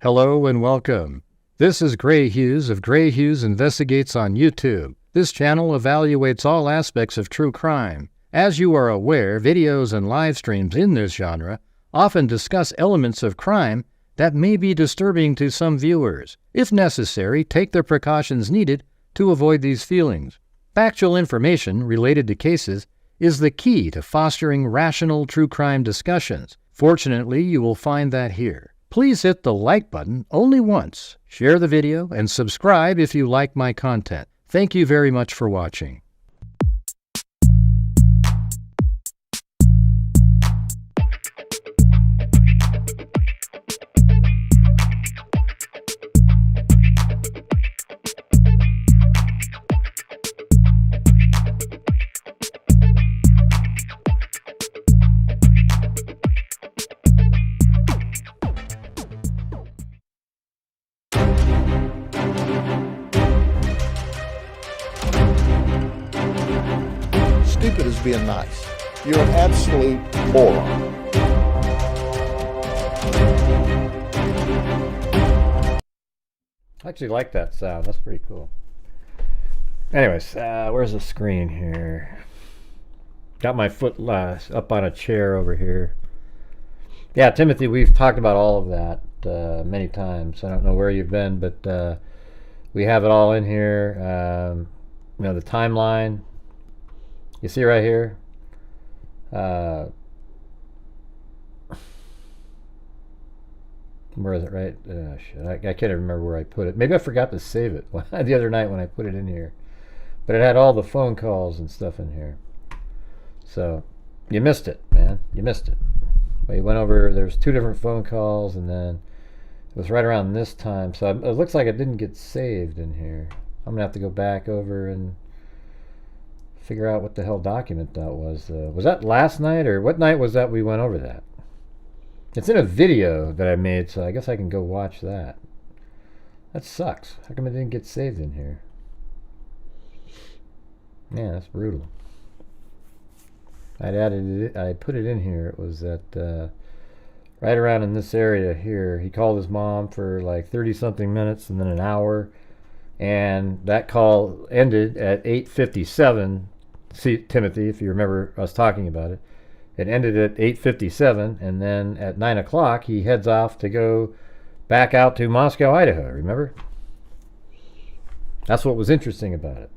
Hello and welcome. This is Grant Hughes of Grant Hughes Investigates on YouTube. This channel evaluates all aspects of true crime. As you are aware, videos and live streams in this genre often discuss elements of crime that may be disturbing to some viewers. If necessary, take the precautions needed to avoid these feelings. Factual information related to cases is the key to fostering rational true crime discussions. Fortunately, you will find that here. Please hit the like button only once, share the video, and subscribe if you like my content. Thank you very much for watching. Stupid is being nice. You're an absolute moron. I actually like that sound. That's pretty cool. Anyways, where's the screen here? Got my foot up on a chair over here. Yeah, Timothy, we've talked about all of that many times. I don't know where you've been, but we have it all in here. You know, the timeline. You see right here? Where is it, right? Shit, I can't even remember where I put it. Maybe I forgot to save it the other night when I put it in here. But it had all the phone calls and stuff in here. So, you missed it, man. You missed it. Well, you went over, there's 2 different phone calls, and then it was right around this time. So it looks like it didn't get saved in here. I'm going to have to go back over and figure out what the hell document that was. Was that last night, or what night was that we went over that? It's in a video that I made, so I guess I can go watch that. That sucks. How come it didn't get saved in here? Man, that's brutal. I put it in here. It was at right around in this area here. He called his mom for like 30-something minutes and then an hour. And that call ended at 8:57. See, Timothy, if you remember us talking about it. It ended at 8:57, and then at 9 o'clock, he heads off to go back out to Moscow, Idaho, remember? That's what was interesting about it.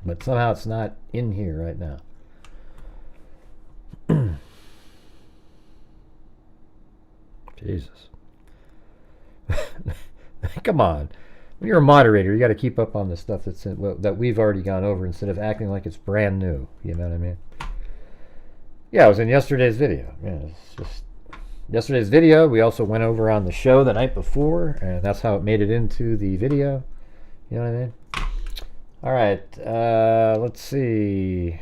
But somehow it's not in here right now. Jesus. Come on. When you're a moderator, you got to keep up on the stuff that we've already gone over instead of acting like it's brand new. You know what I mean? Yeah, it was in yesterday's video. Yeah, it's just yesterday's video. We also went over on the show the night before, and that's how it made it into the video. You know what I mean? All right, let's see.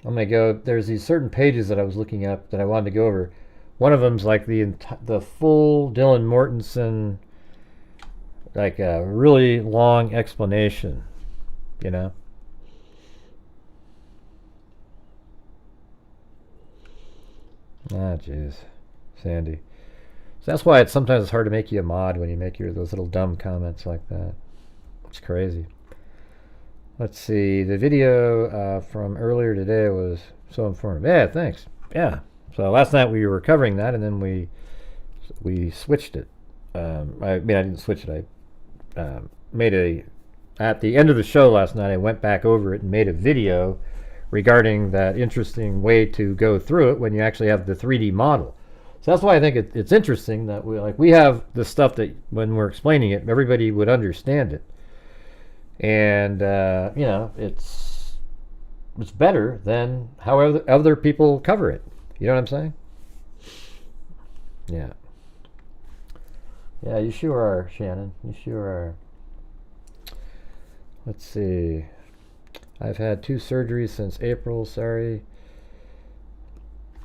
I'm gonna go. There's these certain pages that I was looking up that I wanted to go over. One of them's like the full Dylan Mortensen, like a really long explanation, you know. Ah, jeez, Sandy. So that's why sometimes it's hard to make you a mod when you make those little dumb comments like that. It's crazy. Let's see. The video from earlier today was so informative. Yeah, thanks. Yeah. So last night we were covering that, and then we switched it. I mean, I didn't switch it. I made at the end of the show last night, I went back over it and made a video regarding that interesting way to go through it when you actually have the 3D model. So that's why I think it's interesting that we have the stuff that when we're explaining it, everybody would understand it. And you know, it's better than how other people cover it. You know what I'm saying? Yeah. Yeah, you sure are, Shannon. You sure are. Let's see. I've had 2 surgeries since April. Sorry.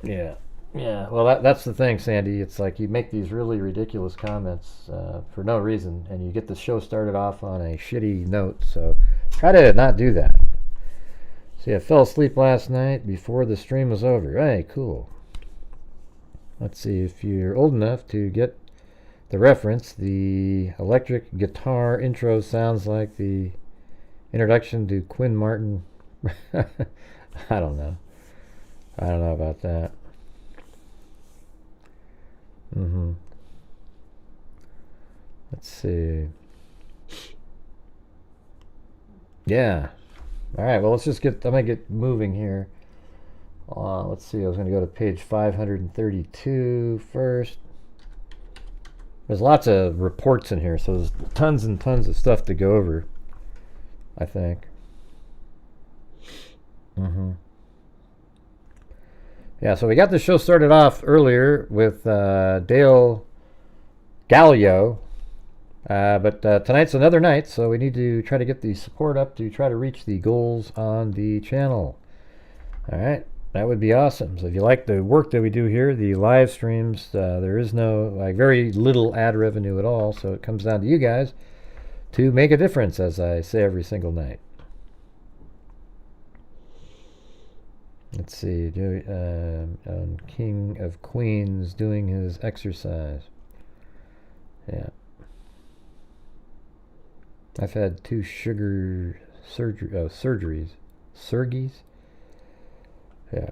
Yeah. Yeah. Well, that's the thing, Sandy. It's like you make these really ridiculous comments for no reason, and you get the show started off on a shitty note. So try to not do that. See, I fell asleep last night before the stream was over. Hey, cool. Let's see if you're old enough to get the reference. The electric guitar intro sounds like the introduction to Quinn Martin. I don't know. I don't know about that. Let's see. Yeah. All right. Well, let's just get. I'm gonna get moving here. Let's see. I was gonna go to page 532 first. There's lots of reports in here, so there's tons and tons of stuff to go over, I think. Yeah, so we got the show started off earlier with Dale Gallio, but tonight's another night, so we need to try to get the support up to try to reach the goals on the channel. All right. That would be awesome. So if you like the work that we do here, the live streams, there is no, like, very little ad revenue at all. So it comes down to you guys to make a difference, as I say every single night. Let's see. King of Queens doing his exercise. Yeah. I've had 2 sugar surgeries. Surgeries? Yeah.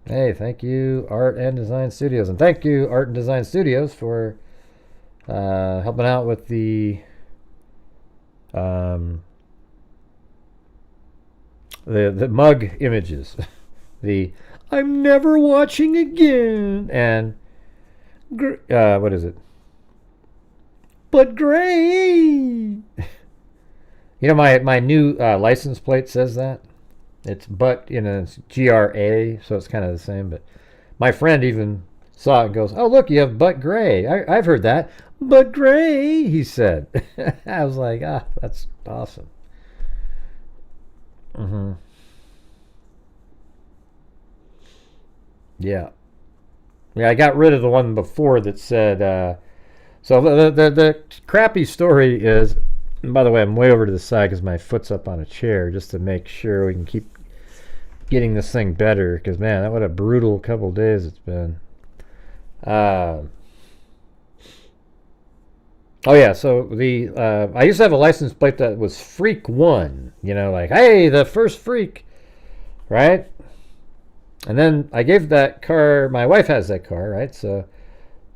Hey, thank you, Art and Design Studios. And thank you, Art and Design Studios, for helping out with the mug images. The I'm never watching again. And what is it? But gray. You know, my new license plate says that. It's it's GRA, so it's kind of the same. But my friend even saw it and goes, "Oh, look, you have but gray. I've heard that. But gray," he said. I was like, that's awesome. Yeah. Yeah, I got rid of the one before that said, so the crappy story is, and by the way, I'm way over to the side because my foot's up on a chair just to make sure we can keep getting this thing better, because, man, what a brutal couple days it's been. Oh, yeah, so I used to have a license plate that was Freak 1, like, hey, the first Freak, right? And then I gave that car, my wife has that car, right? So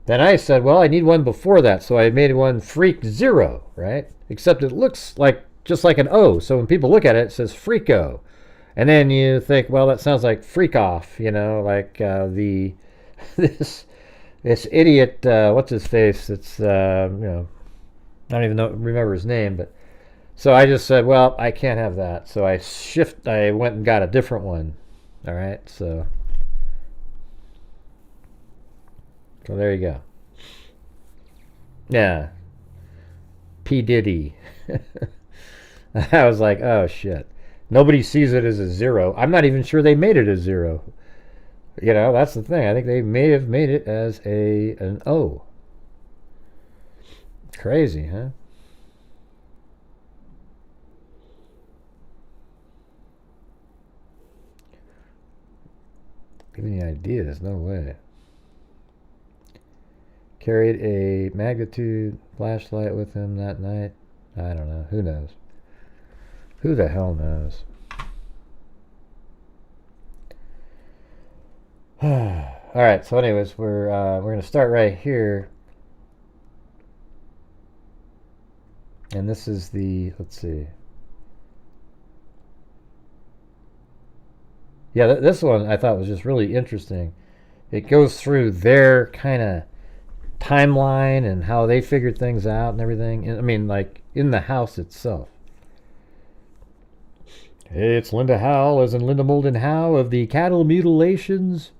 then I said, well, I need one before that, so I made one Freak 0, right? Except it looks just like an O, so when people look at it, it says Freako. And then you think, well, that sounds like Freak Off, like this idiot, what's his face? It's I don't even remember his name, but so I just said, well, I can't have that. So I went and got a different one. All right, so there you go. Yeah, P. Diddy. I was like, oh shit. Nobody sees it as a 0. I'm not even sure they made it a 0. That's the thing. I think they may have made it as an O. Crazy, huh? Give me ideas, no way. Carried a magnitude flashlight with him that night. I don't know. Who knows? Who the hell knows? All right. So, anyways, we're gonna start right here, and this is the. Let's see. Yeah, this one I thought was just really interesting. It goes through their kind of timeline and how they figured things out and everything. I mean, like in the house itself. Hey, it's Linda Howell, as in Linda Moulden Howe of the Cattle Mutilations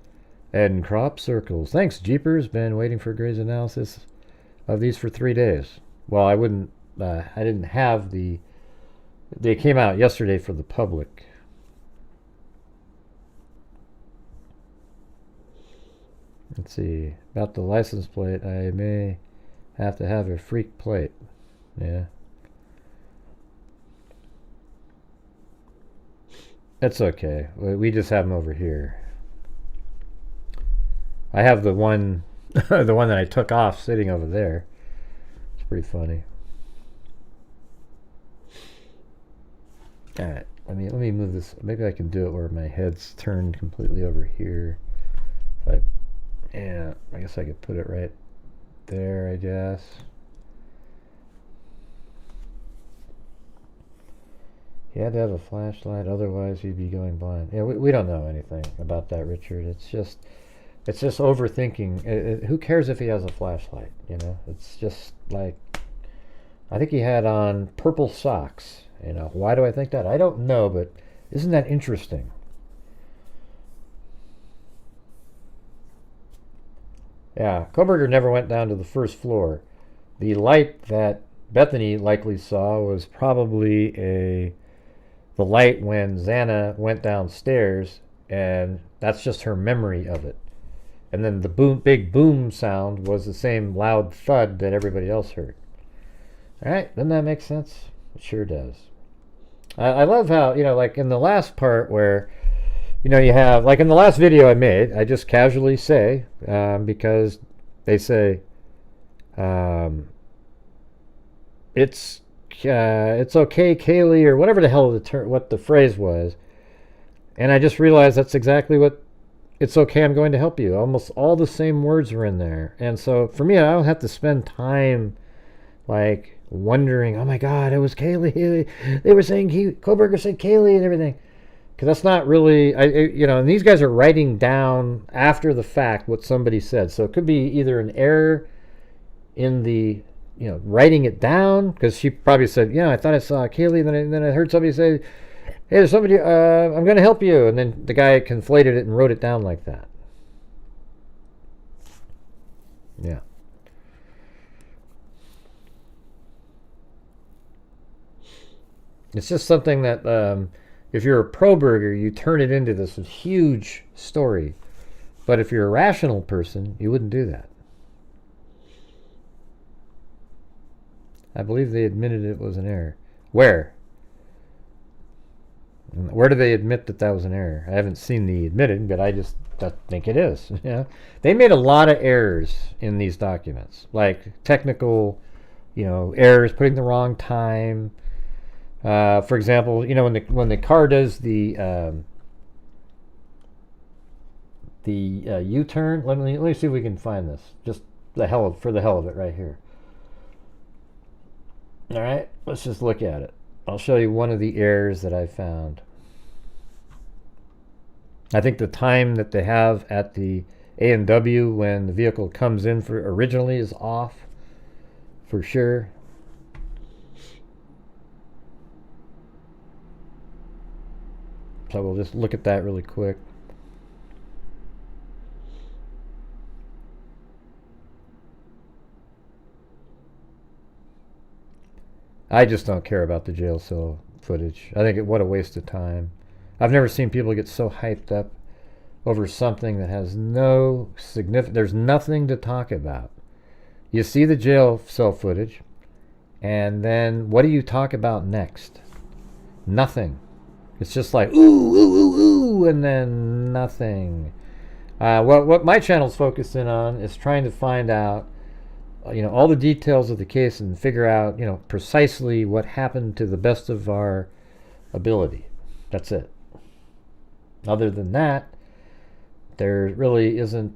and Crop Circles. Thanks, Jeepers. Been waiting for Gray's analysis of these for 3 days. Well, I didn't have they came out yesterday for the public. Let's see. About the license plate, I may have to have a freak plate. Yeah. It's okay. We just have them over here. I have the one, the one that I took off sitting over there. It's pretty funny. All right, let me move this. Maybe I can do it where my head's turned completely over here. Yeah, I guess I could put it right there, I guess. You had to have a flashlight, otherwise you'd be going blind. Yeah, we don't know anything about that, Richard. It's just overthinking. Who cares if he has a flashlight? You know, it's just like, I think he had on purple socks. You know, why do I think that? I don't know, but isn't that interesting? Yeah, Kohberger never went down to the first floor. The light that Bethany likely saw was probably the light when Xana went downstairs, and that's just her memory of it. And then the big boom sound was the same loud thud that everybody else heard. All right, doesn't that make sense? It sure does. I love how, you know, like in the last part where, you know, you have, like in the last video I made, I just casually say, because they say, it's okay, Kaylee, or whatever the hell what the phrase was. And I just realized that's exactly what, it's okay, I'm going to help you. Almost all the same words were in there. And so for me, I don't have to spend time like wondering, oh my God, it was Kaylee. They were saying Kohberger said Kaylee and everything. Because that's not really, you know, and these guys are writing down after the fact what somebody said. So it could be either an error in the, you know, writing it down, because she probably said, yeah, I thought I saw Kaylee, and then I heard somebody say, hey, there's somebody, I'm going to help you. And then the guy conflated it and wrote it down like that. Yeah. It's just something that, if you're a pro-burger, you turn it into this huge story. But if you're a rational person, you wouldn't do that. I believe they admitted it was an error. Where? Where do they admit that that was an error? I haven't seen the admitted, but I just think it is. Yeah, they made a lot of errors in these documents, like technical, you know, errors, putting the wrong time. For example, you know, when the car does the U-turn, let me see if we can find this. Just for the hell of it, right here. All right, let's just look at it. I'll show you one of the errors that I found. I think the time that they have at the A&W when the vehicle comes in for originally is off, for sure. So we'll just look at that really quick. I just don't care about the jail cell footage. I think what a waste of time. I've never seen people get so hyped up over something that has no significance. There's nothing to talk about. You see the jail cell footage, and then what do you talk about next? Nothing. It's just like, ooh, ooh, ooh, ooh, and then nothing. What my channel's focusing on is trying to find out, you know, all the details of the case and figure out, you know, precisely what happened to the best of our ability. That's it. Other than that, there really isn't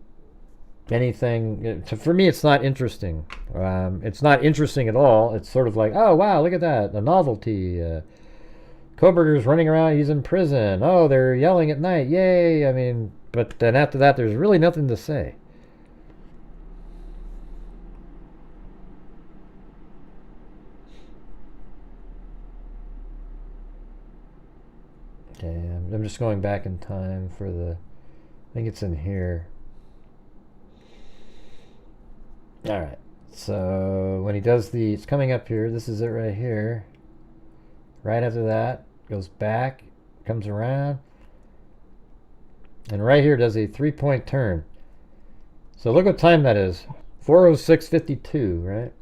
anything. For me, it's not interesting. It's not interesting at all. It's sort of like, oh, wow, look at that, a novelty. Kohberger's running around, he's in prison. Oh, they're yelling at night, yay. I mean, but then after that, there's really nothing to say. Okay, I'm just going back in time for I think it's in here. All right, so when he does it's coming up here, this is it right here. Right after that, goes back, comes around, and right here does a 3-point turn. So look what time that is, 4:06:52, right?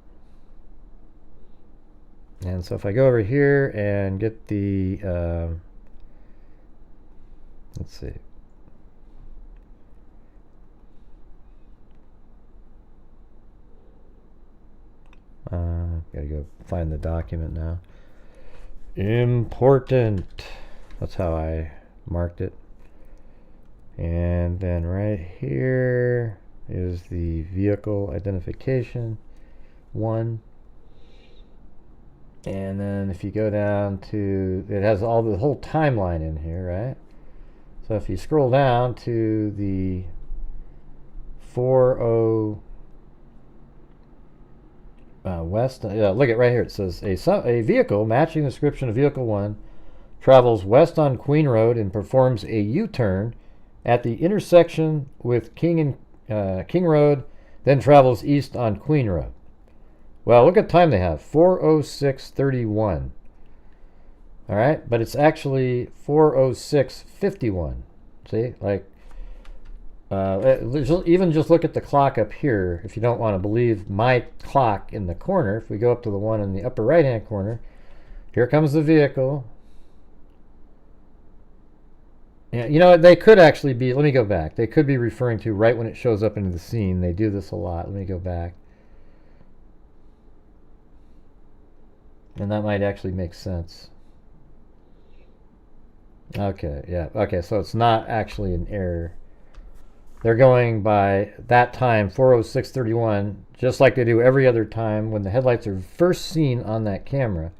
And so if I go over here and get the, let's see. Gotta go find the document now. Important. That's how I marked it. And then right here is the vehicle identification one. And then if you go down to, it has all the whole timeline in here, right? So if you scroll down to the 40 west, look at right here. It says a vehicle matching the description of vehicle 1 travels west on Queen Road and performs a U-turn at the intersection with King Road, then travels east on Queen Road. Well, look at the time they have, 4:06:31. All right, but it's actually 4:06:51. See, like, even just look at the clock up here. If you don't want to believe my clock in the corner, if we go up to the one in the upper right-hand corner, here comes the vehicle. Yeah, you know, they could actually be, let me go back. They could be referring to right when it shows up into the scene. They do this a lot. Let me go back. And that might actually make sense. Okay, yeah. Okay, so it's not actually an error. They're going by that time, 4:06:31, just like they do every other time when the headlights are first seen on that camera.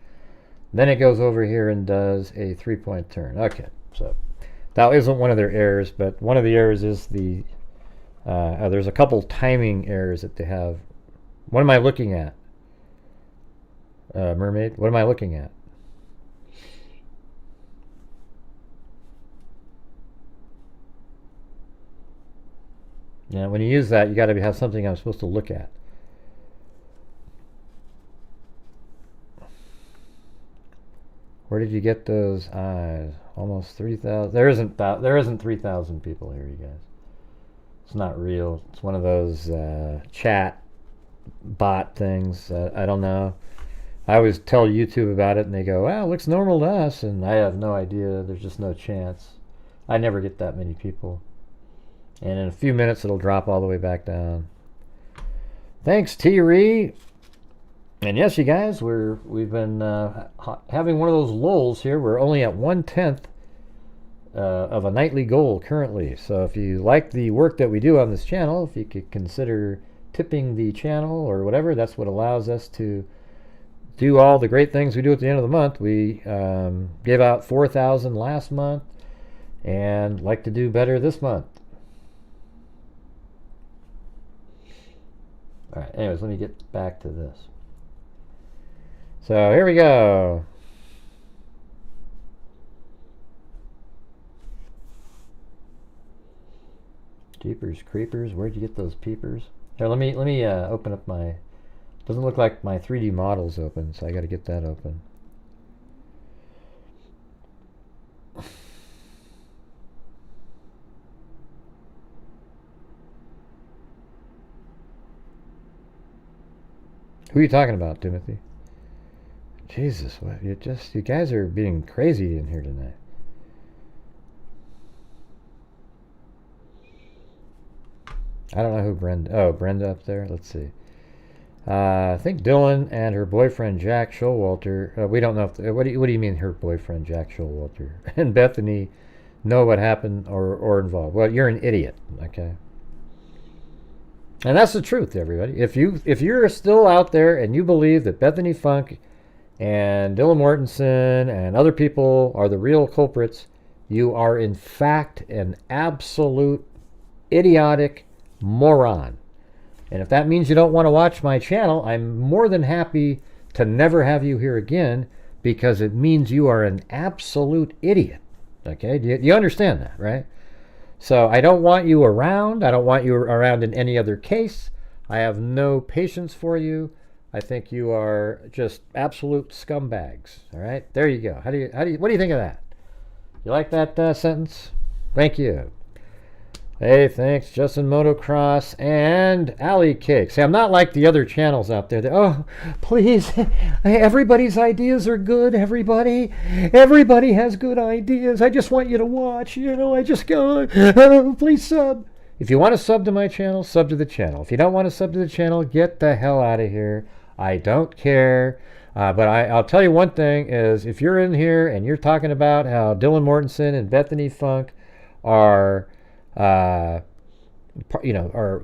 Then it goes over here and does a 3-point turn. Okay, so that isn't one of their errors, but one of the errors is the, there's a couple timing errors that they have. What am I looking at? Mermaid, what am I looking at? Yeah, when you use that, you got to have something I'm supposed to look at. Where did you get those eyes? Almost 3,000. There isn't 3,000 people here, you guys. It's not real. It's one of those chat bot things. I don't know. I always tell YouTube about it, and they go, "Well, it looks normal to us," and I have no idea. There's just no chance. I never get that many people. And in a few minutes, it'll drop all the way back down. Thanks, T-Ree. And yes, you guys, we've been having one of those lulls here. We're only at 1/10 of a nightly goal currently. So if you like the work that we do on this channel, if you could consider tipping the channel or whatever, that's what allows us to do all the great things we do at the end of the month. We gave out 4,000 last month and like to do better this month. All right, anyways, let me get back to this. So here we go. Jeepers creepers, where'd you get those peepers? Here, let me open up my, doesn't look like my 3D model's open, so I got to get that open. Who are you talking about, Timothy? Jesus, what, you guys are being crazy in here tonight. I don't know who Brenda up there. Let's see. I think Dylan and her boyfriend Jack Showalter. We don't know if what do you mean her boyfriend Jack Showalter and Bethany know what happened or involved. Well, you're an idiot. Okay. And that's the truth, everybody. If you're still out there and you believe that Bethany Funk and Dylan Mortensen and other people are the real culprits, you are in fact an absolute idiotic moron. And if that means you don't want to watch my channel, I'm more than happy to never have you here again, because it means you are an absolute idiot. Okay? Do you understand that, right? So I don't want you around. I don't want you around in any other case. I have no patience for you. I think you are just absolute scumbags. All right? There you go. What do you think of that? You like that sentence? Thank you. Hey, thanks, Justin Motocross and Alley Cake. See, I'm not like the other channels out there. Oh, please, everybody's ideas are good, everybody. Everybody has good ideas. I just want you to watch, I just go, please sub. If you want to sub to my channel, sub to the channel. If you don't want to sub to the channel, get the hell out of here. I don't care. But I'll tell you one thing is, if you're in here and you're talking about how Dylan Mortensen and Bethany Funk are, are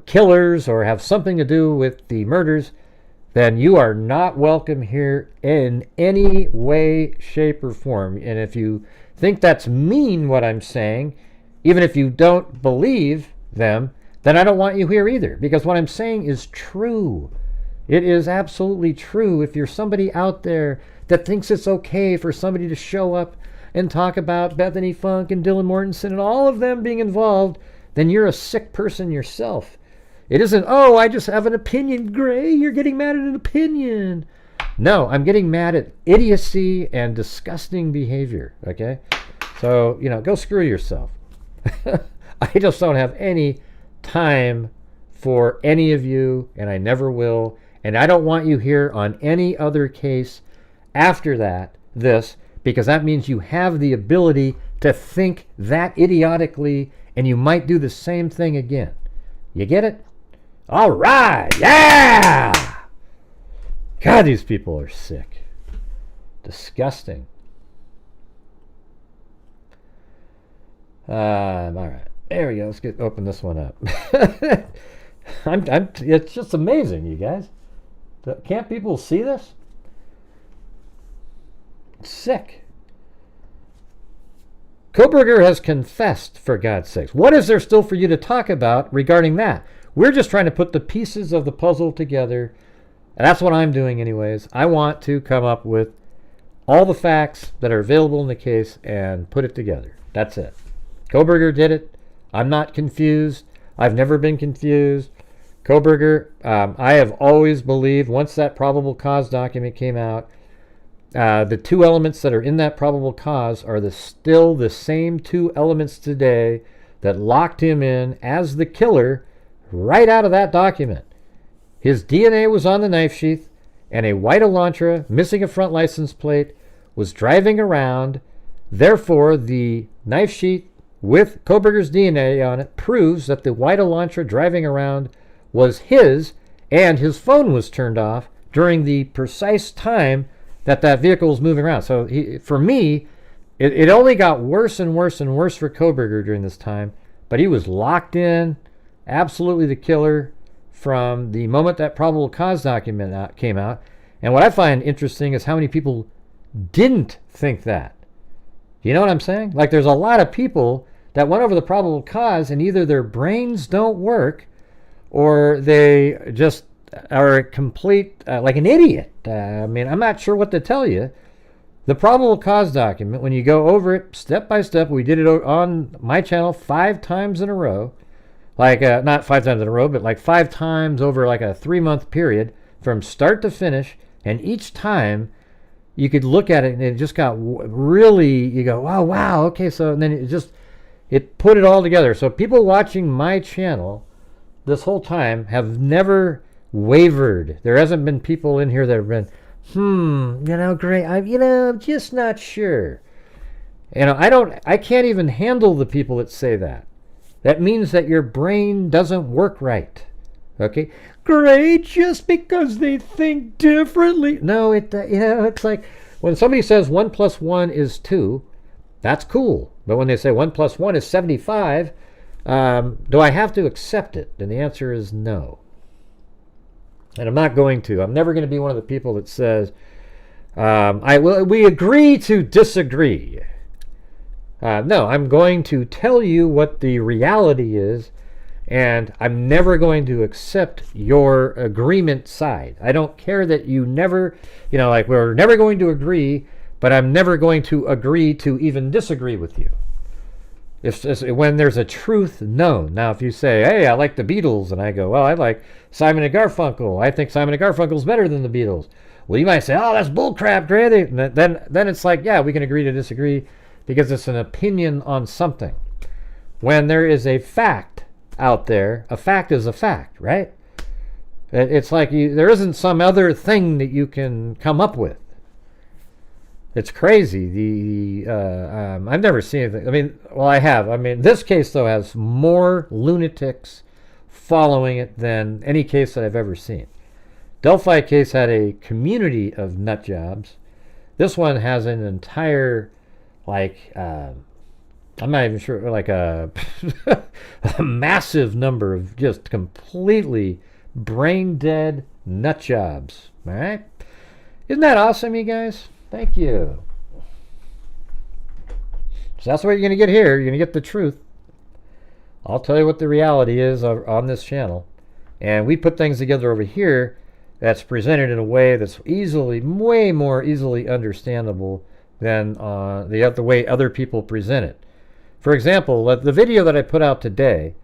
killers or have something to do with the murders, then you are not welcome here in any way, shape, or form. And if you think that's mean what I'm saying, even if you don't believe them, then I don't want you here either, because what I'm saying is true. It is absolutely true. If you're somebody out there that thinks it's okay for somebody to show up and talk about Bethany Funk and Dylan Mortensen and all of them being involved, then you're a sick person yourself. It isn't, oh, I just have an opinion. Gray, you're getting mad at an opinion. No, I'm getting mad at idiocy and disgusting behavior, okay? So, go screw yourself. I just don't have any time for any of you, and I never will. And I don't want you here on any other case after this, because that means you have the ability to think that idiotically, and you might do the same thing again. You get it? All right, yeah! God, these people are sick. Disgusting. All right, there we go. Let's open this one up. It's just amazing, you guys. Can't people see this? It's sick. Kohberger has confessed, for God's sakes. What is there still for you to talk about regarding that? We're just trying to put the pieces of the puzzle together. And that's what I'm doing anyways. I want to come up with all the facts that are available in the case and put it together. That's it. Kohberger did it. I'm not confused. I've never been confused. Kohberger, I have always believed, once that probable cause document came out, the two elements that are in that probable cause are still the same two elements today that locked him in as the killer right out of that document. His DNA was on the knife sheath, and a white Elantra missing a front license plate was driving around. Therefore, the knife sheath with Kohberger's DNA on it proves that the white Elantra driving around was his, and his phone was turned off during the precise time that vehicle was moving around. So for me, it only got worse and worse and worse for Kohberger during this time, but he was locked in, absolutely the killer from the moment that probable cause document came out. And what I find interesting is how many people didn't think that. You know what I'm saying? Like, there's a lot of people that went over the probable cause, and either their brains don't work or they just are a complete, like an idiot. I'm not sure what to tell you. The probable cause document, when you go over it step by step, we did it on my channel 5 times in a row. Like, not 5 times in a row, but like 5 times over like a 3-month period from start to finish. And each time you could look at it and it just got really, you go, oh, wow, okay. So and then it put it all together. So people watching my channel this whole time have never wavered. There hasn't been people in here that have been, great. I'm just not sure. I can't even handle the people that say that. That means that your brain doesn't work right. Okay? Great, just because they think differently. No, it's like when somebody says 1 + 1 is 2, that's cool. But when they say 1 + 1 is 75, do I have to accept it? And the answer is no. And I'm not going to. I'm never going to be one of the people that says, we agree to disagree. No, I'm going to tell you what the reality is, and I'm never going to accept your agreement side. I don't care that you never, we're never going to agree, but I'm never going to agree to even disagree with you. When there's a truth known. Now, if you say, hey, I like the Beatles, and I go, well, I like Simon & Garfunkel. I think Simon & Garfunkel's better than the Beatles. Well, you might say, oh, that's bullcrap, Dre. Then it's like, yeah, we can agree to disagree because it's an opinion on something. When there is a fact out there, a fact is a fact, right? It's like there isn't some other thing that you can come up with. It's crazy. I've never seen anything. I have. This case, though, has more lunatics following it than any case that I've ever seen. Delphi case had a community of nut jobs. This one has an entire, like, I'm not even sure, like a, a massive number of just completely brain dead nut jobs. All right? Isn't that awesome, you guys? Thank you. So that's what you're going to get here. You're going to get the truth. I'll tell you what the reality is on this channel. And we put things together over here that's presented in a way that's easily, way more easily understandable than the way other people present it. For example, the video that I put out today,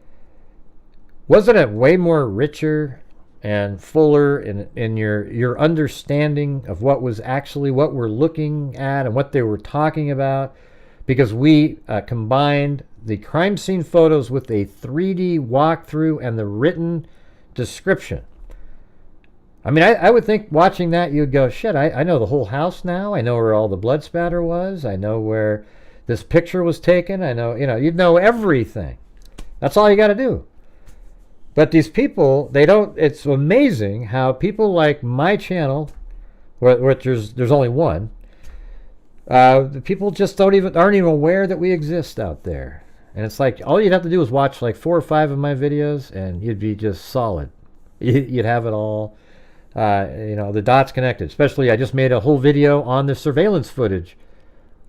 wasn't it way more richer and fuller in your understanding of what was actually what we're looking at and what they were talking about? Because we combined the crime scene photos with a 3D walkthrough and the written description. I mean, I would think watching that you'd go, shit, I know the whole house now. I know where all the blood spatter was. I know where this picture was taken. I know, you'd know everything. That's all you got to do. But these people, they don't, it's amazing how people like my channel, which there's only one, the people just aren't even aware that we exist out there. And it's like, all you'd have to do is watch like 4 or 5 of my videos and you'd be just solid. You'd have it all, the dots connected. Especially, I just made a whole video on the surveillance footage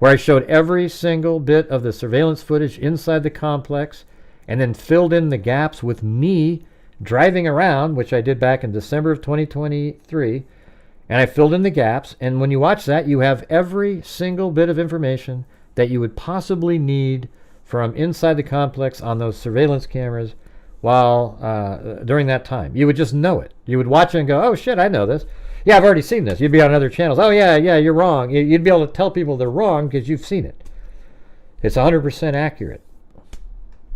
where I showed every single bit of the surveillance footage inside the complex and then filled in the gaps with me driving around, which I did back in December of 2023. And I filled in the gaps. And when you watch that, you have every single bit of information that you would possibly need from inside the complex on those surveillance cameras while during that time. You would just know it. You would watch it and go, oh, shit, I know this. Yeah, I've already seen this. You'd be on other channels. Oh, yeah, you're wrong. You'd be able to tell people they're wrong because you've seen it. It's 100% accurate.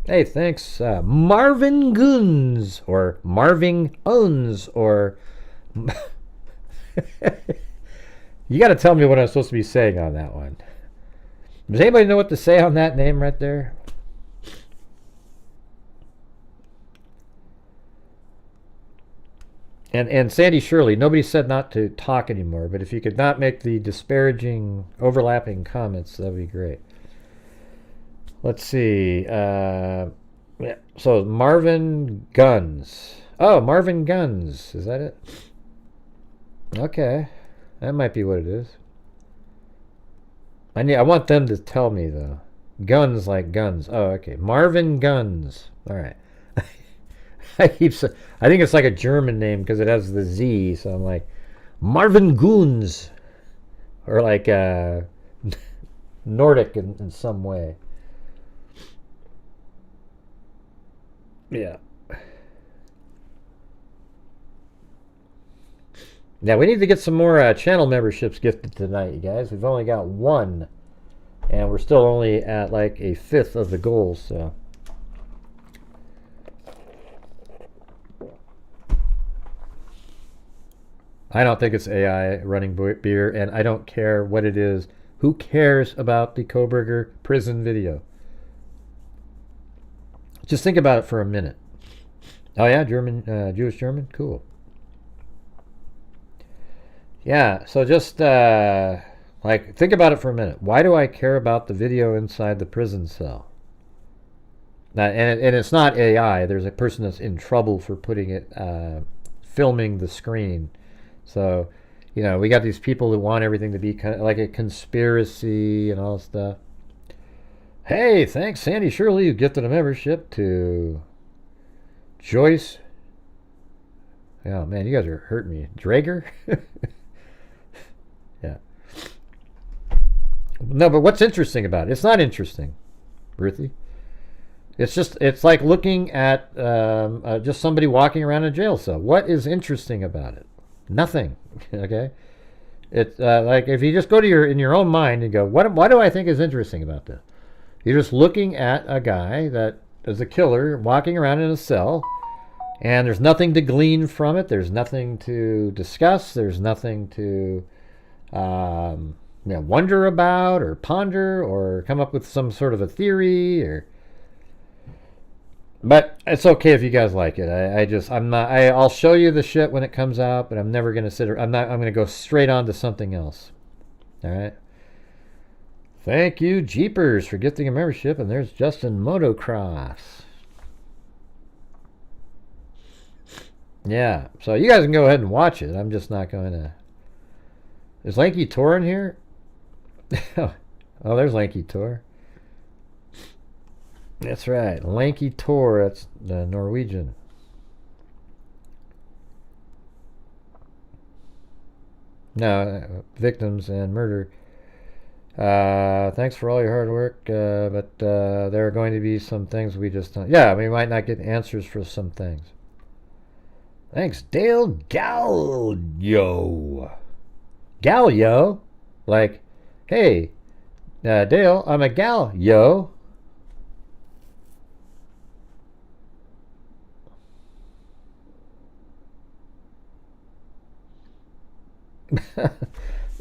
Hey, thanks, Marvin Guns, or Marvin Uns, or... You got to tell me what I'm supposed to be saying on that one. Does anybody know what to say on that name right there? And Sandy Shirley, nobody said not to talk anymore, but if you could not make the disparaging, overlapping comments, that would be great. Let's see. Yeah. So Marvin Guns. Oh, Marvin Guns. Is that it? Okay. That might be what it is. I want them to tell me, though. Guns like guns. Oh, okay. Marvin Guns. All right. I think it's like a German name because it has the Z, so I'm like, Marvin Goons. Or like Nordic in some way. Yeah. Now, we need to get some more channel memberships gifted tonight, you guys. We've only got one. And we're still only at like a fifth of the goal, so... I don't think it's AI running beer, and I don't care what it is. Who cares about the Kohberger prison video? Just think about it for a minute. Oh yeah, German, Jewish German? Cool. Yeah, so just think about it for a minute. Why do I care about the video inside the prison cell? Now, and it's not AI. There's a person that's in trouble for putting it, filming the screen. So, we got these people that want everything to be kind of like a conspiracy and all this stuff. Hey, thanks, Sandy Shirley, who gifted a membership to Joyce. Oh, man, you guys are hurting me. Drager? Yeah. No, but what's interesting about it? It's not interesting, Ruthie. It's like looking at just somebody walking around a jail cell. What is interesting about it? Nothing. Okay. It's like if you just go to in your own mind and go, why do I think is interesting about this? You're just looking at a guy that is a killer walking around in a cell, and there's nothing to glean from it. There's nothing to discuss. There's nothing to wonder about or ponder or come up with some sort of a theory or. But it's okay if you guys like it. I'll show you the shit when it comes out, but I'm never gonna I'm gonna go straight on to something else. All right. Thank you, Jeepers, for gifting a membership. And there's Justin Motocross. Yeah, so you guys can go ahead and watch it. I'm just not going to. Is Lanky Tor in here? Oh, there's Lanky Tor. That's right, Lanky Tor. That's the Norwegian. No, victims and murder. Thanks for all your hard work, but there are going to be some things we just don't. Yeah, we might not get answers for some things. Thanks, Dale Gallio. Gallio? Like, hey, Dale, I'm a gal, yo.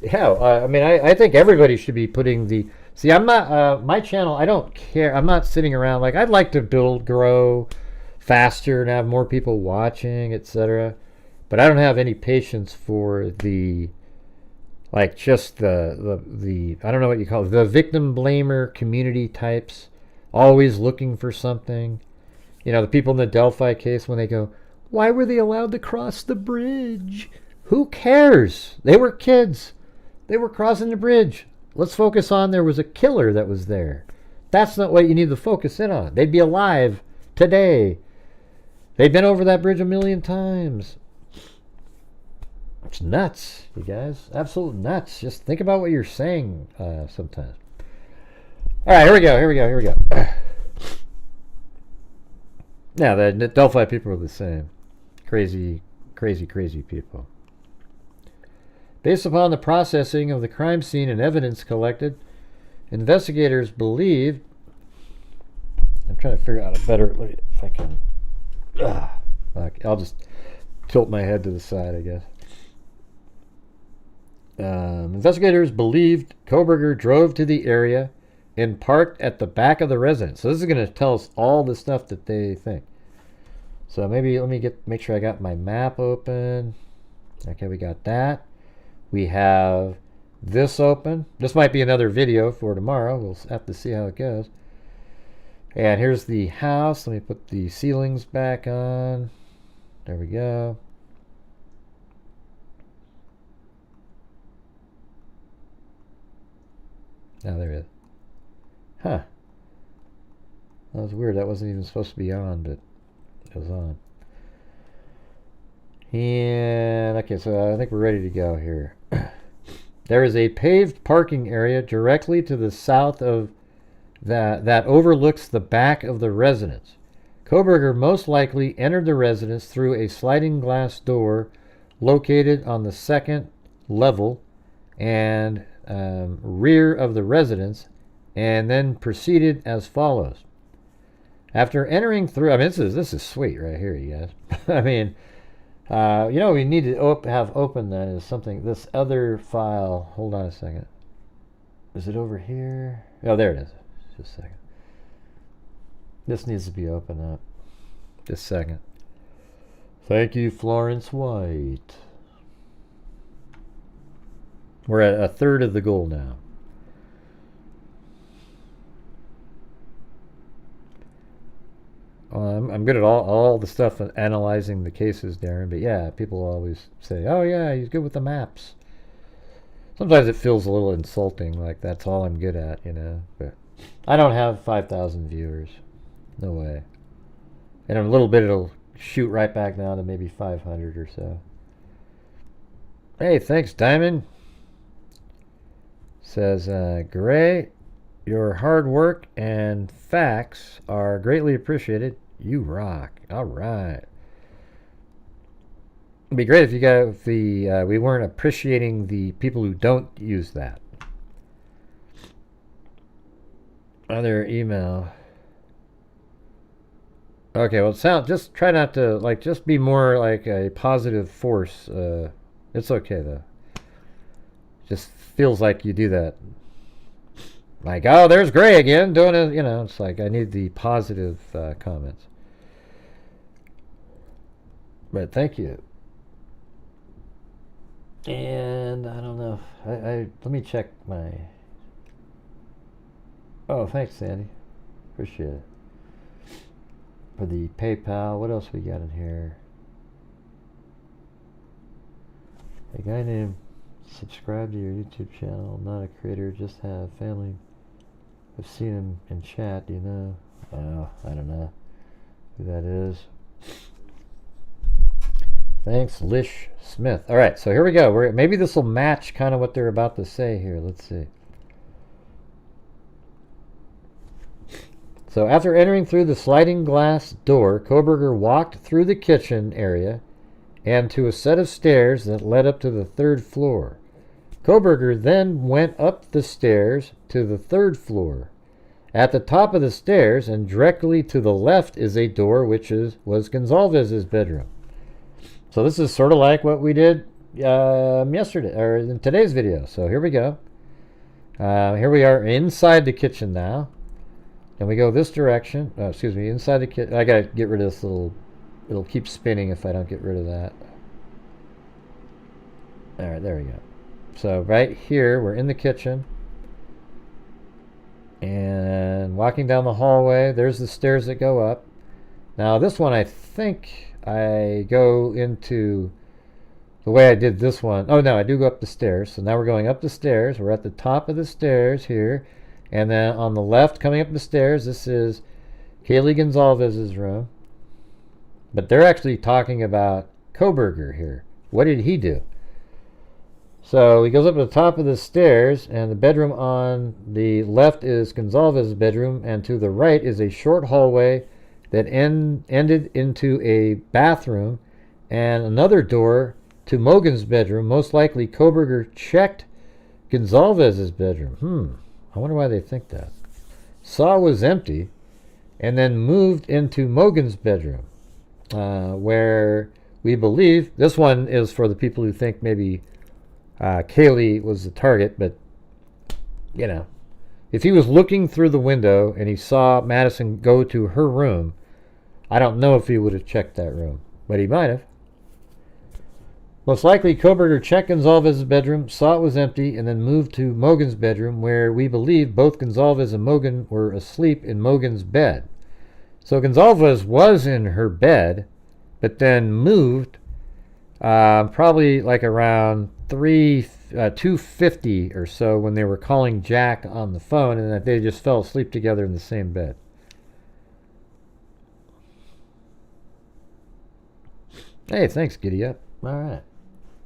Yeah, I mean, I think everybody should be putting the. See, I'm not. My channel, I don't care. I'm not sitting around. Like, I'd like to grow faster and have more people watching, etc. But I don't have any patience for the. Like, just the I don't know what you call it, the victim blamer community types, always looking for something. You know, the people in the Delphi case when they go, why were they allowed to cross the bridge? Who cares? They were kids. They were crossing the bridge. Let's focus on there was a killer that was there. That's not what you need to focus in on. They'd be alive today. They've been over that bridge a million times. It's nuts, you guys. Absolute nuts. Just think about what you're saying sometimes. All right, here we go. Now, the Delphi people are the same. Crazy people. Based upon the processing of the crime scene and evidence collected, investigators believed. I'm trying to figure out a better. If I can. I'll just tilt my head to the side, I guess. Investigators believed Kohberger drove to the area and parked at the back of the residence. So this is going to tell us all the stuff that they think. So maybe let me make sure I got my map open. Okay, we got that. We have this open. This might be another video for tomorrow. We'll have to see how it goes. And here's the house. Let me put the ceilings back on. There we go. Oh, there it is. Huh. That was weird. That wasn't even supposed to be on, but it was on. And, okay, so I think we're ready to go here. There is a paved parking area directly to the south of that overlooks the back of the residence. Kohberger most likely entered the residence through a sliding glass door located on the second level and rear of the residence, and then proceeded as follows. After entering through, I mean, this is sweet right here, you guys. I mean, you know, we need to have open then is something. This other file. Hold on a second. Is it over here? Oh, there it is. Just a second. This needs to be open up. Just a second. Thank you, Florence White. We're at a third of the goal now. I'm good at all the stuff analyzing the cases, Darren. But yeah, people always say, "Oh yeah, he's good with the maps." Sometimes it feels a little insulting, like that's all I'm good at, you know. But I don't have 5,000 viewers. No way. And in a little bit, it'll shoot right back down to maybe 500 or so. Hey, thanks, Diamond. Says, Gray, your hard work and facts are greatly appreciated. You rock. All right. It'd be great if you got we weren't appreciating the people who don't use that. Other email. Okay, well, just try not to just be more like a positive force. It's okay though. Just feels like you do that. Like, oh, there's Gray again doing it. You know, it's like I need the positive comments. But thank you. And I don't know. Let me check my. Oh, thanks, Sandy. Appreciate it. For the PayPal, what else we got in here? A guy named subscribe to your YouTube channel, not a creator, just have family. I've seen him in chat, do you know? Oh, I don't know who that is. Thanks, Lish Smith. All right, so here we go. Maybe this will match kind of what they're about to say here. Let's see. So after entering through the sliding glass door, Kohberger walked through the kitchen area and to a set of stairs that led up to the 3rd floor. Kohberger then went up the stairs to the 3rd floor. At the top of the stairs and directly to the left is a door which was Gonzalez's bedroom. So this is sort of like what we did yesterday, or in today's video. So here we go. Here we are inside the kitchen now. And we go this direction. Excuse me, inside the kitchen. I gotta get rid of this little. It'll keep spinning if I don't get rid of that. All right, there we go. So right here, we're in the kitchen. And walking down the hallway, there's the stairs that go up. Now this one, I think I go into the way I did this one. Oh no, I do go up the stairs. So now we're going up the stairs. We're at the top of the stairs here. And then on the left, coming up the stairs, this is Kaylee Gonzalez's room. But they're actually talking about Kohberger here. What did he do? So he goes up to the top of the stairs, and the bedroom on the left is Gonzalez's bedroom, and to the right is a short hallway that ended into a bathroom and another door to Mogan's bedroom. Most likely Kohberger checked Gonzalez's bedroom. I wonder why they think that. Saw was empty, and then moved into Mogan's bedroom, where we believe, this one is for the people who think maybe Kaylee was the target, but, you know, if he was looking through the window and he saw Madison go to her room, I don't know if he would have checked that room, but he might have. Most likely, Kohberger checked Gonzalez's bedroom, saw it was empty, and then moved to Mogan's bedroom, where we believe both Gonzalez and Mogan were asleep in Mogan's bed. So Gonzalez was in her bed, but then moved probably like around 2:50 or so when they were calling Jack on the phone, and that they just fell asleep together in the same bed. Hey, thanks, Giddy Up. All right.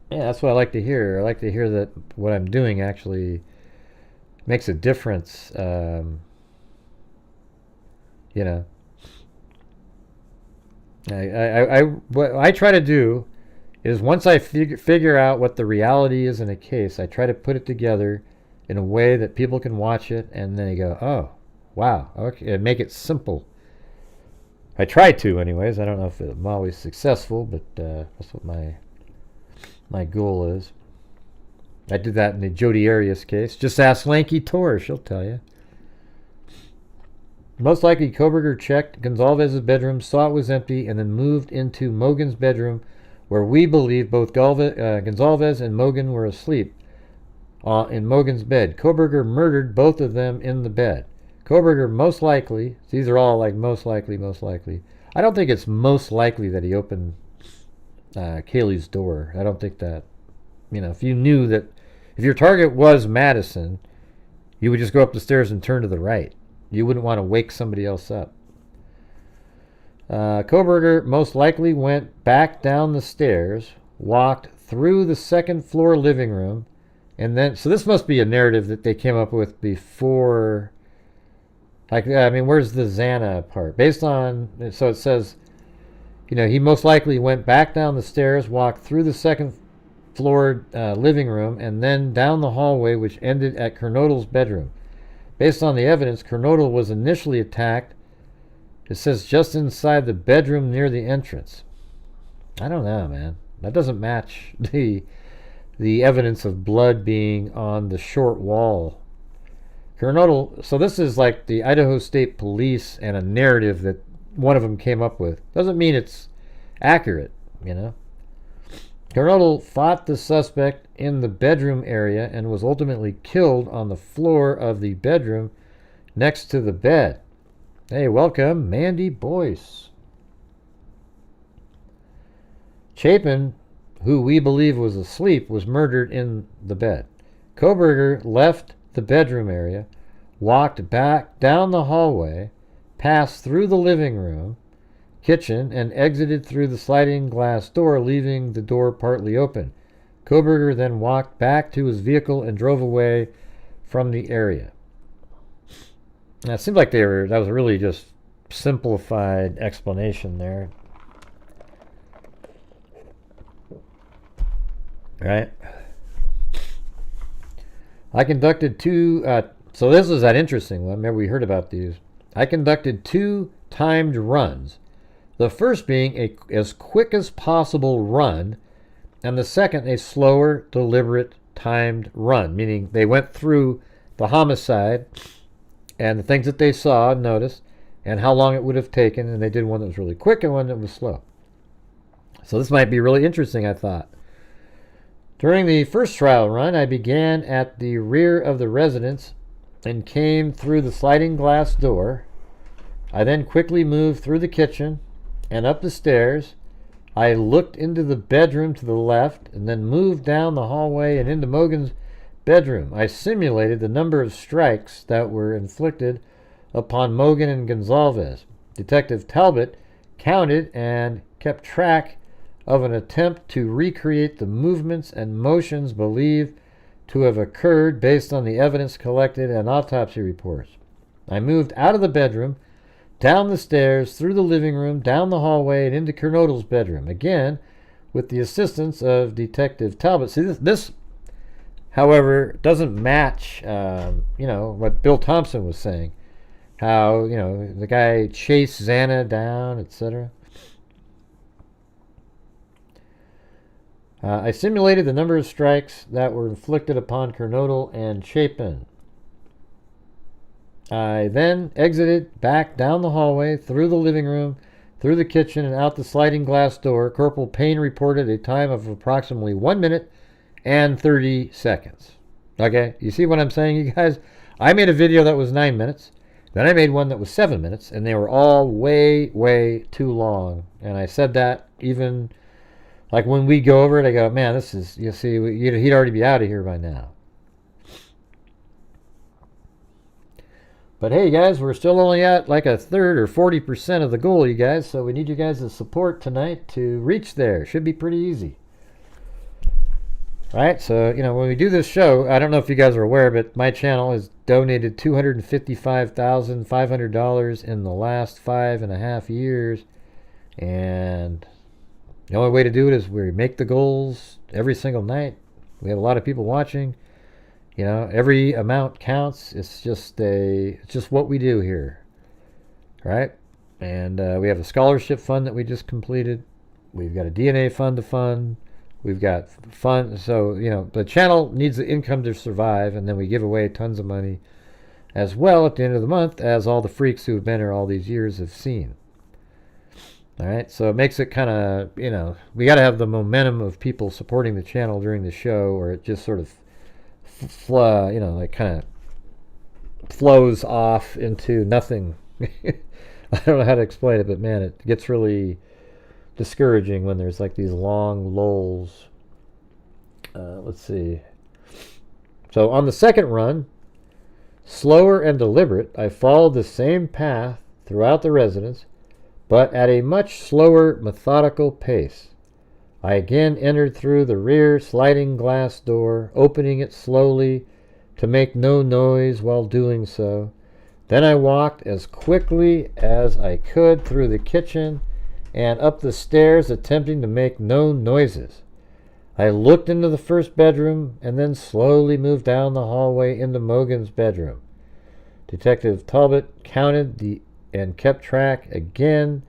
Yeah, that's what I like to hear. I like to hear that what I'm doing actually makes a difference. You know, what I try to do is once I figure out what the reality is in a case, I try to put it together in a way that people can watch it and then they go, oh, wow, okay, and make it simple. I try to, anyways. I don't know if I'm always successful, but that's what my goal is. I did that in the Jodi Arias case. Just ask Lanky Tor, she'll tell you. Most likely, Kohberger checked Gonzalez's bedroom, saw it was empty, and then moved into Mogan's bedroom, where we believe both Gonzalez and Mogan were asleep in Mogan's bed. Kohberger murdered both of them in the bed. Kohberger most likely, these are all like most likely. I don't think it's most likely that he opened Kaylee's door. I don't think that, you know, if you knew that, if your target was Madison, you would just go up the stairs and turn to the right. You wouldn't want to wake somebody else up. Kohberger most likely went back down the stairs, walked through the 2nd floor living room, and then, so this must be a narrative that they came up with before, like, I mean, where's the Xana part? Based on, so it says, you know, he most likely went back down the stairs, walked through the 2nd floor living room, and then down the hallway, which ended at Kernodle's bedroom. Based on the evidence, Kernodle was initially attacked, it says, just inside the bedroom near the entrance. I don't know, man. That doesn't match the evidence of blood being on the short wall. Kernodle, so this is like the Idaho State Police and a narrative that one of them came up with. Doesn't mean it's accurate. you know. Kernodle fought the suspect in the bedroom area and was ultimately killed on the floor of the bedroom next to the bed. Hey, welcome, Mandy Boyce. Chapin, who we believe was asleep, was murdered in the bed. Kohberger left the bedroom area, walked back down the hallway, passed through the living room, kitchen, and exited through the sliding glass door, leaving the door partly open. Kohberger then walked back to his vehicle and drove away from the area. Now, it seemed like that was a really just simplified explanation there. Right? I conducted two, so this was that interesting one. Remember, we heard about these. I conducted 2 timed runs. The first being a as quick as possible run, and the second a slower, deliberate, timed run, meaning they went through the homicide and the things that they saw and noticed and how long it would have taken, and they did one that was really quick and one that was slow. So this might be really interesting, I thought. During the first trial run, I began at the rear of the residence and came through the sliding glass door. I then quickly moved through the kitchen and up the stairs. I looked into the bedroom to the left and then moved down the hallway and into Mogan's bedroom. I simulated the number of strikes that were inflicted upon Mogan and Gonzalez. Detective Talbot counted and kept track of an attempt to recreate the movements and motions believed to have occurred based on the evidence collected and autopsy reports. I moved out of the bedroom, down the stairs, through the living room, down the hallway, and into Kernodle's bedroom, again with the assistance of Detective Talbot. See, this however, doesn't match, what Bill Thompson was saying. How, the guy chased Xana down, etc. I simulated the number of strikes that were inflicted upon Kernodle and Chapin. I then exited back down the hallway, through the living room, through the kitchen, and out the sliding glass door. Corporal Payne reported a time of approximately 1 minute and 30 seconds. Okay, you see what I'm saying, you guys? I made a video that was 9 minutes. Then I made one that was 7 minutes, and they were all way, way too long. And I said that even... like when we go over it, I go, man, this is, you see, he'd already be out of here by now. But hey, guys, we're still only at like a third or 40% of the goal, you guys. So we need you guys' support tonight to reach there. Should be pretty easy. Right? So, when we do this show, I don't know if you guys are aware, but my channel has donated $255,500 in the last 5.5 years. And... the only way to do it is we make the goals every single night. We have a lot of people watching. Every amount counts. It's just what we do here, right? And we have a scholarship fund that we just completed. We've got a DNA fund to fund. We've got fund. So the channel needs the income to survive, and then we give away tons of money as well at the end of the month, as all the freaks who have been here all these years have seen. All right, so it makes it kind of, we got to have the momentum of people supporting the channel during the show, or it just sort of, kind of flows off into nothing. I don't know how to explain it, but man, it gets really discouraging when there's like these long lulls. Let's see. So on the second run, slower and deliberate, I followed the same path throughout the residence, but at a much slower, methodical pace. I again entered through the rear sliding glass door, opening it slowly to make no noise while doing so. Then I walked as quickly as I could through the kitchen and up the stairs, attempting to make no noises. I looked into the first bedroom and then slowly moved down the hallway into Mogan's bedroom. Detective Talbot counted and kept track again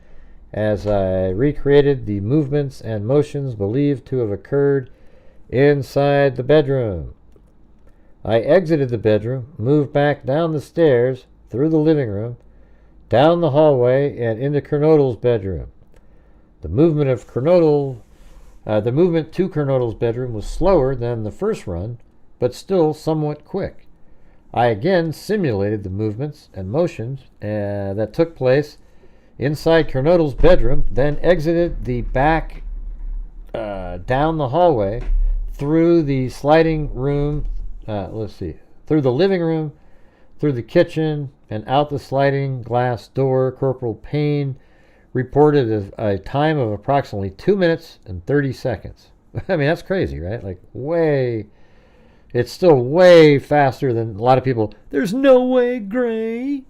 as I recreated the movements and motions believed to have occurred inside the bedroom. I exited the bedroom, moved back down the stairs, through the living room, down the hallway, and into Kernodle's bedroom. The movement to Kernodle's bedroom was slower than the first run, but still somewhat quick. I again simulated the movements and motions that took place inside Kernodle's bedroom, then exited the back down the hallway through the sliding room, through the living room, through the kitchen, and out the sliding glass door. Corporal Payne reported a time of approximately 2 minutes and 30 seconds. I mean, that's crazy, right? Like, it's still way faster than a lot of people. There's no way, Gray.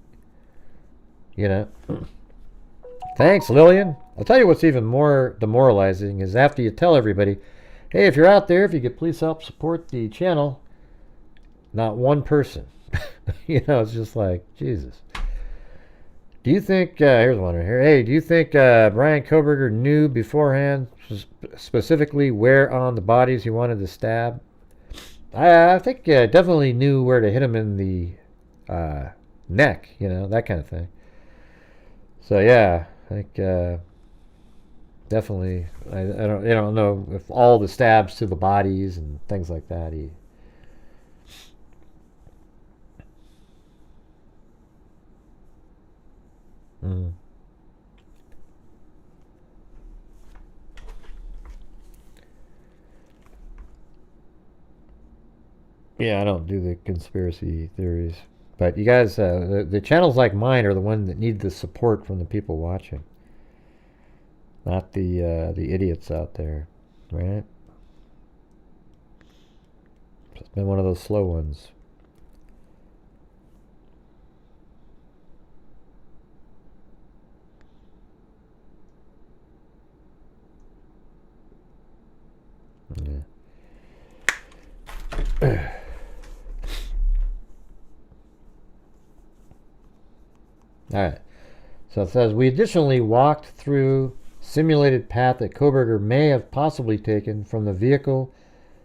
You know? Thanks, Lillian. I'll tell you what's even more demoralizing is after you tell everybody, hey, if you're out there, if you could please help support the channel, not one person. You know, it's just like, Jesus. Do you think, here's one right here. Hey, do you think Brian Kohberger knew beforehand specifically where on the bodies he wanted to stab? I think definitely knew where to hit him in the neck, you know, that kind of thing. So yeah, I think definitely. I don't know if all the stabs to the bodies and things like that. Yeah, I don't do the conspiracy theories. But you guys, the channels like mine are the ones that need the support from the people watching. Not the idiots out there, right? It's been one of those slow ones. Yeah. Alright, so it says, we additionally walked through simulated path that Kohberger may have possibly taken from the vehicle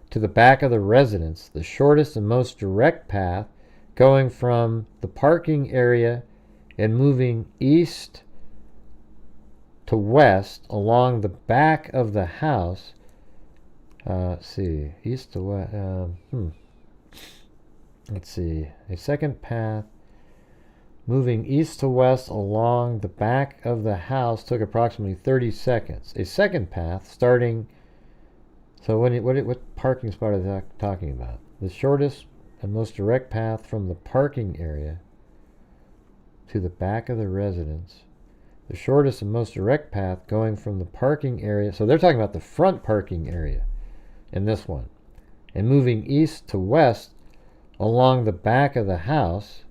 to the back of the residence, the shortest and most direct path going from the parking area and moving east to west along the back of the house. Let's see, east to west, let's see, a second path moving east to west along the back of the house took approximately 30 seconds. A second path starting, so what parking spot is that talking about? The shortest and most direct path from the parking area to the back of the residence. The shortest and most direct path going from the parking area, so they're talking about the front parking area in this one, and moving east to west along the back of the house.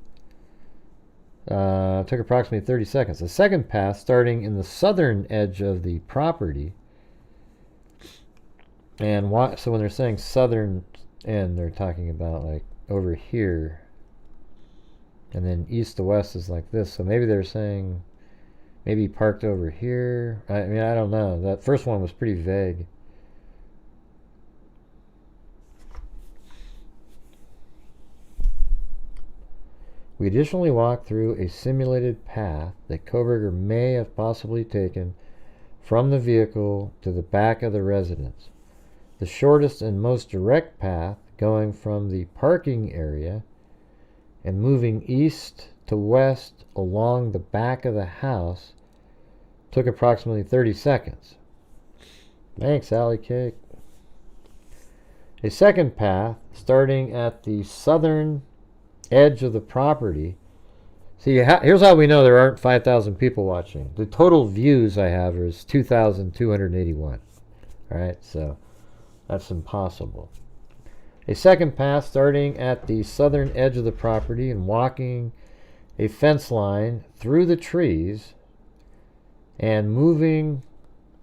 Took approximately 30 seconds. The second path starting in the southern edge of the property. And so when they're saying southern end, they're talking about like over here. And then east to west is like this. So maybe they're saying maybe parked over here. I mean, I don't know. That first one was pretty vague. We additionally walked through a simulated path that Kohberger may have possibly taken from the vehicle to the back of the residence. The shortest and most direct path going from the parking area and moving east to west along the back of the house took approximately 30 seconds. Thanks, Allie Cake. A second path starting at the southern edge of the property. See, here's how we know there aren't 5,000 people watching. The total views I have is 2,281. Alright, so that's impossible. A second path starting at the southern edge of the property and walking a fence line through the trees and moving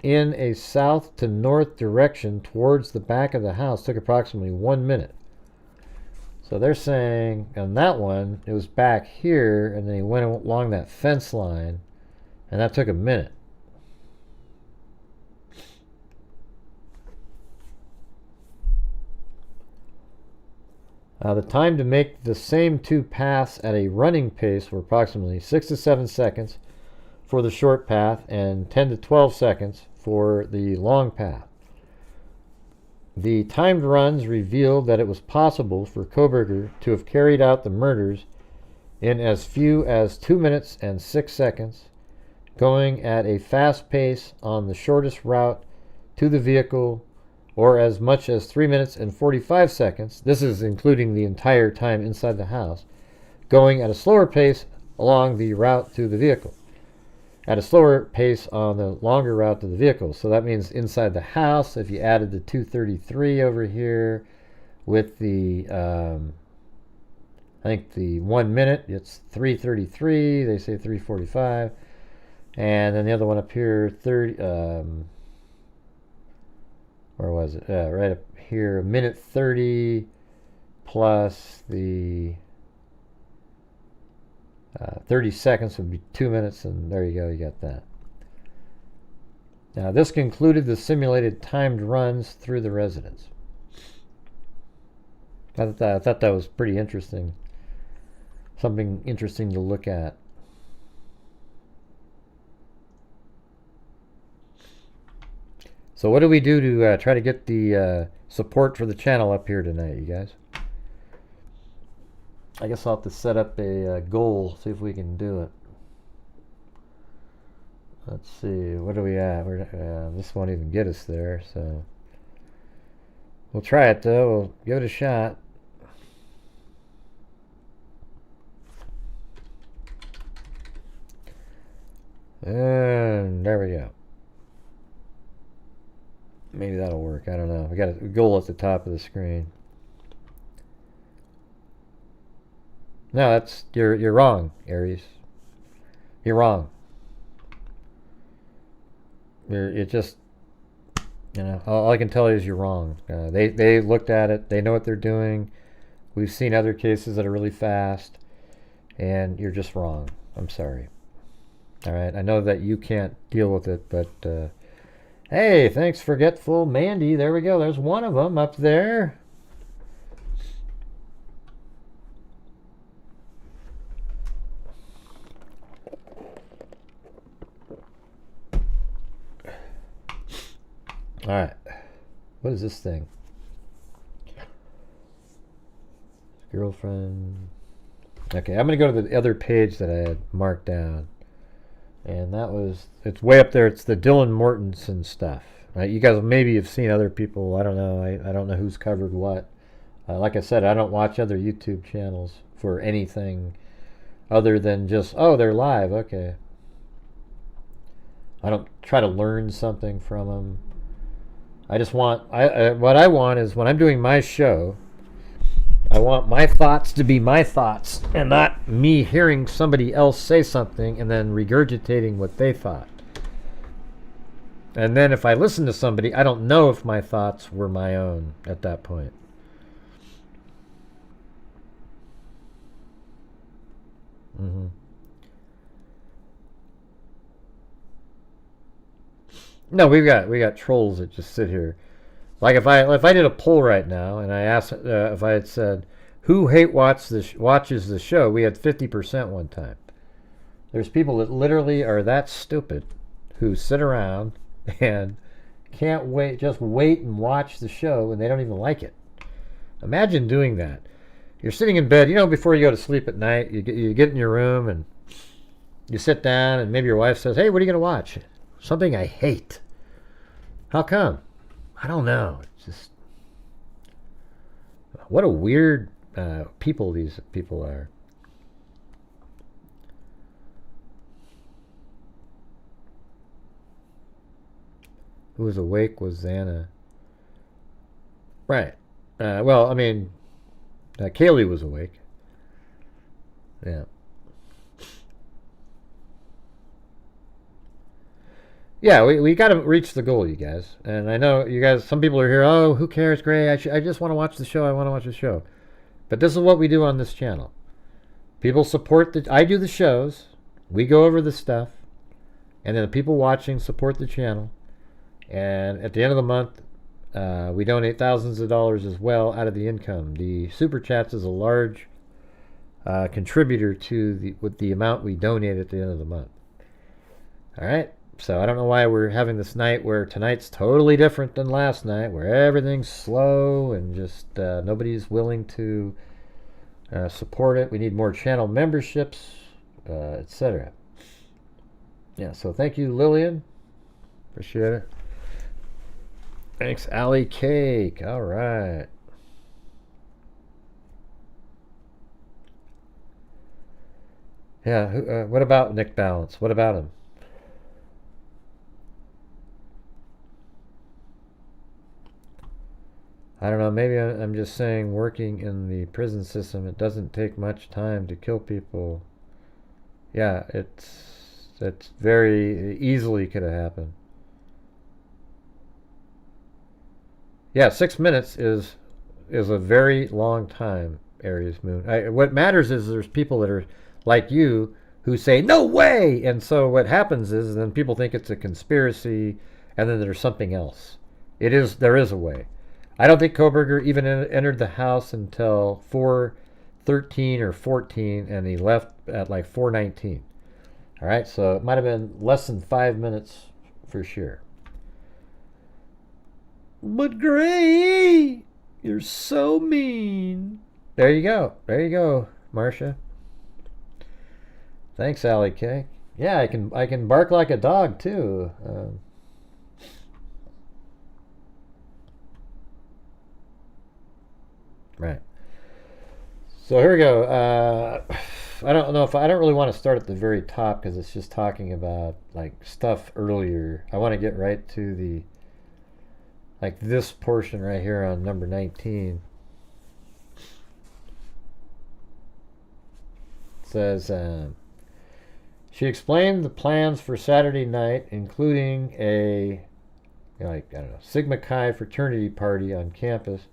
in a south to north direction towards the back of the house took approximately 1 minute. So they're saying on that one, it was back here, and then he went along that fence line, and that took a minute. The time to make the same two paths at a running pace were approximately 6 to 7 seconds for the short path and 10 to 12 seconds for the long path. The timed runs revealed that it was possible for Kohberger to have carried out the murders in as few as 2 minutes and 6 seconds, going at a fast pace on the shortest route to the vehicle, or as much as 3 minutes and 45 seconds. This is including the entire time inside the house, going at a slower pace along the route to the vehicle. At a slower pace on the longer route to the vehicle. So that means inside the house, if you added the 233 over here with the, I think the 1 minute, it's 333, they say 345. And then the other one up here, 30, where was it? Right up here, a minute 30 plus the 30 seconds would be 2 minutes, and there you go, you got that. Now, this concluded the simulated timed runs through the residence. I thought that was pretty interesting. Something interesting to look at. So what do we do to try to get the support for the channel up here tonight, you guys? I guess I'll have to set up a goal, see if we can do it. Let's see, what are we at? This won't even get us there, so we'll try it though. We'll give it a shot. And there we go. Maybe that'll work. I don't know. We got a goal at the top of the screen. No, that's you're wrong, Aries. You're wrong. It just, you know, all I can tell you is you're wrong. They looked at it. They know what they're doing. We've seen other cases that are really fast, and you're just wrong. I'm sorry. All right. I know that you can't deal with it, but hey, thanks, Forgetful Mandy. There we go. There's one of them up there. All right, what is this thing? Girlfriend. Okay, I'm gonna go to the other page that I had marked down, and that was, it's way up there. It's the Dylan Mortensen stuff, right? You guys maybe have seen other people. I don't know. I don't know who's covered what. Like I said, I don't watch other YouTube channels for anything other than just, oh, they're live. Okay. I don't try to learn something from them. I just want, what I want is when I'm doing my show, I want my thoughts to be my thoughts and not me hearing somebody else say something and then regurgitating what they thought. And then if I listen to somebody, I don't know if my thoughts were my own at that point. Mm-hmm. No, we got trolls that just sit here. Like if I did a poll right now and I asked if I had said who watches the show, we had 50% one time. There's people that literally are that stupid who sit around and can't just wait and watch the show, and they don't even like it. Imagine doing that. You're sitting in bed, you know, before you go to sleep at night, you get in your room and you sit down, and maybe your wife says, "Hey, what are you going to watch?" Something I hate. How come? I don't know. It's just, what a weird people these people are. Who was awake was Xana. Right. Well, I mean, Kaylee was awake. Yeah. Yeah, we got to reach the goal, you guys. And I know you guys, some people are here, oh, who cares, Gray? I just want to watch the show. I want to watch the show. But this is what we do on this channel. People support I do the shows. We go over the stuff. And then the people watching support the channel. And at the end of the month, we donate thousands of dollars as well out of the income. The Super Chats is a large contributor to the amount we donate at the end of the month. All right. So I don't know why we're having this night where tonight's totally different than last night, where everything's slow and just nobody's willing to support it. We need more channel memberships, etc. Yeah, so thank you, Lillian. Appreciate it. Thanks, Allie Cake. All right. Yeah, what about Nick Balance? What about him? I don't know, maybe I'm just saying working in the prison system, it doesn't take much time to kill people. Yeah, it's very easily could have happened. Yeah, 6 minutes is a very long time, Aries Moon. What matters is there's people that are like you who say, no way! And so what happens is then people think it's a conspiracy and then there's something else. There is a way. I don't think Kohberger even entered the house until 4:13 or 14, and he left at like 4:19. All right, so it might have been less than 5 minutes for sure. But Gray, you're so mean. There you go, Marcia. Thanks, Allie K. Yeah, I can bark like a dog too. Right. So here we go. I don't know if I don't really want to start at the very top because it's just talking about like stuff earlier. I want to get right to the like this portion right here on number 19. It says she explained the plans for Saturday night, including a like I don't know Sigma Chi fraternity party on campus.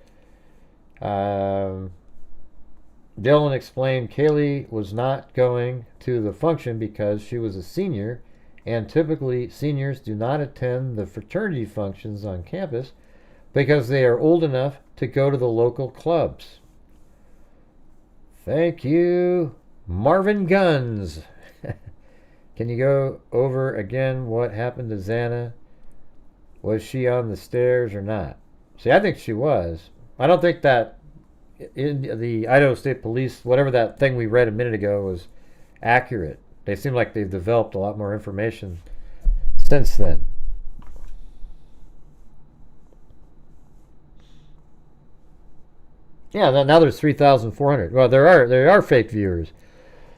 Dylan explained Kaylee was not going to the function because she was a senior, and typically seniors do not attend the fraternity functions on campus because they are old enough to go to the local clubs. Thank you, Marvin Guns. Can you go over again what happened to Xana? Was she on the stairs or not? See, I think she was. I don't think that in the Idaho State Police, whatever that thing we read a minute ago was accurate. They seem like they've developed a lot more information since then. Yeah, now there's 3,400. Well, there are fake viewers.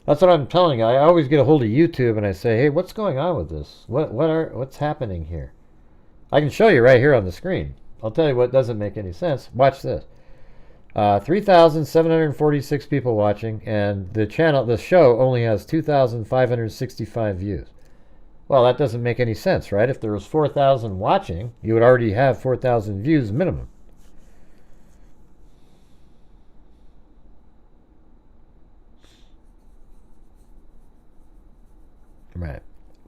That's what I'm telling you. I always get a hold of YouTube and I say, hey, what's going on with this? What's happening here? I can show you right here on the screen. I'll tell you what doesn't make any sense. Watch this. 3,746 people watching, and the show only has 2,565 views. Well, that doesn't make any sense, right? If there was 4,000 watching, you would already have 4,000 views minimum. Right.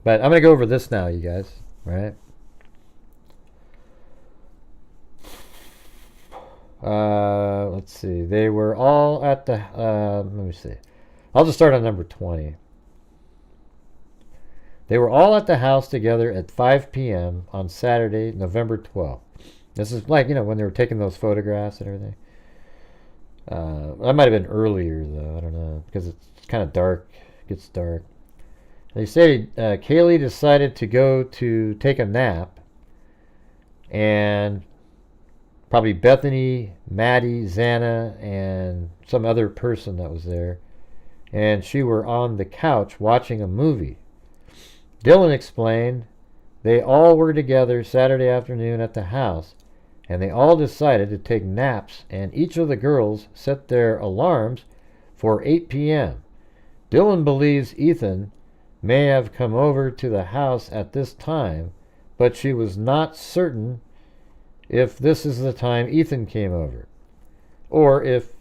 But I'm going to go over this now, you guys. Right? Let's see. They were all at the... let me see. I'll just start on number 20. They were all at the house together at 5 p.m. on Saturday, November 12th. This is like, when they were taking those photographs and everything. That might have been earlier, though. I don't know. Because it's kind of dark. It gets dark. They say Kaylee decided to go to take a nap. And probably Bethany, Maddie, Xana, and some other person that was there. And she were on the couch watching a movie. Dylan explained they all were together Saturday afternoon at the house, and they all decided to take naps, and each of the girls set their alarms for 8 p.m. Dylan believes Ethan may have come over to the house at this time, but she was not certain if this is the time Ethan came over, or if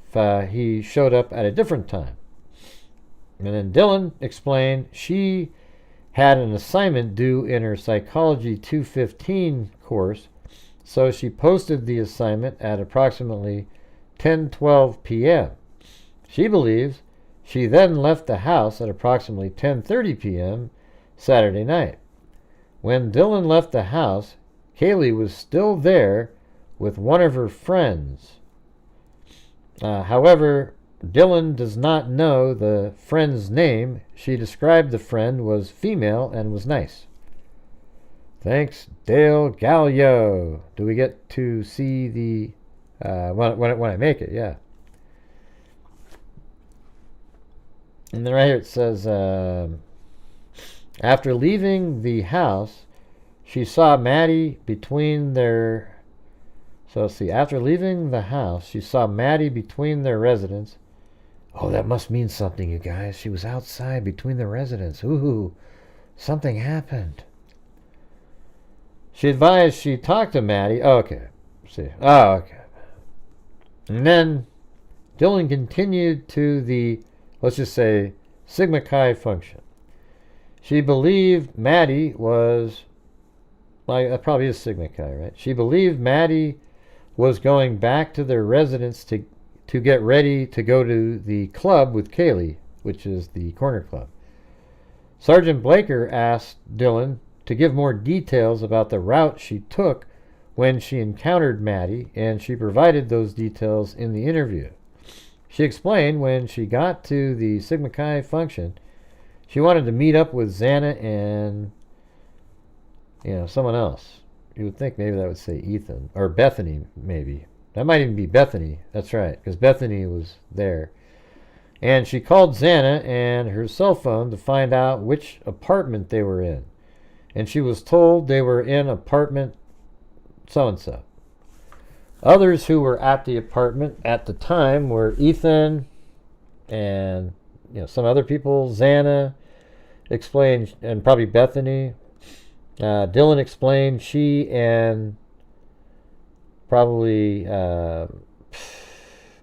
he showed up at a different time. And then Dylan explained she had an assignment due in her Psychology 215 course, so she posted the assignment at approximately 10:12 p.m. She believes she then left the house at approximately 10:30 p.m. Saturday night. When Dylan left the house, Kaylee was still there with one of her friends. However, Dylan does not know the friend's name. She described the friend was female and was nice. Thanks, Dale Gallio. Do we get to see the... when I make it, yeah. And then right here it says, after leaving the house, she saw Maddie between their... So let's see. After leaving the house, she saw Maddie between their residence. Oh, that must mean something, you guys. She was outside between the residents. Ooh, something happened. She advised she talked to Maddie. Oh, okay. See. Oh, okay. And then Dylan continued to the, let's just say, Sigma Chi function. She believed Maddie was, like, that probably is Sigma Chi, right? She believed Maddie was going back to their residence to get ready to go to the club with Kaylee, which is the corner club. Sergeant Blaker asked Dylan to give more details about the route she took when she encountered Maddie, and she provided those details in the interview. She explained when she got to the Sigma Chi function, she wanted to meet up with Xana and, someone else. You would think maybe that would say Ethan. Or Bethany, maybe. That might even be Bethany. That's right, because Bethany was there. And she called Xana and her cell phone to find out which apartment they were in. And she was told they were in apartment so-and-so. Others who were at the apartment at the time were Ethan and some other people. Xana explained, and probably Bethany. Dylan explained she and probably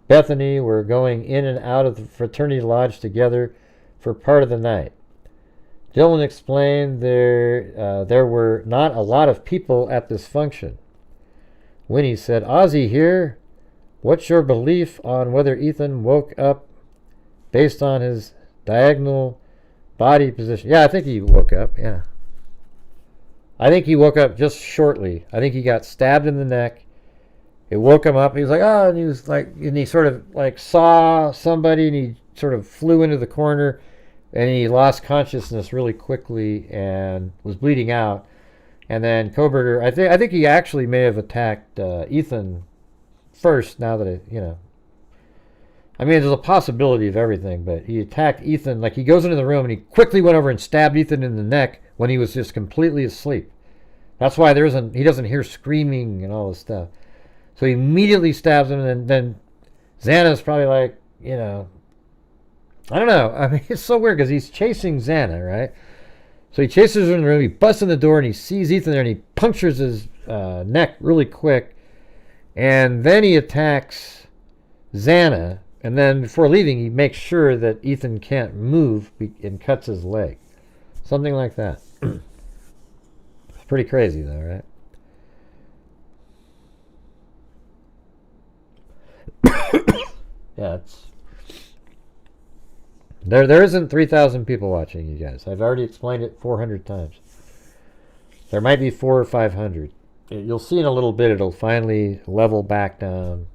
Bethany were going in and out of the fraternity lodge together for part of the night. Dylan explained there were not a lot of people at this function. Winnie said, Ozzy here. What's your belief on whether Ethan woke up based on his diagonal body position? Yeah, I think he woke up, yeah. I think he woke up just shortly. I think he got stabbed in the neck. It woke him up. He was like, oh, and he was like, and he sort of like saw somebody and he sort of flew into the corner and he lost consciousness really quickly and was bleeding out. And then Kohberger, I think he actually may have attacked Ethan first. Now that I mean, there's a possibility of everything, but he attacked Ethan. Like he goes into the room and he quickly went over and stabbed Ethan in the neck when he was just completely asleep. That's why he doesn't hear screaming and all this stuff. So he immediately stabs him, and then Xana's probably like, I don't know. I mean, it's so weird because he's chasing Xana, right? So he chases her in the room, he busts in the door, and he sees Ethan there, and he punctures his neck really quick. And then he attacks Xana, and then before leaving, he makes sure that Ethan can't move and cuts his leg. Something like that. It's pretty crazy, though, right? Yeah, it's... There isn't 3,000 people watching, you guys. I've already explained it 400 times. There might be 400 or 500. You'll see in a little bit it'll finally level back down.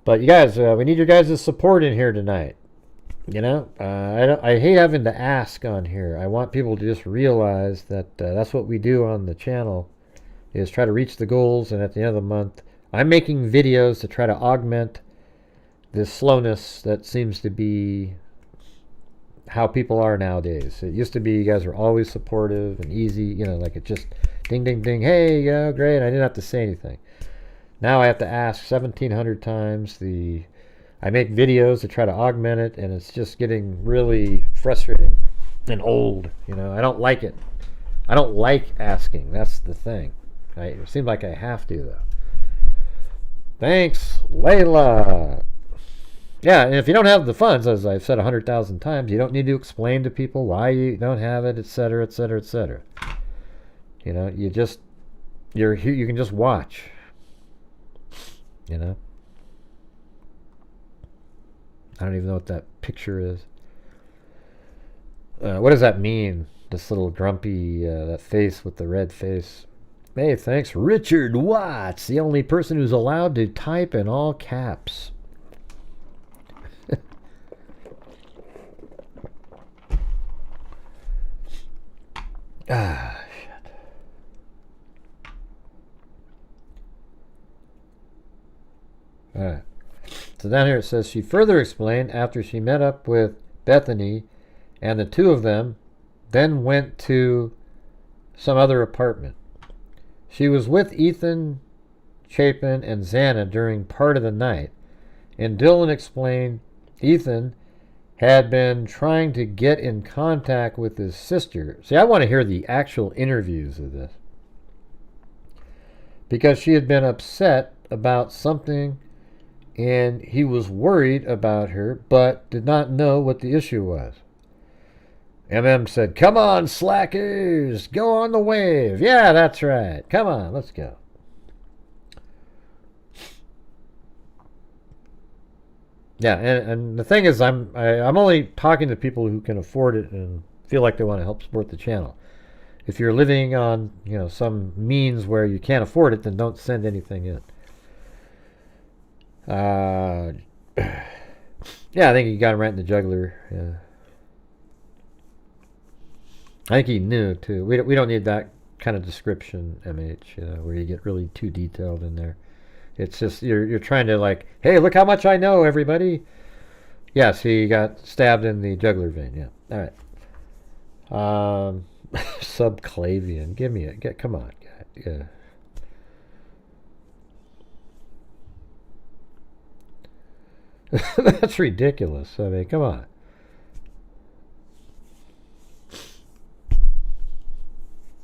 But you guys, we need your guys' support in here tonight. I hate having to ask on here. I want people to just realize that that's what we do on the channel, is try to reach the goals, and at the end of the month, I'm making videos to try to augment this slowness that seems to be how people are nowadays. It used to be you guys were always supportive and easy, like it just ding, ding, ding, hey, great, I didn't have to say anything. Now I have to ask 1,700 times. I make videos to try to augment it, and it's just getting really frustrating and old. I don't like it. I don't like asking. That's the thing. It seems like I have to, though. Thanks, Layla. Yeah, and if you don't have the funds, as I've said 100,000 times, you don't need to explain to people why you don't have it, etc., etc., etc. You can just watch. I don't even know what that picture is. What does that mean? This little grumpy, that face with the red face. Hey, thanks. Richard Watts, the only person who's allowed to type in all caps. Shit. Alright. So down here it says, she further explained after she met up with Bethany and the two of them then went to some other apartment. She was with Ethan, Chapin, and Xana during part of the night, and Dylan explained Ethan had been trying to get in contact with his sister. See, I want to hear the actual interviews of this. Because she had been upset about something and he was worried about her but did not know what the issue was. Said, come on, slackers, go on the wave. Yeah, that's right. Come on, let's go. Yeah, and the thing is, I'm only talking to people who can afford it and feel like they want to help support the channel. If you're living on, some means where you can't afford it, then don't send anything in. Yeah, I think he got him right in the jugular. Yeah. I think he knew too. We don't need that kind of description, MH, where you get really too detailed in there. It's just you're trying to like, hey, look how much I know, everybody. Yes, he got stabbed in the jugular vein. Yeah, all right. Subclavian, give me it. Come on, yeah. That's ridiculous. I mean, come on.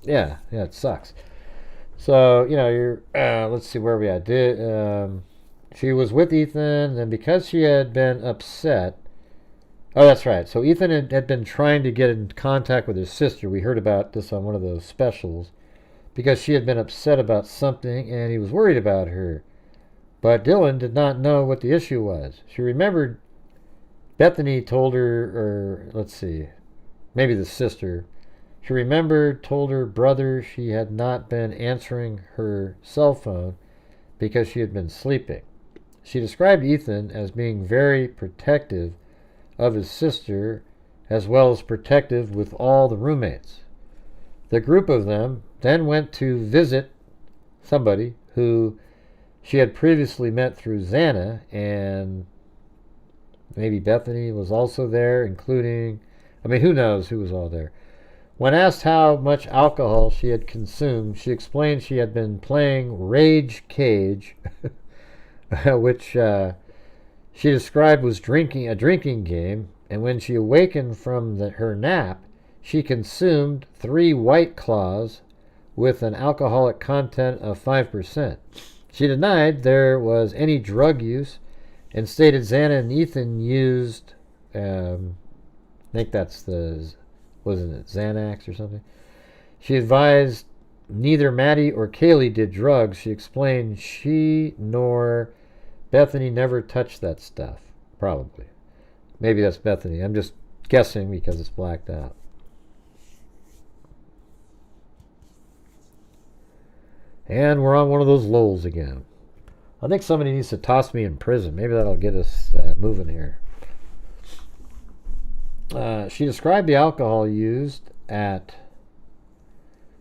Yeah, it sucks. So, you're, let's see where we at. She was with Ethan, and because she had been upset, oh, that's right. So Ethan had been trying to get in contact with his sister. We heard about this on one of those specials, because she had been upset about something, and he was worried about her. But Dylan did not know what the issue was. She remembered Bethany told her, or let's see, maybe the sister. She remembered, told her brother she had not been answering her cell phone because she had been sleeping. She described Ethan as being very protective of his sister, as well as protective with all the roommates. The group of them then went to visit somebody who she had previously met through Xana, and maybe Bethany was also there, including, who knows who was all there. When asked how much alcohol she had consumed, she explained she had been playing Rage Cage, which she described was a drinking game, and when she awakened from her nap, she consumed 3 White Claws with an alcoholic content of 5%. She denied there was any drug use and stated Xana and Ethan used, I think that's wasn't it Xanax or something? She advised neither Maddie or Kaylee did drugs. She explained she nor Bethany never touched that stuff. Probably. Maybe that's Bethany. I'm just guessing because it's blacked out. And we're on one of those lulls again. I think somebody needs to toss me in prison. Maybe that'll get us moving here. She described the alcohol used at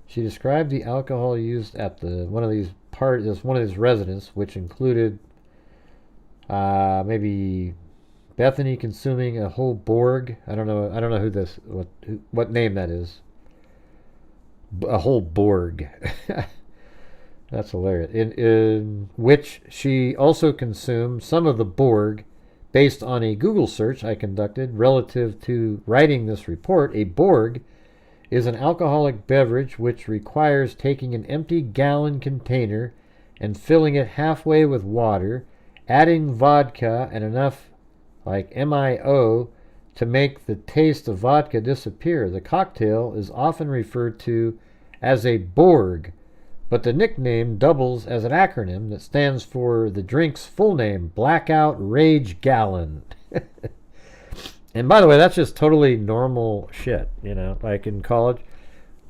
one of these residents, which included maybe Bethany consuming a whole Borg. I don't know what name that is. A whole Borg. That's hilarious. In which she also consumed some of the Borg. Based on a Google search I conducted relative to writing this report, a Borg is an alcoholic beverage which requires taking an empty gallon container and filling it halfway with water, adding vodka and enough MIO to make the taste of vodka disappear. The cocktail is often referred to as a Borg, but the nickname doubles as an acronym that stands for the drink's full name, Blackout Rage Gallon. And by the way, that's just totally normal shit, you know, like in college.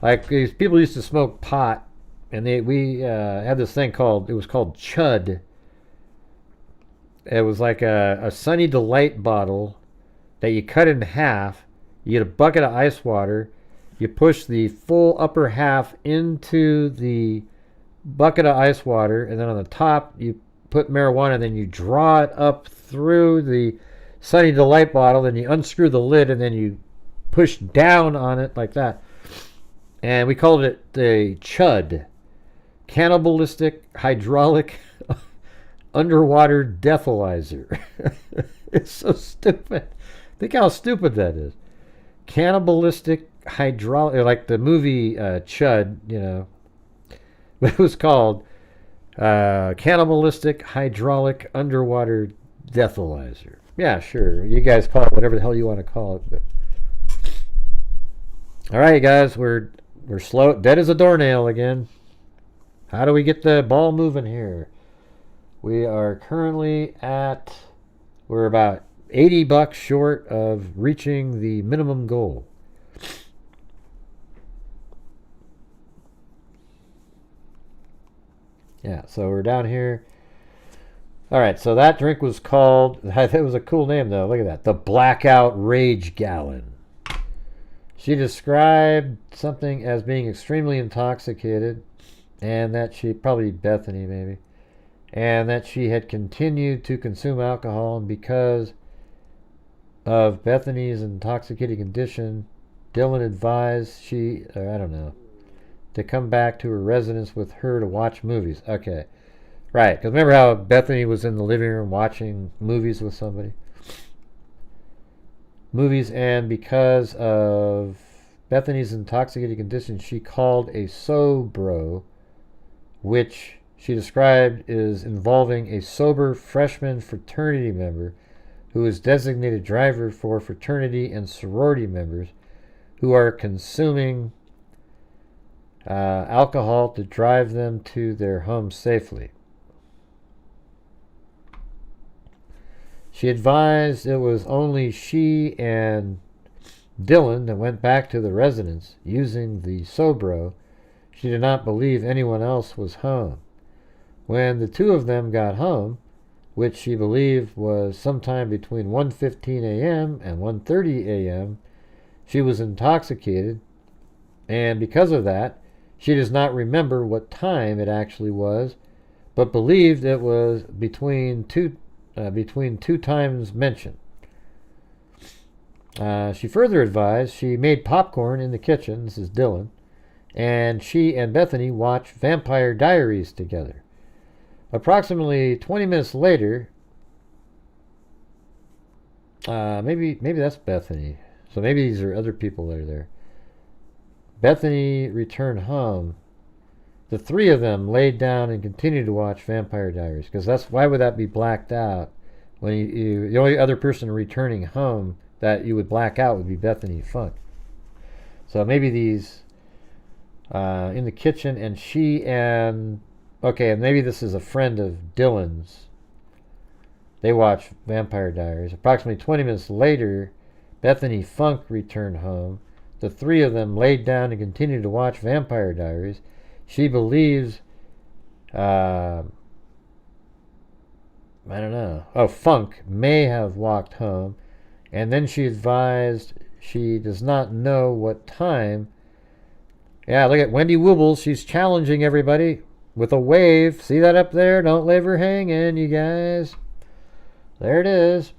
Like these people used to smoke pot, and we had this thing called, it was called Chud. It was like a Sunny Delight bottle that you cut in half. You get a bucket of ice water. You push the full upper half into the bucket of ice water, and then on the top you put marijuana, and then you draw it up through the Sunny Delight bottle, then you unscrew the lid, and then you push down on it like that. And we called it the Chud, Cannibalistic Hydraulic Underwater Deathalyzer. It's so stupid. Think how stupid that is. Cannibalistic Hydraulic, like the movie Chud, you know. It was called Cannibalistic Hydraulic Underwater Deathalyzer. Yeah, sure. You guys call it whatever the hell you want to call it. But all right, guys, we're slow, dead as a doornail again. How do we get the ball moving here? We are currently we're about $80 short of reaching the minimum goal. Yeah, so we're down here. All right, so that drink was called, that was a cool name though, look at that, the Blackout Rage Gallon. She described something as being extremely intoxicated, and that she, probably Bethany maybe, and that she had continued to consume alcohol, and because of Bethany's intoxicated condition, Dylan advised she, or I don't know, to come back to her residence with her to watch movies. Okay. Right, because remember how Bethany was in the living room watching movies with somebody? Movies, and because of Bethany's intoxicated condition, she called a sobro, which she described is involving a sober freshman fraternity member who is designated driver for fraternity and sorority members who are consuming alcohol to drive them to their homes safely. She advised it was only she and Dylan that went back to the residence using the sobro. She did not believe anyone else was home. When the two of them got home, which she believed was sometime between 1:15 a.m. and 1:30 a.m., she was intoxicated, and because of that, she does not remember what time it actually was, but believed it was between two times mentioned. She further advised she made popcorn in the kitchen, this is Dylan, and she and Bethany watched Vampire Diaries together. Approximately 20 minutes later, maybe that's Bethany, so maybe these are other people that are there. Bethany returned home. The three of them laid down and continued to watch Vampire Diaries, because why would that be blacked out when the only other person returning home that you would black out would be Bethany Funk. So maybe these in the kitchen, and and maybe this is a friend of Dylan's. They watched Vampire Diaries. Approximately 20 minutes later, Bethany Funk returned home. The three of them laid down and continued to watch Vampire Diaries. She believes, I don't know. Funk may have walked home, and then she advised she does not know what time. Yeah, look at Wendy Woobles. She's challenging everybody with a wave. See that up there? Don't leave her hanging, you guys. There it is.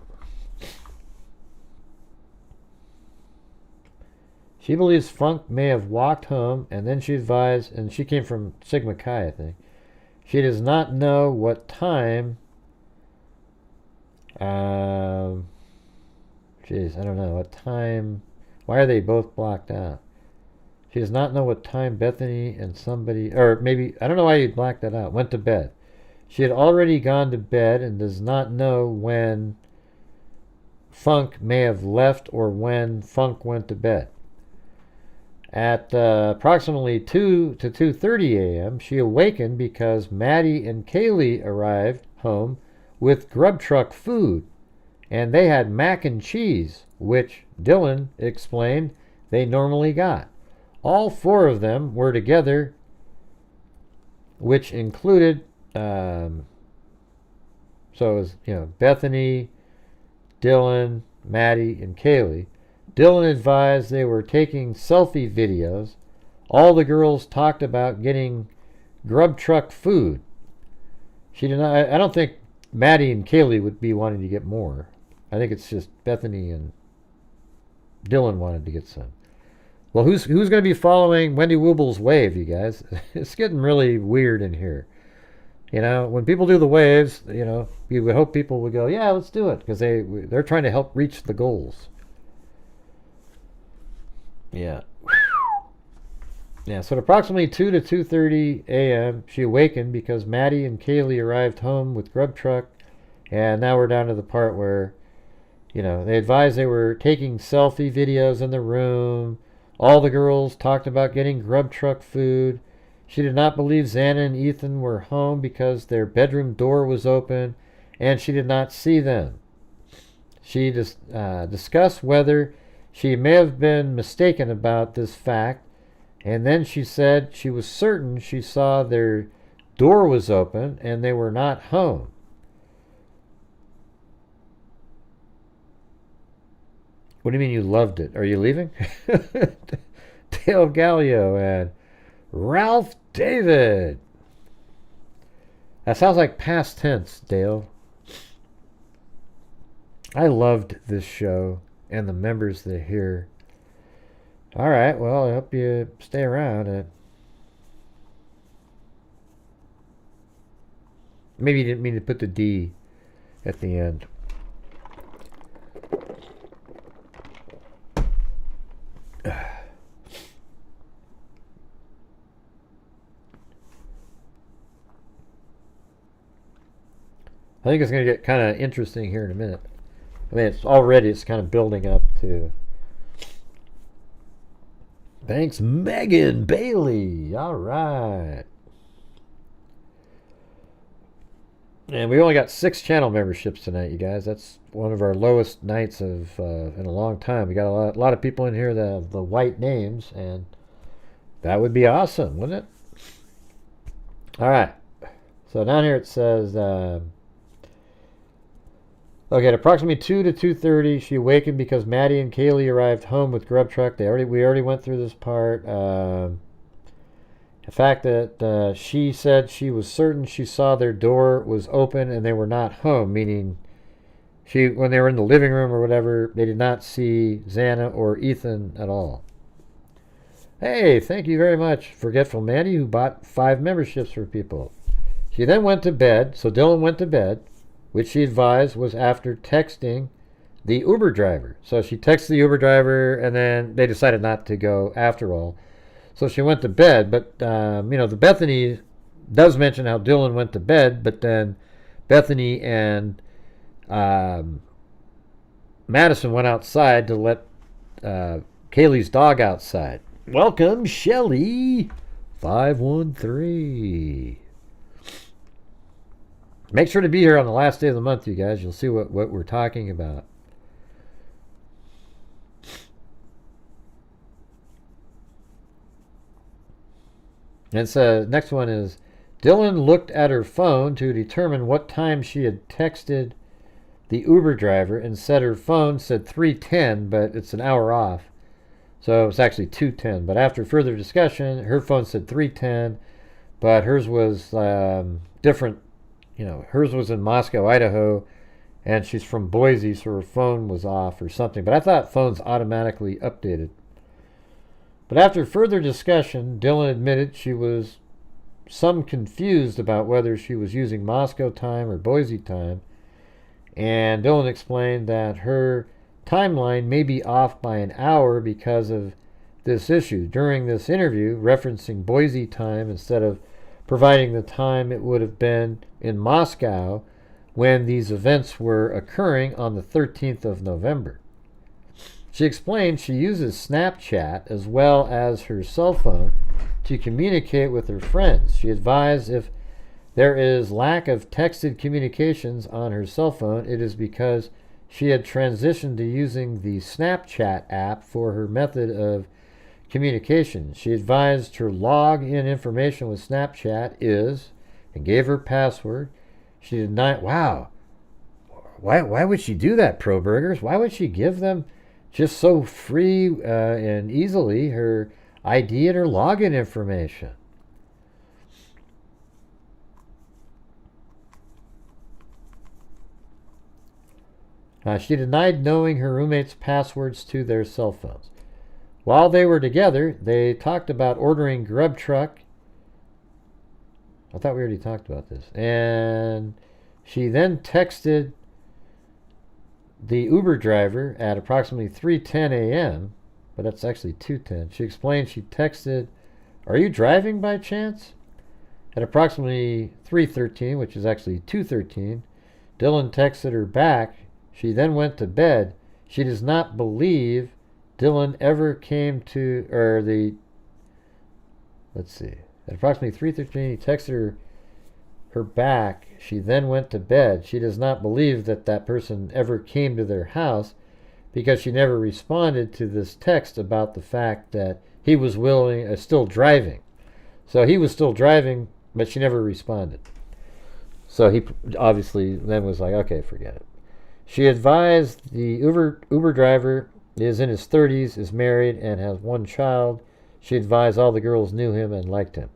She believes Funk may have walked home, and then she advised, and she came from Sigma Chi, I think. She does not know what time. Jeez, I don't know what time. Why are they both blocked out? She does not know what time Bethany and somebody, or maybe, I don't know why you blacked that out, went to bed. She had already gone to bed and does not know when Funk may have left or when Funk went to bed. At approximately 2 to 2:30 a.m., she awakened because Maddie and Kaylee arrived home with grub truck food and they had mac and cheese, which Dylan explained they normally got. All four of them were together, which included, so it was, Bethany, Dylan, Maddie, and Kaylee. Dylan advised they were taking selfie videos. All the girls talked about getting grub truck food. She did not. I don't think Maddie and Kaylee would be wanting to get more. I think it's just Bethany and Dylan wanted to get some. Well, who's going to be following Wendy Wooble's wave, you guys? It's getting really weird in here. When people do the waves, you would hope people would go, yeah, let's do it, because they're trying to help reach the goals. Yeah. Yeah, so at approximately 2 to 2:30 a.m., she awakened because Maddie and Kaylee arrived home with grub truck, and now we're down to the part where, they advised they were taking selfie videos in the room. All the girls talked about getting grub truck food. She did not believe Xana and Ethan were home because their bedroom door was open, and she did not see them. She discussed whether she may have been mistaken about this fact, and then she said she was certain she saw their door was open and they were not home. What do you mean you loved it? Are you leaving? Dale Gallio and Ralph David. That sounds like past tense, Dale. I loved this show and the members that are here. All right, well, I hope you stay around. Maybe you didn't mean to put the D at the end. I think it's going to get kind of interesting here in a minute. I mean, it's kind of building up to... Thanks, Megan Bailey. All right. And we only got 6 channel memberships tonight, you guys. That's one of our lowest nights of in a long time. We got a lot of people in here that have the white names, and that would be awesome, wouldn't it? All right. So down here it says... Okay, at approximately 2 to 2:30, she awakened because Maddie and Kaylee arrived home with grub truck. We already went through this part. The fact that she said she was certain she saw their door was open and they were not home, meaning when they were in the living room or whatever, they did not see Xana or Ethan at all. Hey, thank you very much, Forgetful Mandy, who bought 5 memberships for people. She then went to bed, so Dylan went to bed, which she advised was after texting the Uber driver. So she texted the Uber driver, and then they decided not to go after all. So she went to bed, but, the Bethany does mention how Dylan went to bed, but then Bethany and Madison went outside to let Kaylee's dog outside. Welcome, Shelly 513. Make sure to be here on the last day of the month, you guys. You'll see what we're talking about. And so next one is, Dylan looked at her phone to determine what time she had texted the Uber driver and said her phone said 3:10, but it's an hour off. So it's actually 2:10. But after further discussion, her phone said 3:10, but hers was different. Hers was in Moscow, Idaho, and she's from Boise, so her phone was off or something. But I thought phones automatically updated. But after further discussion, Dylan admitted she was some confused about whether she was using Moscow time or Boise time. And Dylan explained that her timeline may be off by an hour because of this issue. During this interview, referencing Boise time instead of providing the time it would have been in Moscow when these events were occurring on the 13th of November. She explained she uses Snapchat as well as her cell phone to communicate with her friends. She advised if there is lack of texted communications on her cell phone, it is because she had transitioned to using the Snapchat app for her method of communication. She advised her log-in information with Snapchat is, and gave her password. She did not. Wow. Why would she do that, Proburgers? Why would she give them just so free and easily her ID and her login information? She denied knowing her roommates' passwords to their cell phones. While they were together, they talked about ordering grub truck. I thought we already talked about this. And she then texted the Uber driver at approximately 3:10 a.m., but that's actually 2:10. She explained she texted, "Are you driving by chance?" At approximately 3:13, which is actually 2:13, Dylan texted her back. She then went to bed. She does not believe Dylan ever came to, or the, let's see, at approximately 3:13, he texted her back. She then went to bed. She does not believe that person ever came to their house because she never responded to this text about the fact that he was still driving. So he was still driving, but she never responded. So he obviously then was like, okay, forget it. She advised the Uber driver is in his 30s, is married, and has one child. She advised all the girls knew him and liked him.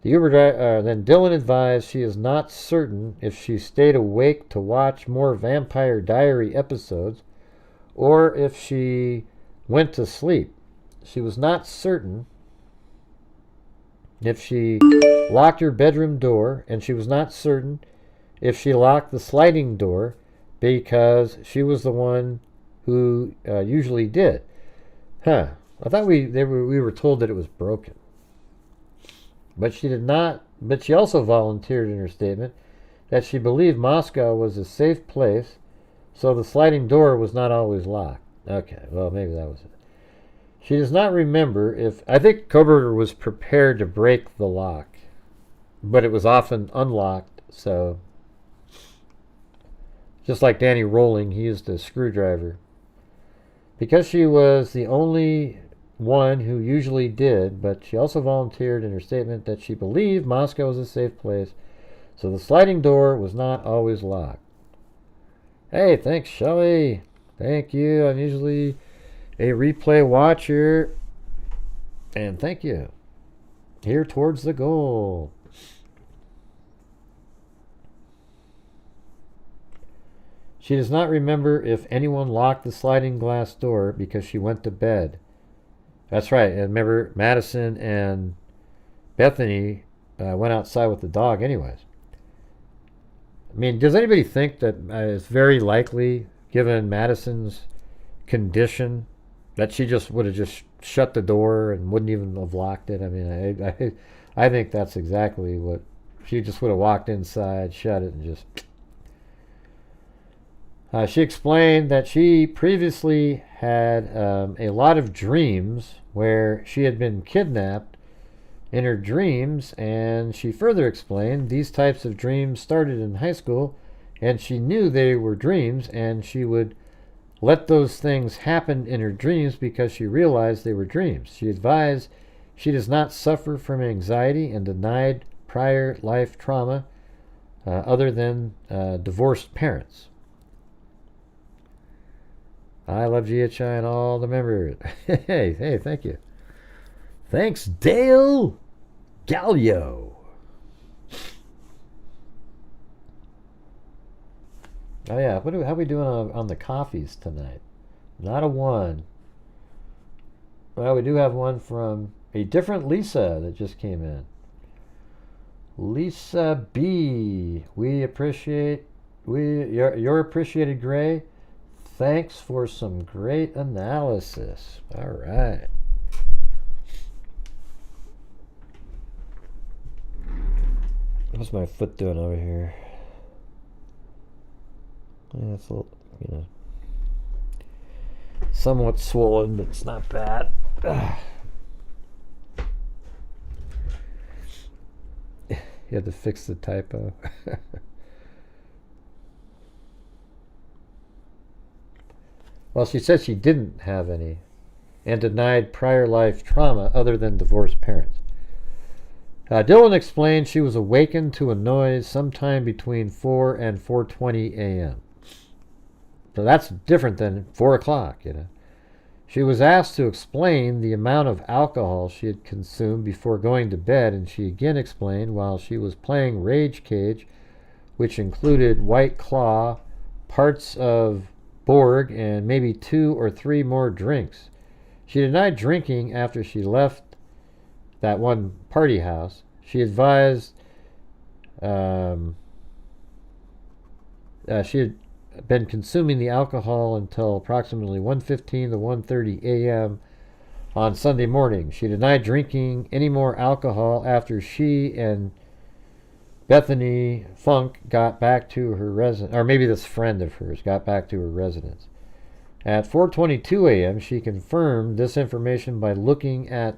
The Uber driver, then Dylan advised she is not certain if she stayed awake to watch more Vampire Diary episodes or if she went to sleep. She was not certain if she locked her bedroom door, and she was not certain if she locked the sliding door because she was the one who usually did. I thought we were told that it was broken. But she did not. But she also volunteered in her statement that she believed Moscow was a safe place, so the sliding door was not always locked. Okay, well, maybe that was it. She does not remember if... I think Kohberger was prepared to break the lock, but it was often unlocked, so... Just like Danny Rolling, he used a screwdriver. Because she was the only one who usually did, but she also volunteered in her statement that she believed Moscow was a safe place, so the sliding door was not always locked. Hey, thanks, Shelley. Thank you. I'm usually a replay watcher, and thank you. Here towards the goal. She does not remember if anyone locked the sliding glass door because she went to bed. That's right. And remember, Madison and Bethany went outside with the dog anyways. I mean, does anybody think that it's very likely, given Madison's condition, that she just would have just shut the door and wouldn't even have locked it? I mean, I think that's exactly what... She just would have walked inside, shut it, and just... She explained that she previously had a lot of dreams where she had been kidnapped in her dreams, and she further explained these types of dreams started in high school, and she knew they were dreams, and she would let those things happen in her dreams because she realized they were dreams. She advised she does not suffer from anxiety and denied prior life trauma other than divorced parents. I love GHI and all the members. Hey, thank you. Thanks, Dale Gallio. Oh yeah, how are we doing on the coffees tonight? Not a one. Well, we do have one from a different Lisa that just came in. Lisa B. We appreciate your appreciated Gray. Thanks for some great analysis. All right. What's my foot doing over here? Yeah, it's a little, somewhat swollen, but it's not bad. You had to fix the typo. Well, she said she didn't have any and denied prior life trauma other than divorced parents. Dylan explained she was awakened to a noise sometime between 4 and 4:20 a.m. So that's different than 4 o'clock, you know. She was asked to explain the amount of alcohol she had consumed before going to bed, and she again explained while she was playing Rage Cage, which included White Claw, parts of Borg, and maybe 2 or 3 more drinks. She denied drinking after she left that one party house. She advised she had been consuming the alcohol until approximately 1:15 to 1:30 a.m. on Sunday morning. She denied drinking any more alcohol after she and Bethany Funk got back to her residence, or maybe this friend of hers got back to her residence. At 4:22 a.m., she confirmed this information by looking at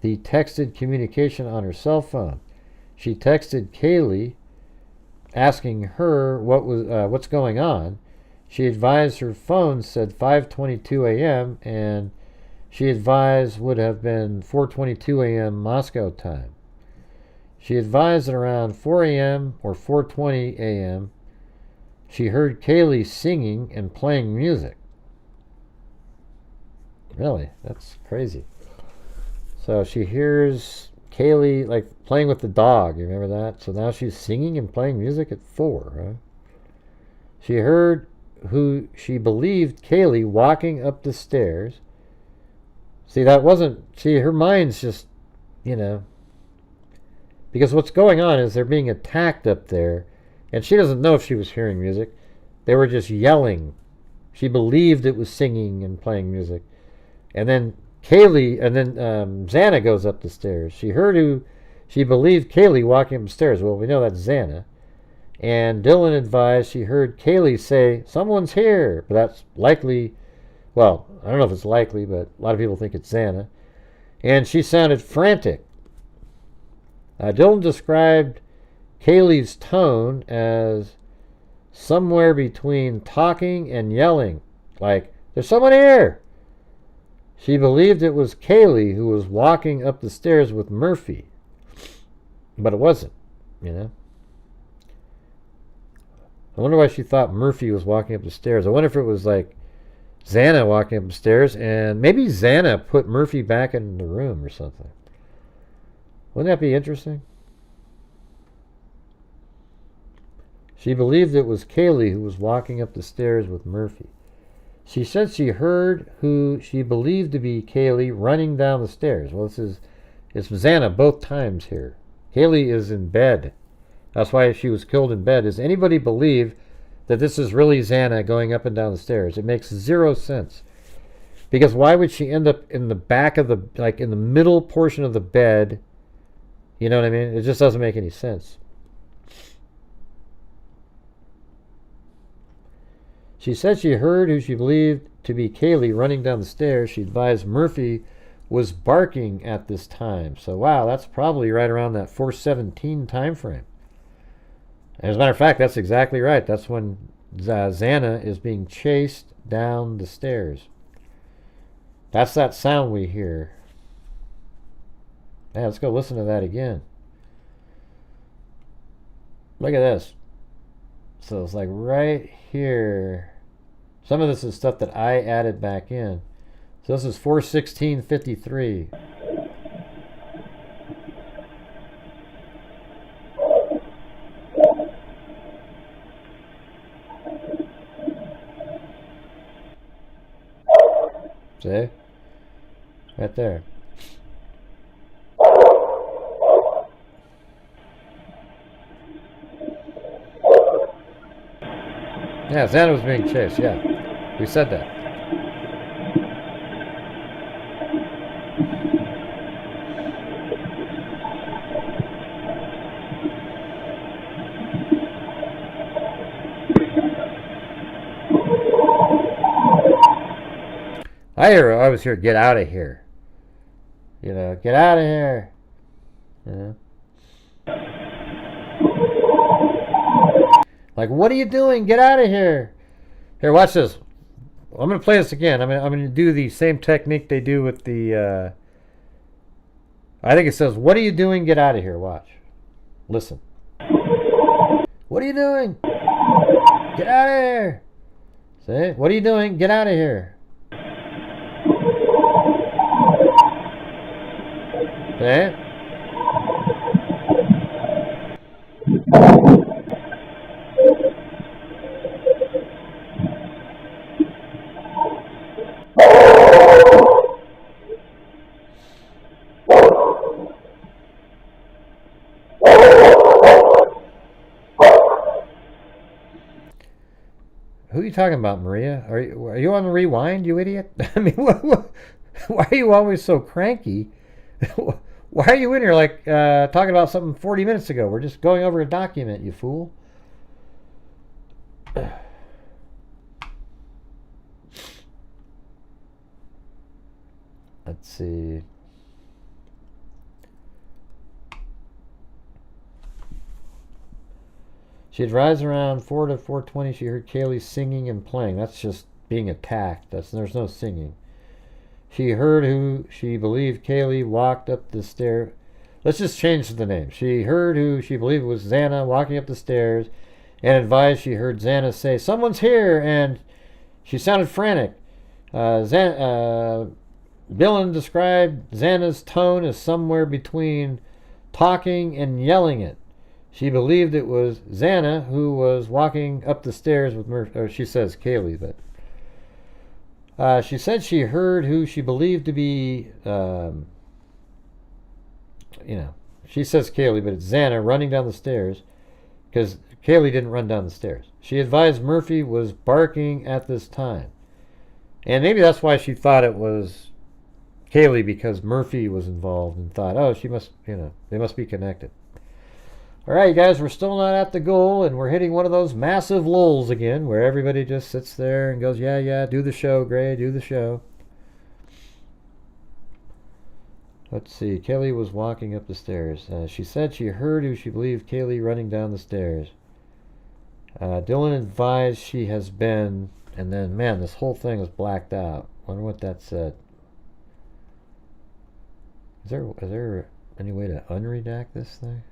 the texted communication on her cell phone. She texted Kaylee asking her what's going on. She advised her phone said 5:22 a.m. and she advised would have been 4:22 a.m. Moscow time. She advised that around 4 a.m. or 4:20 a.m. she heard Kaylee singing and playing music. Really? That's crazy. So she hears Kaylee like playing with the dog. You remember that? So now she's singing and playing music at 4, right? She heard who she believed Kaylee walking up the stairs. See, her mind's just, because what's going on is they're being attacked up there, and she doesn't know if she was hearing music. They were just yelling. She believed it was singing and playing music. And then Xana goes up the stairs. She heard who she believed Kaylee walking up the stairs. Well, we know that's Xana. And Dylan advised she heard Kaylee say, "Someone's here." But that's likely, well, I don't know if it's likely, but a lot of people think it's Xana. And she sounded frantic. Dylan described Kaylee's tone as somewhere between talking and yelling, like, "There's someone here." She believed it was Kaylee who was walking up the stairs with Murphy. But it wasn't, I wonder why she thought Murphy was walking up the stairs. I wonder if it was like Xana walking up the stairs, and maybe Xana put Murphy back in the room or something. Wouldn't that be interesting? She believed it was Kaylee who was walking up the stairs with Murphy. She said she heard who she believed to be Kaylee running down the stairs. Well, it's Xana both times here. Kaylee is in bed. That's why she was killed in bed. Does anybody believe that this is really Xana going up and down the stairs? It makes 0 sense. Because why would she end up in the back of in the middle portion of the bed? You know what I mean? It just doesn't make any sense. She said she heard who she believed to be Kaylee running down the stairs. She advised Murphy was barking at this time. So, wow, that's probably right around that 4:17 time frame. As a matter of fact, that's exactly right. That's when Xana is being chased down the stairs. That's that sound we hear. Yeah, let's go listen to that again. Look at this. So it's like right here. Some of this is stuff that I added back in. So this is 4:16:53. See? Right there. Yeah, Xana was being chased, yeah. We said that. I always hear, "Get out of here." Get out of here. Like, what are you doing? Get out of here. Here, watch this. I'm going to play this again. I'm going to do the same technique they do with the... I think it says, "What are you doing? Get out of here." Watch. Listen. "What are you doing? Get out of here." See? "What are you doing? Get out of here." See? Who are you talking about, Maria? Are you on rewind, you idiot? I mean, why are you always so cranky? Why are you in here like talking about something 40 minutes ago? We're just going over a document, you fool. Let's see. She had rise around 4 to 4:20. She heard Kaylee singing and playing. That's just being attacked. There's no singing. She heard who she believed Kaylee walked up the stair. Let's just change the name. She heard who she believed was Xana walking up the stairs, and advised she heard Xana say, "Someone's here," and she sounded frantic. Dylan described Xana's tone as somewhere between talking and yelling it. She believed it was Xana who was walking up the stairs with Murphy. Or she says Kaylee, but she said she heard who she believed to be, she says Kaylee, but it's Xana running down the stairs because Kaylee didn't run down the stairs. She advised Murphy was barking at this time. And maybe that's why she thought it was Kaylee, because Murphy was involved and thought, oh, she must, they must be connected. All right, you guys, we're still not at the goal, and we're hitting one of those massive lulls again where everybody just sits there and goes, yeah, do the show, Gray, do the show. Let's see. Kelly was walking up the stairs. She said she heard who she believed Kaylee running down the stairs. Dylan advised she has been, and then, man, this whole thing was blacked out. Wonder what that said. Is there any way to unredact this thing?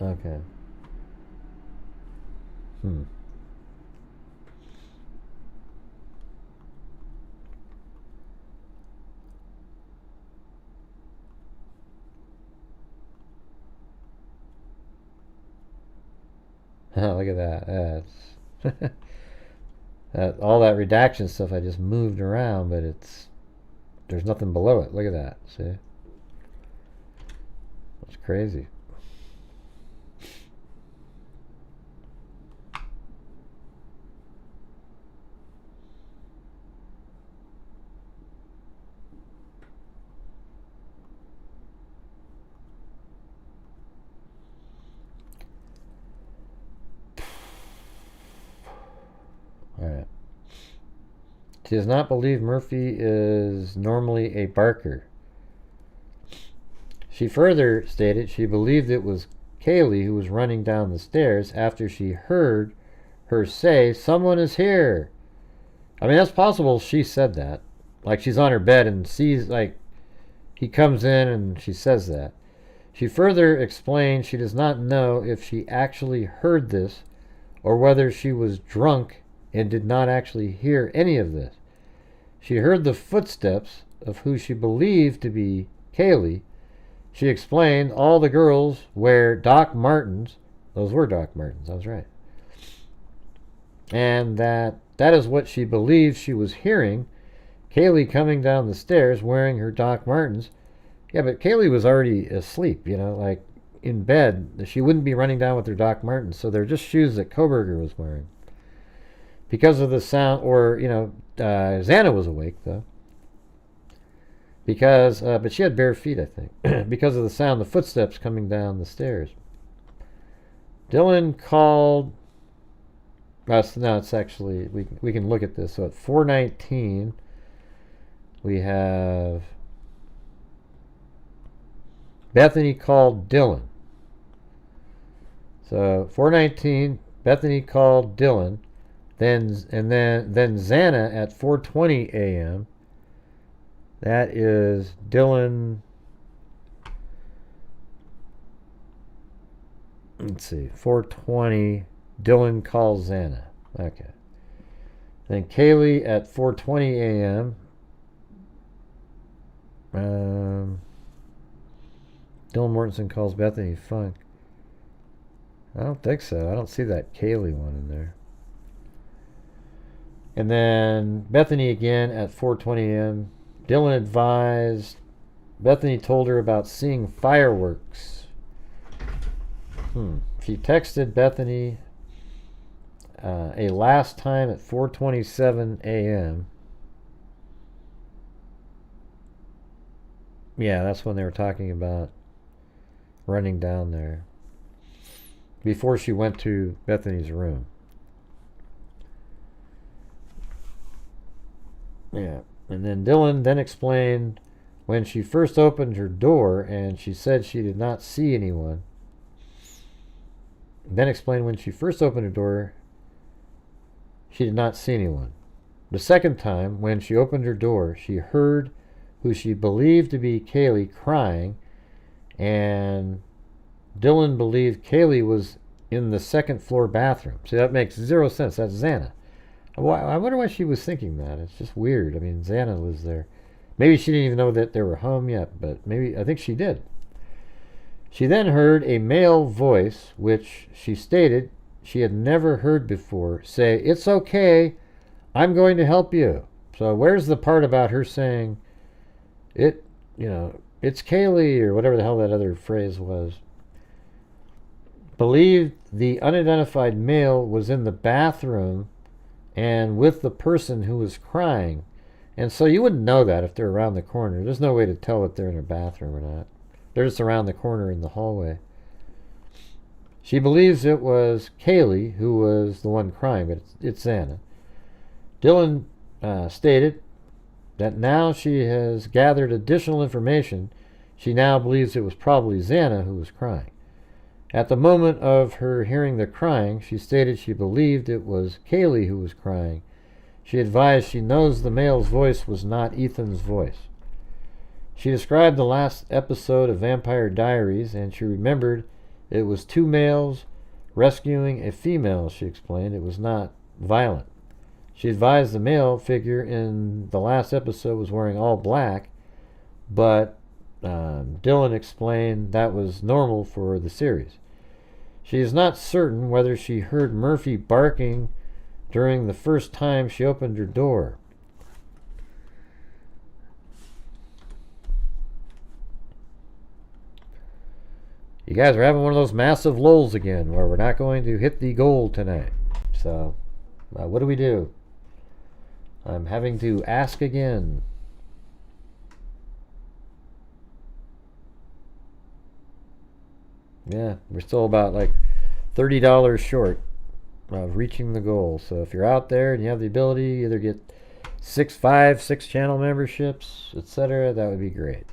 Okay. Oh, look at that. That's all that redaction stuff I just moved around, but there's nothing below it. Look at that. See? That's crazy. Alright. She does not believe Murphy is normally a barker. She further stated she believed it was Kaylee who was running down the stairs after she heard her say, "Someone is here." I mean, that's possible she said that. Like, she's on her bed and sees, like, he comes in and she says that. She further explained she does not know if she actually heard this or whether she was drunk and did not actually hear any of this. She heard the footsteps of who she believed to be Kaylee. She explained all the girls wear Doc Martens. Those were Doc Martens, I was right. And that is what she believed she was hearing. Kaylee coming down the stairs wearing her Doc Martens. Yeah, but Kaylee was already asleep, like in bed. She wouldn't be running down with her Doc Martens, so they're just shoes that Kohberger was wearing. Because of the sound, or, Xana was awake, though. Because, but she had bare feet, I think. Because of the sound, the footsteps coming down the stairs. Dylan called, no, it's actually, we can look at this. So at 4:19, We have Bethany called Dylan. So 4:19, Bethany called Dylan. Then Xana at 4:20 a.m. That is Dylan. Let's see, 4:20. Dylan calls Xana. Okay. Then Kaylee at 4:20 a.m. Dylan Mortensen calls Bethany Funk. I don't think so. I don't see that Kaylee one in there. And then Bethany again at 4:20 a.m. Dylan advised. Bethany told her about seeing fireworks. She texted Bethany a last time at 4:27 a.m. Yeah, that's when they were talking about running down there. Before she went to Bethany's room. Yeah. And then Dylan then explained when she first opened her door and she said she did not see anyone. Then explained when she first opened her door, she did not see anyone. The second time, when she opened her door, she heard who she believed to be Kaylee crying, and Dylan believed Kaylee was in the second floor bathroom. See, that makes zero sense. That's Xana. I wonder why she was thinking that. It's just weird. I mean, Xana was there. Maybe she didn't even know that they were home yet, but maybe, I think she did. She then heard a male voice, which she stated she had never heard before, say, "It's okay, I'm going to help you." So where's the part about her saying, it's Kaylee, or whatever the hell that other phrase was? Believed the unidentified male was in the bathroom and with the person who was crying. And so you wouldn't know that if they're around the corner. There's no way to tell if they're in a bathroom or not. They're just around the corner in the hallway. She believes it was Kaylee who was the one crying, but it's Xana. Dylan stated that now she has gathered additional information. She now believes it was probably Xana who was crying. At the moment of her hearing the crying, she stated she believed it was Kaylee who was crying. She advised she knows the male's voice was not Ethan's voice. She described the last episode of Vampire Diaries, and she remembered it was two males rescuing a female. She explained it was not violent. She advised the male figure in the last episode was wearing all black, but Dylan explained that was normal for the series. She is not certain whether she heard Murphy barking during the first time she opened her door. You guys are having one of those massive lulls again where we're not going to hit the goal tonight. So, what do we do? I'm having to ask again. Yeah, we're still about like $30 short of reaching the goal. So if you're out there and you have the ability, either get 6 channel memberships, etc., that would be great.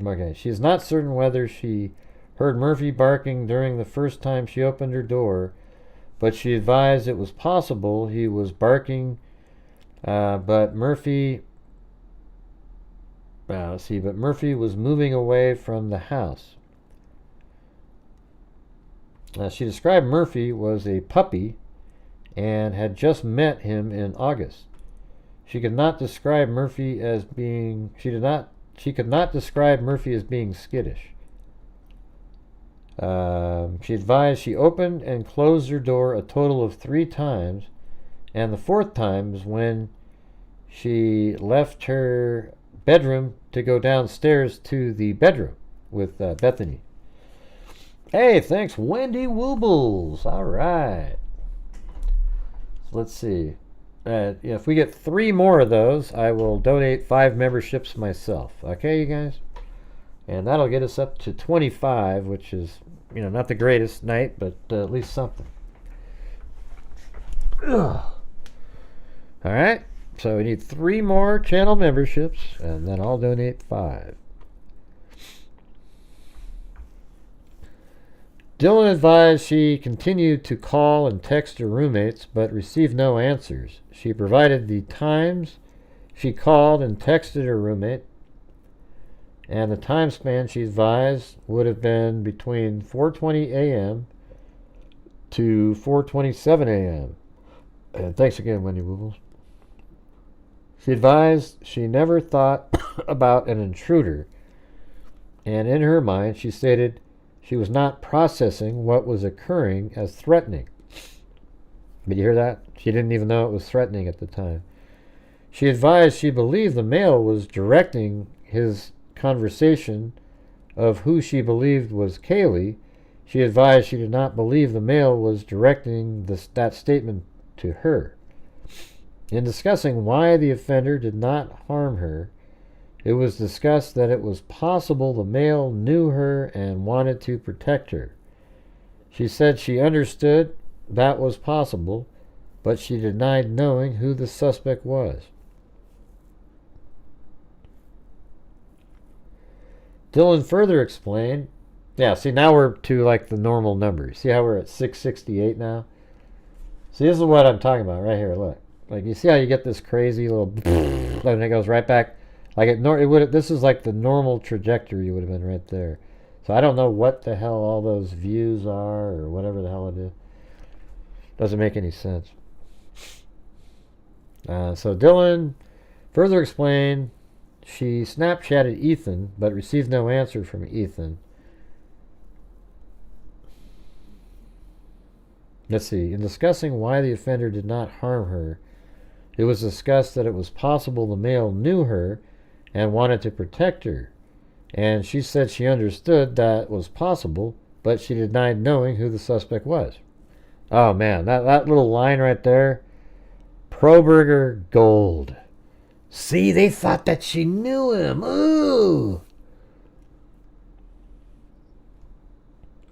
Okay, she is not certain whether she heard Murphy barking during the first time she opened her door, but she advised it was possible he was barking. But Murphy was moving away from the house. She described Murphy was a puppy and had just met him in August. She could not describe Murphy as being skittish. She advised she opened and closed her door a total of 3 times, and the 4th time was when she left her bedroom to go downstairs to the bedroom with Bethany. Hey, thanks, Wendy Woobles. All right. So let's see. If we get 3 more of those, I will donate 5 memberships myself. Okay, you guys? And that'll get us up to 25, which is not the greatest night, but at least something. Ugh. All right, so we need 3 more channel memberships, and then I'll donate 5. Dylan advised she continued to call and text her roommates, but received no answers. She provided the times she called and texted her roommate, and the time span she advised would have been between 4:20 a.m. to 4:27 a.m. And thanks again, Wendy Woobles. She advised she never thought about an intruder, and in her mind she stated she was not processing what was occurring as threatening. Did you hear that? She didn't even know it was threatening at the time. She advised she believed the male was directing his conversation of who she believed was Kaylee. She advised she did not believe the male was directing that statement to her. In discussing why the offender did not harm her, it was discussed that it was possible the male knew her and wanted to protect her. She said she understood that was possible, but she denied knowing who the suspect was. Dylan further explained, see, now we're to like the normal numbers. See how we're at 668 now? See, this is what I'm talking about right here. Look. Like, you see how you get this crazy little and it goes right back? Like it would. This is like the normal trajectory would have been right there. So I don't know what the hell all those views are or whatever the hell it is. Doesn't make any sense. So Dylan further explained she Snapchatted Ethan but received no answer from Ethan. Let's see. In discussing why the offender did not harm her, it was discussed that it was possible the male knew her and wanted to protect her, and she said she understood that was possible, but she denied knowing who the suspect was. Oh man, that little line right there, Kohberger gold. See, they thought that she knew him. Ooh.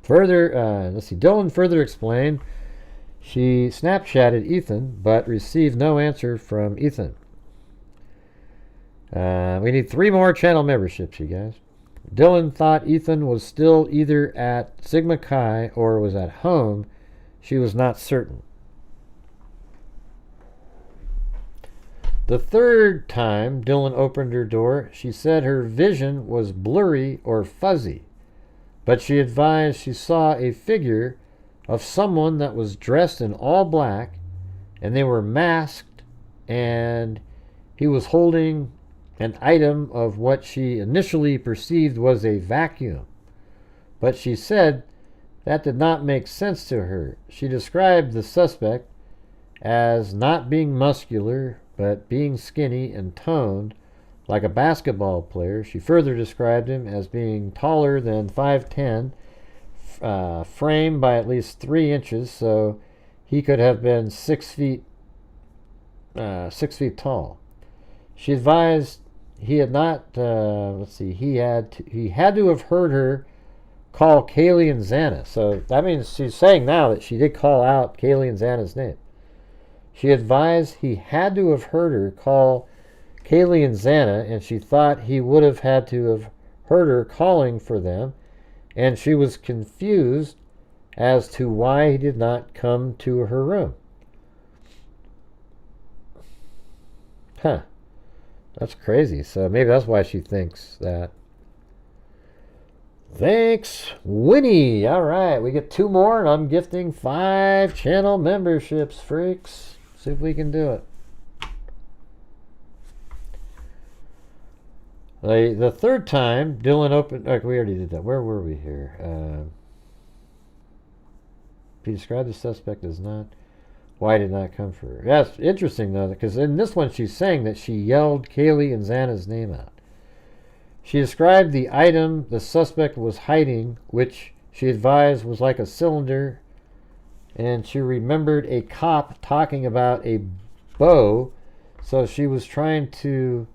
Further, let's see. Dylan further explained she Snapchatted Ethan, but received no answer from Ethan. We need 3 more channel memberships, you guys. Dylan thought Ethan was still either at Sigma Chi or was at home. She was not certain. The 3rd time Dylan opened her door, she said her vision was blurry or fuzzy, but she advised she saw a figure of someone that was dressed in all black, and they were masked, and he was holding an item of what she initially perceived was a vacuum. But she said that did not make sense to her. She described the suspect as not being muscular, but being skinny and toned like a basketball player. She further described him as being taller than 5'10", framed by at least 3 inches, so he could have been 6 feet tall. She advised he had not. He had to have heard her call Kaylee and Xana. So that means she's saying now that she did call out Kaylee and Xana's name. She advised he had to have heard her call Kaylee and Xana, and she thought he would have had to have heard her calling for them, and she was confused as to why he did not come to her room. Huh. That's crazy. So maybe that's why she thinks that. Thanks, Winnie. All right, we get 2 more, and I'm gifting 5 channel memberships, freaks. See if we can do it. The 3rd time, Dylan opened... we already did that. Where were we here? He described the suspect as not... Why did not come for her? Yeah, it's interesting, though, because in this one she's saying that she yelled Kaylee and Xana's name out. She described the item the suspect was hiding, which she advised was like a cylinder, and she remembered a cop talking about a bow, so she was trying to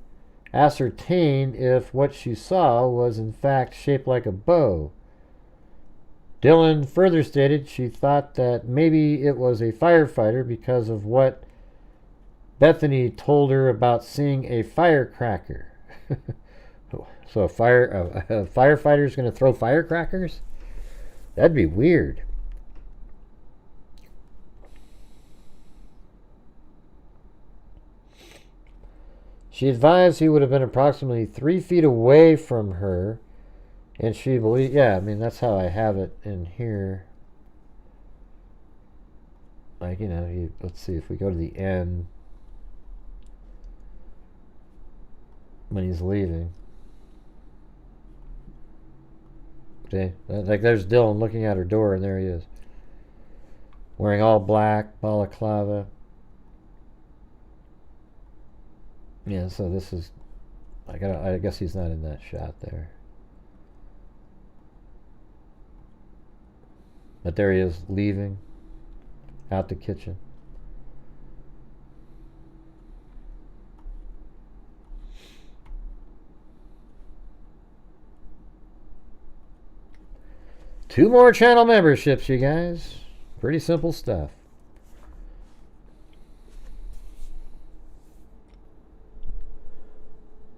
ascertain if what she saw was in fact shaped like a bow. Dylan further stated she thought that maybe it was a firefighter because of what Bethany told her about seeing a firecracker. So a firefighter's going to throw firecrackers? That'd be weird. She advised he would have been approximately 3 feet away from her, and she believed, yeah, I mean, that's how I have it in here. Like, let's see, if we go to the end, when he's leaving. See? Like, there's Dylan looking at her door, and there he is. Wearing all black, balaclava. Yeah, so this is... I guess he's not in that shot there. But there he is, leaving. Out the kitchen. Two more channel memberships, you guys. Pretty simple stuff.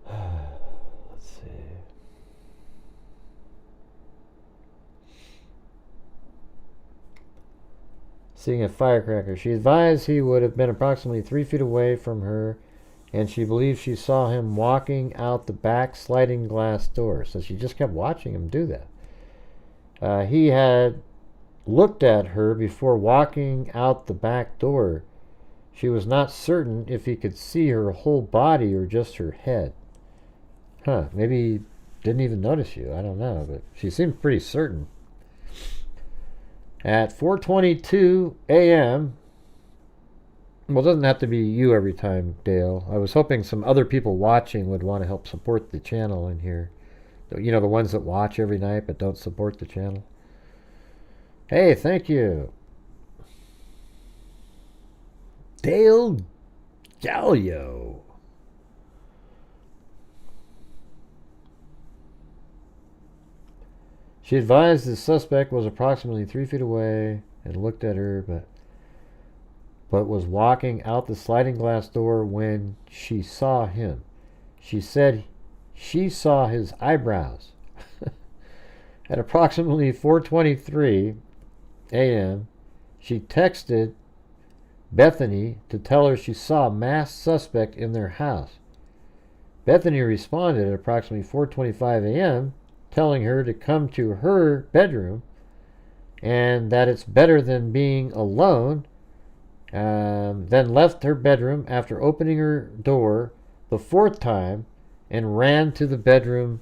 Let's see. Seeing a firecracker. She advised he would have been approximately 3 feet away from her, and she believed she saw him walking out the back sliding glass door. So she just kept watching him do that. He had looked at her before walking out the back door. She was not certain if he could see her whole body or just her head. Huh, maybe he didn't even notice you. I don't know, but she seemed pretty certain. At 4:22 a.m., well, it doesn't have to be you every time, Dale. I was hoping some other people watching would want to help support the channel in here. The ones that watch every night but don't support the channel. Hey, thank you. Dale Gallio. She advised the suspect was approximately 3 feet away and looked at her, but was walking out the sliding glass door when she saw him. She said she saw his eyebrows. At approximately 4:23 a.m., she texted Bethany to tell her she saw a masked suspect in their house. Bethany responded at approximately 4:25 a.m., telling her to come to her bedroom and that it's better than being alone, then left her bedroom after opening her door the 4th time and ran to the bedroom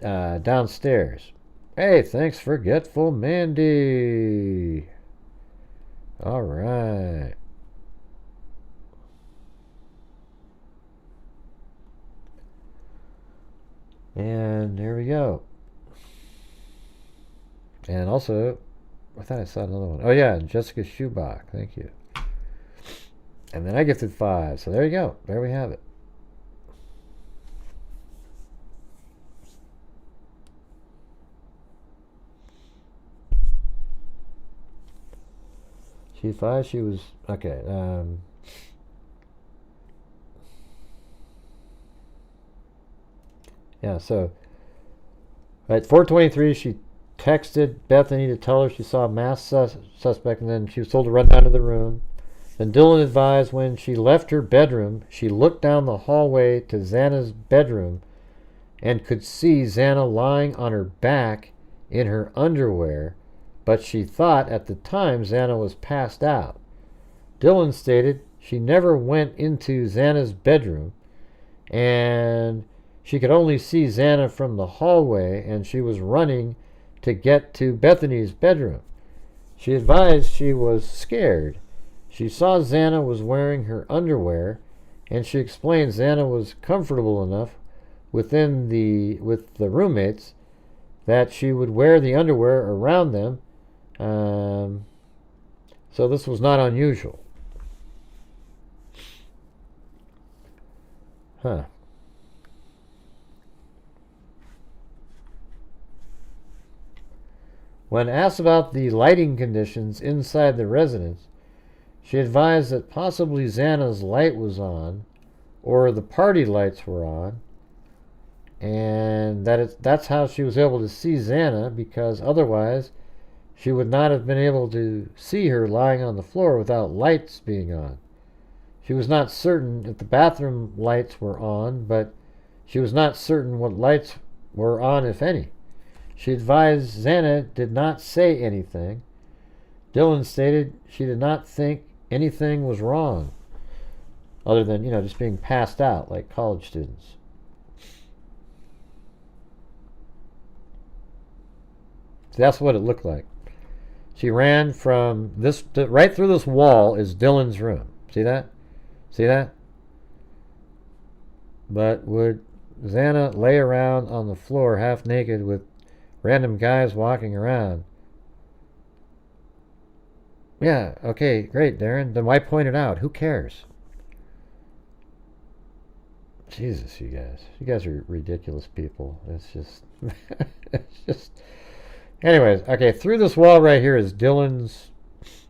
downstairs. Hey, thanks, Forgetful Mandy. All right. And there we go. And also, I thought I saw another one. Oh, yeah, Jessica Schubach. Thank you. And then I gifted 5. So there you go. There we have it. She 5, she was... Okay. Yeah, so at 4:23, she texted Bethany to tell her she saw a masked suspect, and then she was told to run down to the room. Then Dylan advised when she left her bedroom, she looked down the hallway to Xana's bedroom and could see Xana lying on her back in her underwear, but she thought at the time Xana was passed out. Dylan stated she never went into Xana's bedroom, and she could only see Xana from the hallway, and she was running to get to Bethany's bedroom. She advised she was scared. She saw Xana was wearing her underwear, and she explained Xana was comfortable enough with the roommates that she would wear the underwear around them. So this was not unusual. Huh. When asked about the lighting conditions inside the residence, she advised that possibly Xana's light was on, or the party lights were on, and that's how she was able to see Xana, because otherwise she would not have been able to see her lying on the floor without lights being on. She was not certain if the bathroom lights were on, but she was not certain what lights were on, if any. She advised Xana did not say anything. Dylan stated she did not think anything was wrong, other than, just being passed out like college students. So that's what it looked like. She ran from this, right through this wall is Dylan's room. See that? See that? But would Xana lay around on the floor half naked with random guys walking around? Yeah, okay, great, Darren. Then why point it out? Who cares? Jesus, you guys. You guys are ridiculous people. It's just... it's just... Anyways, okay, through this wall right here is Dylan's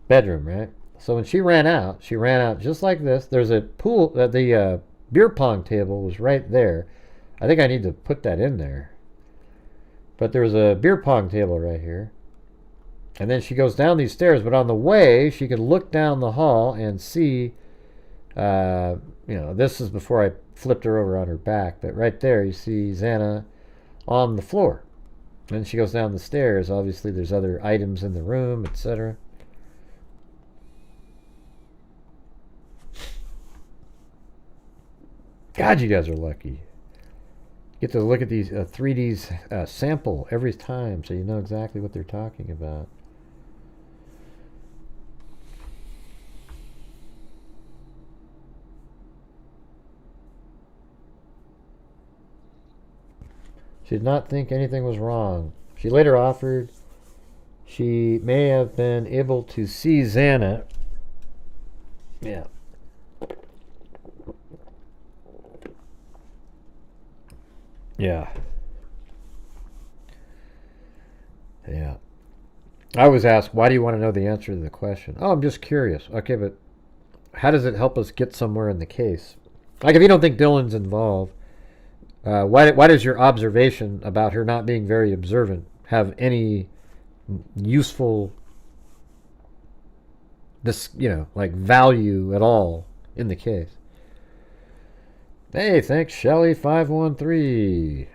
bedroom, right? So when she ran out just like this. There's a pool, the beer pong table was right there. I think I need to put that in there. But there's a beer pong table right here. And then she goes down these stairs, but on the way, she could look down the hall and see, this is before I flipped her over on her back, but right there you see Xana on the floor. Then she goes down the stairs. Obviously, there's other items in the room, etc. God, you guys are lucky. You get to look at these 3D sample every time, so you know exactly what they're talking about. She did not think anything was wrong. She later offered she may have been able to see Xana. Yeah. Yeah. Yeah. I was asked, why do you want to know the answer to the question? Oh, I'm just curious. Okay, but how does it help us get somewhere in the case? Like, if you don't think Dylan's involved, why does your observation about her not being very observant have any useful, value at all in the case? Hey, thanks, Shelly513.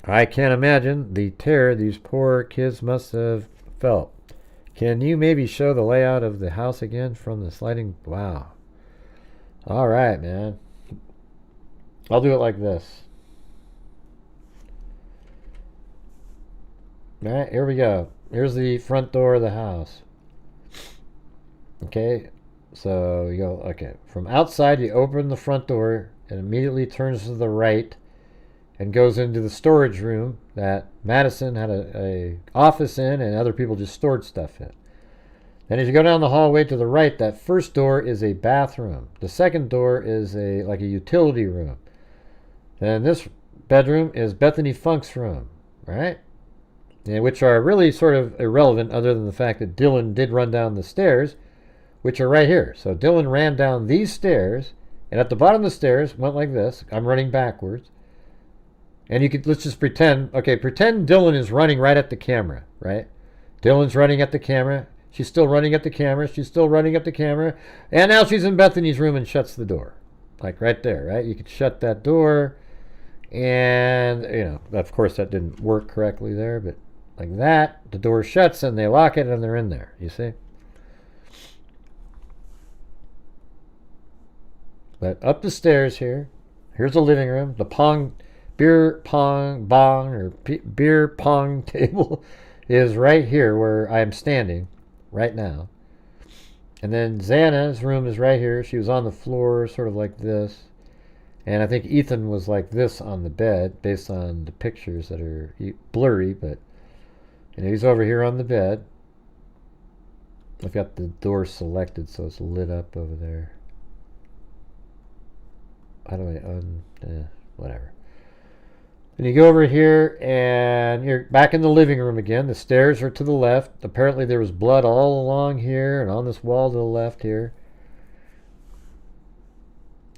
I can't imagine the terror these poor kids must have felt. Can you maybe show the layout of the house again from the sliding? Wow. All right, man. I'll do it like this. All right, here we go. Here's the front door of the house. Okay, so you go, okay. From outside, you open the front door and immediately turns to the right and goes into the storage room that Madison had a office in and other people just stored stuff in. Then as you go down the hallway to the right, that first door is a bathroom. The second door is like a utility room. And this bedroom is Bethany Funk's room, right? And which are really sort of irrelevant other than the fact that Dylan did run down the stairs, which are right here. So Dylan ran down these stairs, and at the bottom of the stairs went like this. I'm running backwards. And let's just pretend Dylan is running right at the camera, right? Dylan's running at the camera. She's still running at the camera. She's still running at the camera. And now she's in Bethany's room and shuts the door. Like right there, right? You could shut that door. And, of course that didn't work correctly there, but like that, the door shuts and they lock it and they're in there, you see? But up the stairs here, here's the living room. The beer pong table is right here where I'm standing right now. And then Xana's room is right here. She was on the floor, sort of like this. And I think Ethan was like this on the bed, based on the pictures that are blurry, but he's over here on the bed. I've got the door selected, so it's lit up over there. How do I whatever. And you go over here and you're back in the living room again. The stairs are to the left. Apparently there was blood all along here and on this wall to the left here.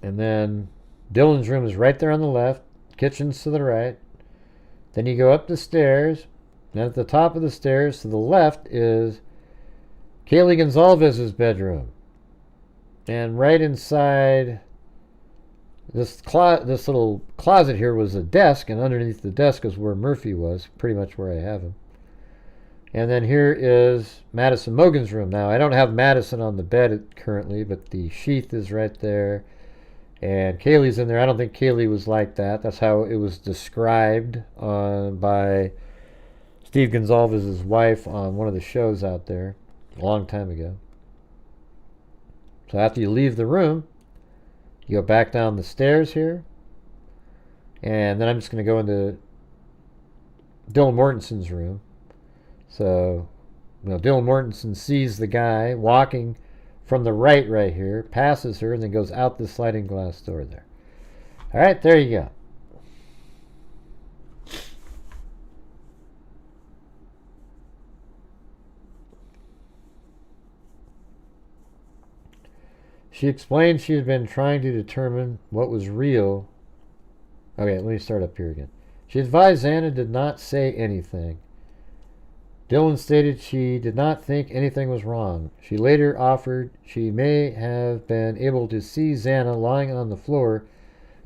And then Dylan's room is right there on the left. Kitchen's to the right. Then you go up the stairs. And at the top of the stairs to the left is Kaylee Gonzalez's bedroom. And right inside this little closet here was a desk, and underneath the desk is where Murphy was, pretty much where I have him. And then here is Madison Mogan's room. Now, I don't have Madison on the bed currently, but the sheath is right there. And Kaylee's in there. I don't think Kaylee was like that. That's how it was described by Steve Gonzalez's wife on one of the shows out there a long time ago. So after you leave the room, you go back down the stairs here. And then I'm just going to go into Dylan Mortensen's room. So, Dylan Mortensen sees the guy walking from the right here, passes her, and then goes out the sliding glass door there. All right, there you go. She explained she had been trying to determine what was real. Okay, let me start up here again. She advised Xana did not say anything. Dylan stated she did not think anything was wrong. She later offered she may have been able to see Xana lying on the floor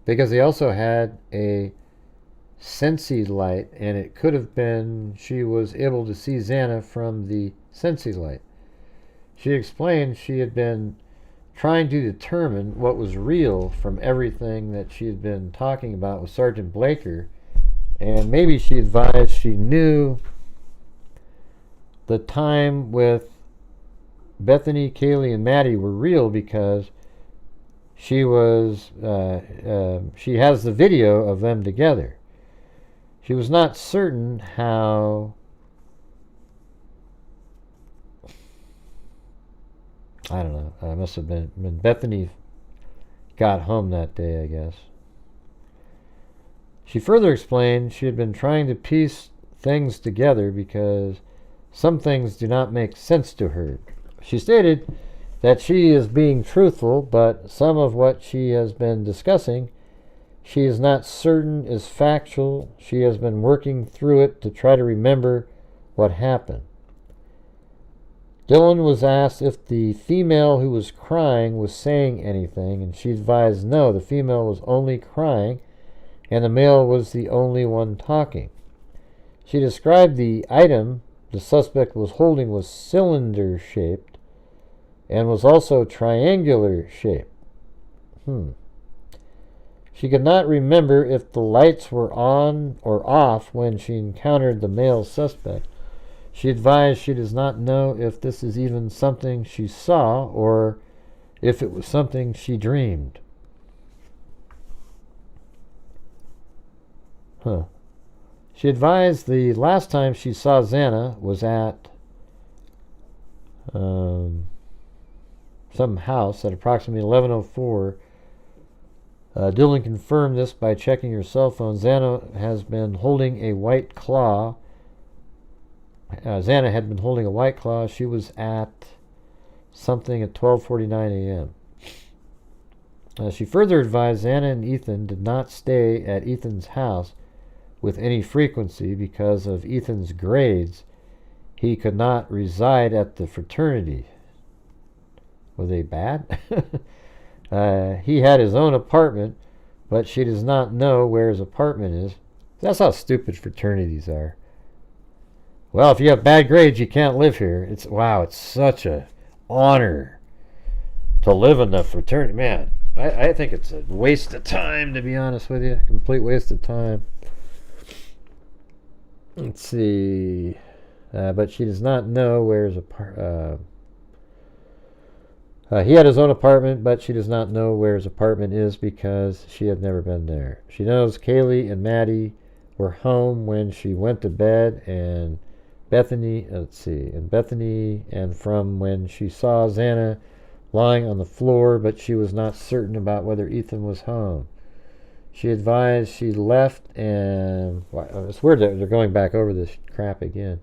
because they also had a Sensi light, and it could have been she was able to see Xana from the Sensi light. She explained she had been trying to determine what was real from everything that she had been talking about with Sergeant Blaker, and maybe she advised she knew the time with Bethany, Kaylee, and Maddie were real because she was she has the video of them together. She was not certain how I don't know. It must have been when Bethany got home that day, I guess. She further explained she had been trying to piece things together because some things do not make sense to her. She stated that she is being truthful, but some of what she has been discussing, she is not certain is factual. She has been working through it to try to remember what happened. Dylan was asked if the female who was crying was saying anything, and she advised no, the female was only crying, and the male was the only one talking. She described the item the suspect was holding was cylinder-shaped and was also triangular-shaped. She could not remember if the lights were on or off when she encountered the male suspect. She advised she does not know if this is even something she saw or if it was something she dreamed. She advised the last time she saw Xana was at some house at approximately 11:04. Dylan confirmed this by checking her cell phone. Xana has been holding a white claw. Xana had been holding a white claw. She was at something at 12:49 a.m. She further advised Xana and Ethan did not stay at Ethan's house with any frequency because of Ethan's grades. He could not reside at the fraternity. Were they bad? He had his own apartment, but she does not know where his apartment is. That's how stupid fraternities are. Well, if you have bad grades, you can't live here. It's such a honor to live in the fraternity. Man, I think it's a waste of time, to be honest with you. Complete waste of time. Let's see. But she does not know where his apartment. He had his own apartment, but she does not know where his apartment is because she had never been there. She knows Kaylee and Maddie were home when she went to bed, and Bethany, and from when she saw Xana lying on the floor, but she was not certain about whether Ethan was home. She advised she left and... It's weird that they're going back over this crap again.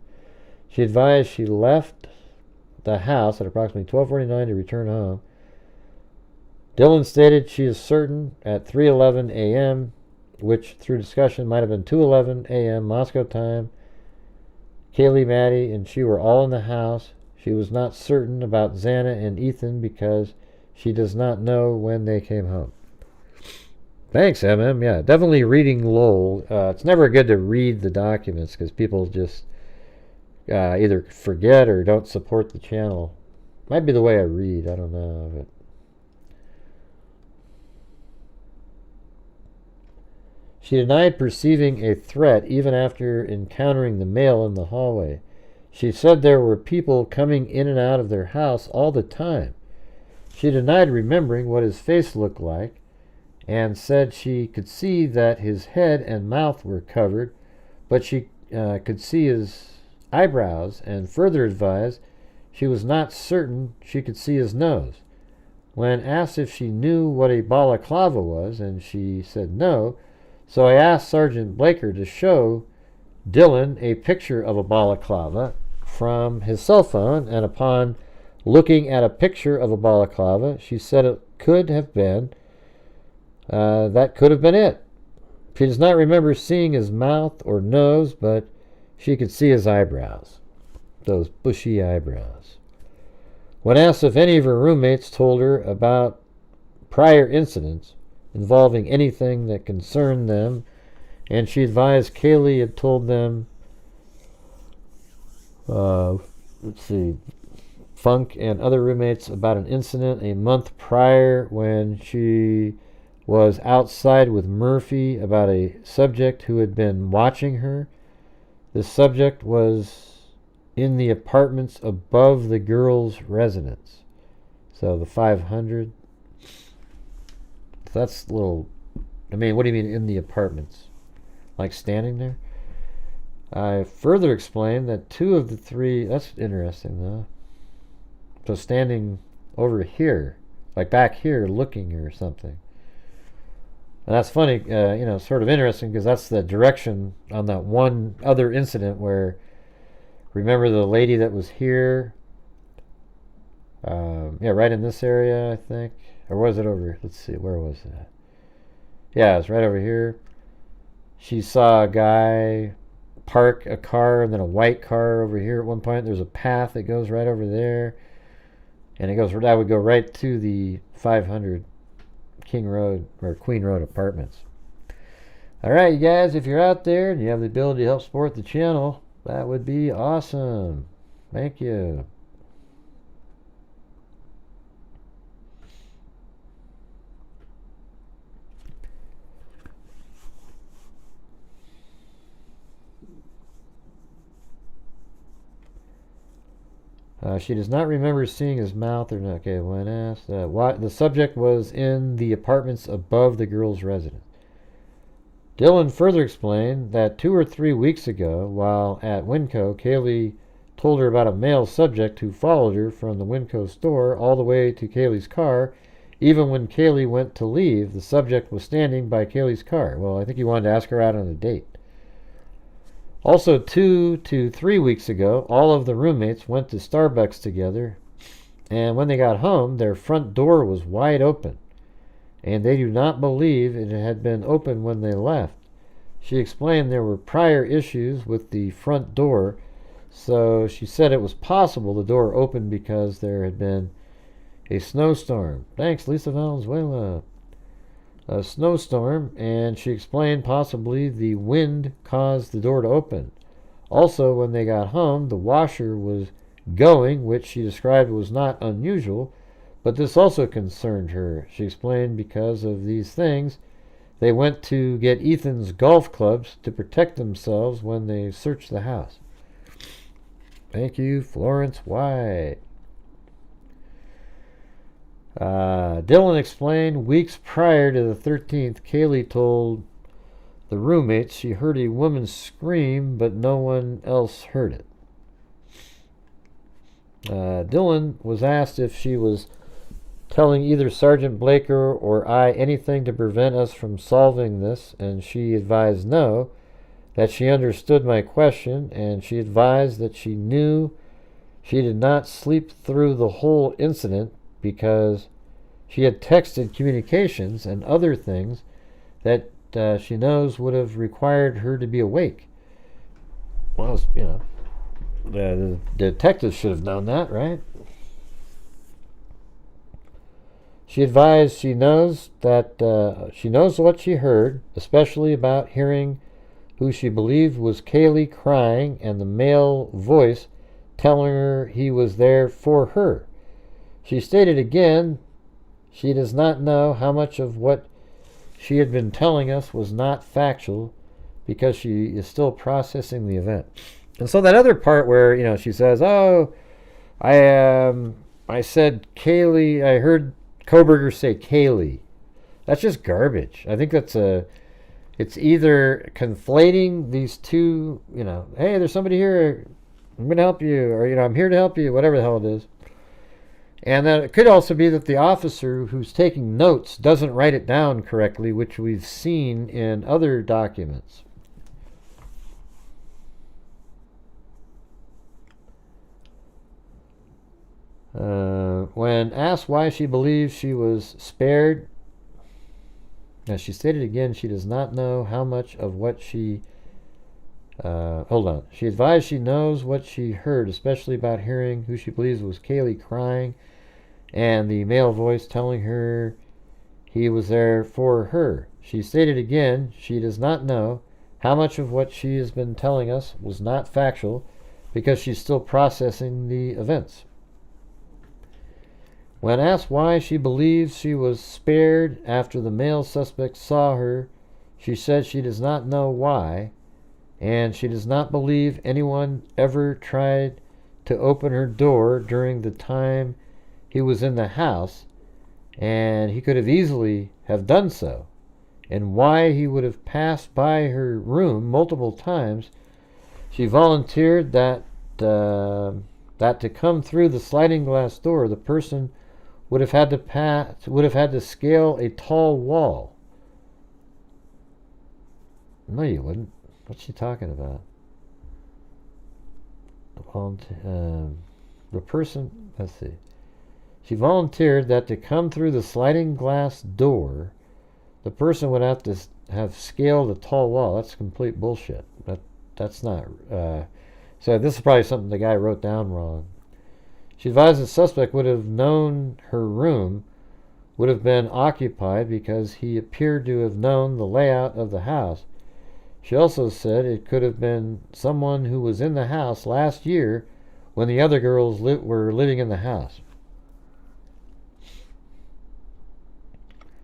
She advised she left the house at approximately 12:49 to return home. Dylan stated she is certain at 3:11 a.m., which through discussion might have been 2:11 a.m. Moscow time. Kaylee, Maddie, and she were all in the house. She was not certain about Xana and Ethan because she does not know when they came home. Thanks, MM. Yeah, definitely reading Lowell. It's never good to read the documents because people just either forget or don't support the channel. Might be the way I read. I don't know. But she denied perceiving a threat even after encountering the male in the hallway. She said there were people coming in and out of their house all the time. She denied remembering what his face looked like and said she could see that his head and mouth were covered, but she could see his eyebrows, and further advised she was not certain she could see his nose. When asked if she knew what a balaclava was, and she said no, so I asked Sergeant Blaker to show Dylan a picture of a balaclava from his cell phone, and upon looking at a picture of a balaclava, she said it could have been that could have been it. She does not remember seeing his mouth or nose, but she could see his eyebrows, those bushy eyebrows. When asked if any of her roommates told her about prior incidents involving anything that concerned them, and she advised Kaylee had told them, Funk and other roommates about an incident a month prior when she was outside with Murphy about a subject who had been watching her. The subject was in the apartments above the girl's residence. So the 500. That's a little... I mean, what do you mean in the apartments? Like standing there? I further explained that two of the three... That's interesting, though. So standing over here, like back here, looking or something. And that's funny, sort of interesting, because that's the direction on that one other incident where, remember the lady that was here? Right in this area, I think. Or was it over? Let's see, where was that? Yeah, it's right over here. She saw a guy park a car and then a white car over here at one point. There's a path that goes right over there. And that would go right to the 500 King Road or Queen Road apartments. All right, you guys, if you're out there and you have the ability to help support the channel, that would be awesome. Thank you. She does not remember seeing his mouth or not. Okay, when asked, the subject was in the apartments above the girl's residence. Dylan further explained that 2 or 3 weeks ago, while at Winco, Kaylee told her about a male subject who followed her from the Winco store all the way to Kaylee's car. Even when Kaylee went to leave, the subject was standing by Kaylee's car. Well, I think he wanted to ask her out on a date. Also, 2 to 3 weeks ago, all of the roommates went to Starbucks together, and when they got home, their front door was wide open, and they do not believe it had been open when they left. She explained there were prior issues with the front door, so she said it was possible the door opened because there had been a snowstorm. Thanks, Lisa Valenzuela. A snowstorm, and she explained possibly the wind caused the door to open. Also, when they got home, the washer was going, which she described was not unusual, but this also concerned her. She explained because of these things, they went to get Ethan's golf clubs to protect themselves when they searched the house. Thank you, Florence White. Dylan explained weeks prior to the 13th, Kaylee told the roommates she heard a woman scream, but no one else heard it. Dylan was asked if she was telling either Sergeant Blaker or I anything to prevent us from solving this, and she advised no, that she understood my question, and she advised that she knew she did not sleep through the whole incident because she had texted communications and other things that she knows would have required her to be awake. Well, the detectives should have known that, right? She advised she knows what she heard, especially about hearing who she believed was Kaylee crying and the male voice telling her he was there for her. She stated again she does not know how much of what she had been telling us was not factual because she is still processing the event. And so that other part where, she says, oh, I said Kaylee, I heard Kohberger say Kaylee. That's just garbage. I think it's either conflating these two, hey, there's somebody here, I'm going to help you, or, I'm here to help you, whatever the hell it is. And then it could also be that the officer who's taking notes doesn't write it down correctly, which we've seen in other documents. When asked why she believes she was spared, as she stated again, she does not know how much of what she... hold on. She advised she knows what she heard, especially about hearing who she believes was Kaylee crying and the male voice telling her he was there for her. She stated again she does not know how much of what she has been telling us was not factual because she's still processing the events. When asked why she believes she was spared after the male suspect saw her, she said she does not know why, and she does not believe anyone ever tried to open her door during the time he was in the house, and he could have easily have done so, and why he would have passed by her room multiple times. She volunteered that to come through the sliding glass door, the person would have had to scale a tall wall. No, you wouldn't. What's she talking about? The person, let's see. She volunteered that to come through the sliding glass door, the person would have to have scaled a tall wall. That's complete bullshit. That's not. So this is probably something the guy wrote down wrong. She advised the suspect would have known her room would have been occupied because he appeared to have known the layout of the house. She also said it could have been someone who was in the house last year when the other girls were living in the house.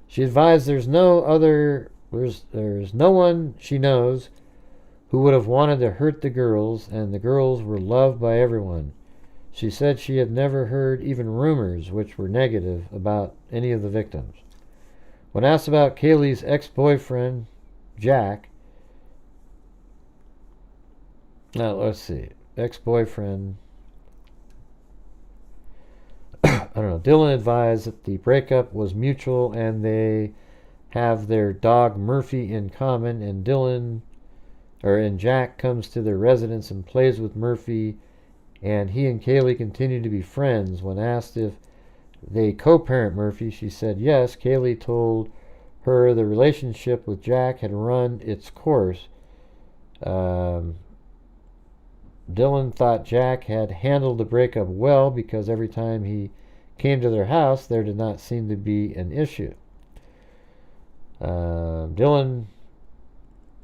She advised there's no one she knows who would have wanted to hurt the girls, and the girls were loved by everyone. She said she had never heard even rumors which were negative about any of the victims. When asked about Kaylee's ex-boyfriend, Jack, ex-boyfriend, Dylan advised that the breakup was mutual and they have their dog Murphy in common, and Jack comes to their residence and plays with Murphy, and he and Kaylee continue to be friends. When asked if they co-parent Murphy, she said yes. Kaylee told her the relationship with Jack had run its course. Dylan thought Jack had handled the breakup well because every time he came to their house, there did not seem to be an issue. Dylan